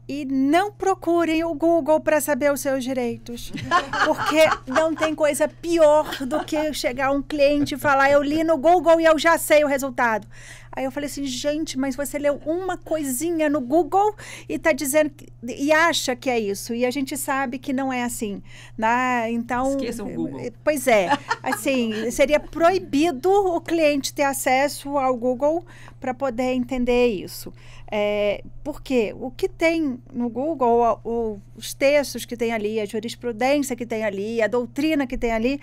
e não procurem o Google para saber os seus direitos. Porque não tem coisa pior do que chegar um cliente e falar, eu li no Google e eu já sei o resultado. Aí eu falei assim, gente, mas você leu uma coisinha no Google e tá dizendo e acha que é isso. E a gente sabe que não é assim. Né? Então, esqueçam o Google. Pois é. Assim, seria proibido o cliente ter acesso ao Google para poder entender isso. Porque o que tem no Google, os textos que tem ali, a jurisprudência que tem ali, a doutrina que tem ali,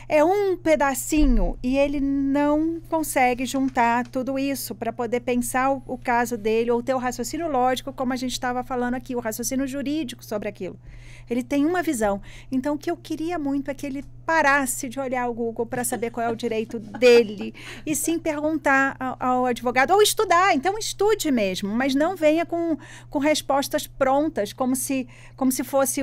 é um pedacinho e ele não consegue juntar tudo isso para poder pensar o caso dele ou ter o raciocínio lógico, como a gente estava falando aqui, o raciocínio jurídico sobre aquilo. Ele tem uma visão. Então, o que eu queria muito é que ele parasse de olhar o Google para saber qual é o direito dele e sim perguntar ao advogado ou estudar. Então, estude mesmo, mas não venha com respostas prontas, como se fosse...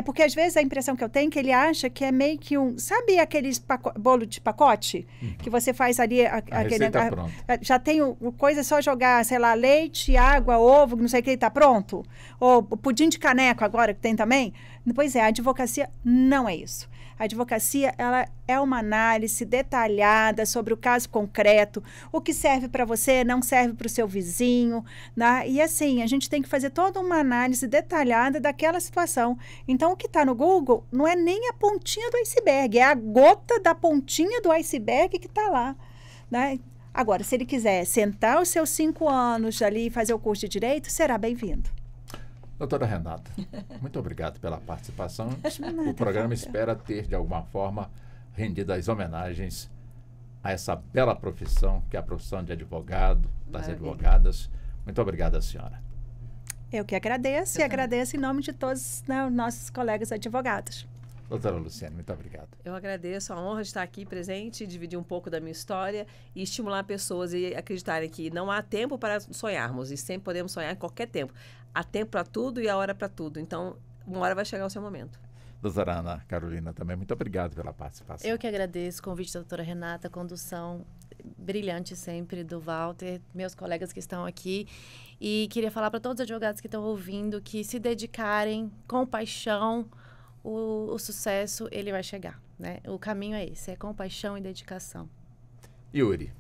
porque, às vezes, a impressão que eu tenho é que ele acha que é meio que sabe aqueles bolo de pacote? Que você faz ali... aquele pronta. Já tem coisa, é só jogar, sei lá, leite, água, ovo, não sei o que, está pronto? Ou pudim de caneco agora, que tem também? Pois é, a advocacia não é isso. A advocacia, ela é uma análise detalhada sobre o caso concreto, o que serve para você não serve para o seu vizinho, né? E assim, a gente tem que fazer toda uma análise detalhada daquela situação. Então, o que está no Google não é nem a pontinha do iceberg, é a gota da pontinha do iceberg que está lá, né? Agora, se ele quiser sentar os seus 5 anos ali e fazer o curso de Direito, será bem-vindo. Doutora Renata, muito obrigado pela participação. O programa espera ter, de alguma forma, rendido as homenagens a essa bela profissão, que é a profissão de advogado, das advogadas. Muito obrigado, senhora. Eu que agradeço, e agradeço em nome de todos, né, os nossos colegas advogados. Doutora Luciane, muito obrigado. Eu agradeço a honra de estar aqui presente, dividir um pouco da minha história e estimular pessoas a acreditarem que não há tempo para sonharmos e sempre podemos sonhar em qualquer tempo. Há tempo para tudo e há hora para tudo. Então, uma hora vai chegar o seu momento. Doutora Ana Carolina, também muito obrigado pela participação. Eu que agradeço o convite da doutora Renata, a condução brilhante sempre do Walter, meus colegas que estão aqui. E queria falar para todos os advogados que estão ouvindo que se dedicarem com paixão, o sucesso ele vai chegar, né? O caminho é esse, é compaixão e dedicação. Yuri,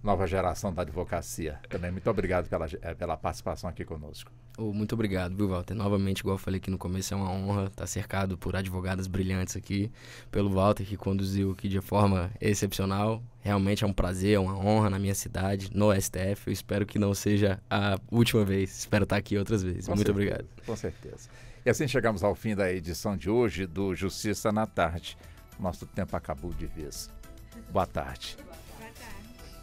nova geração da advocacia, também muito obrigado pela participação aqui conosco. Muito obrigado, viu, Walter? Novamente, igual eu falei aqui no começo, é uma honra estar cercado por advogadas brilhantes aqui, pelo Walter, que conduziu aqui de forma excepcional. Realmente é um prazer, é uma honra na minha cidade, no STF. Eu espero que não seja a última vez. Espero estar aqui outras vezes. Muito obrigado. Com certeza. E assim chegamos ao fim da edição de hoje do Justiça na Tarde. Nosso tempo acabou de vez. Boa tarde. Boa tarde.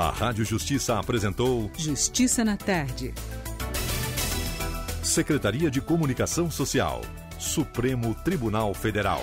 A Rádio Justiça apresentou Justiça na Tarde. Secretaria de Comunicação Social, Supremo Tribunal Federal.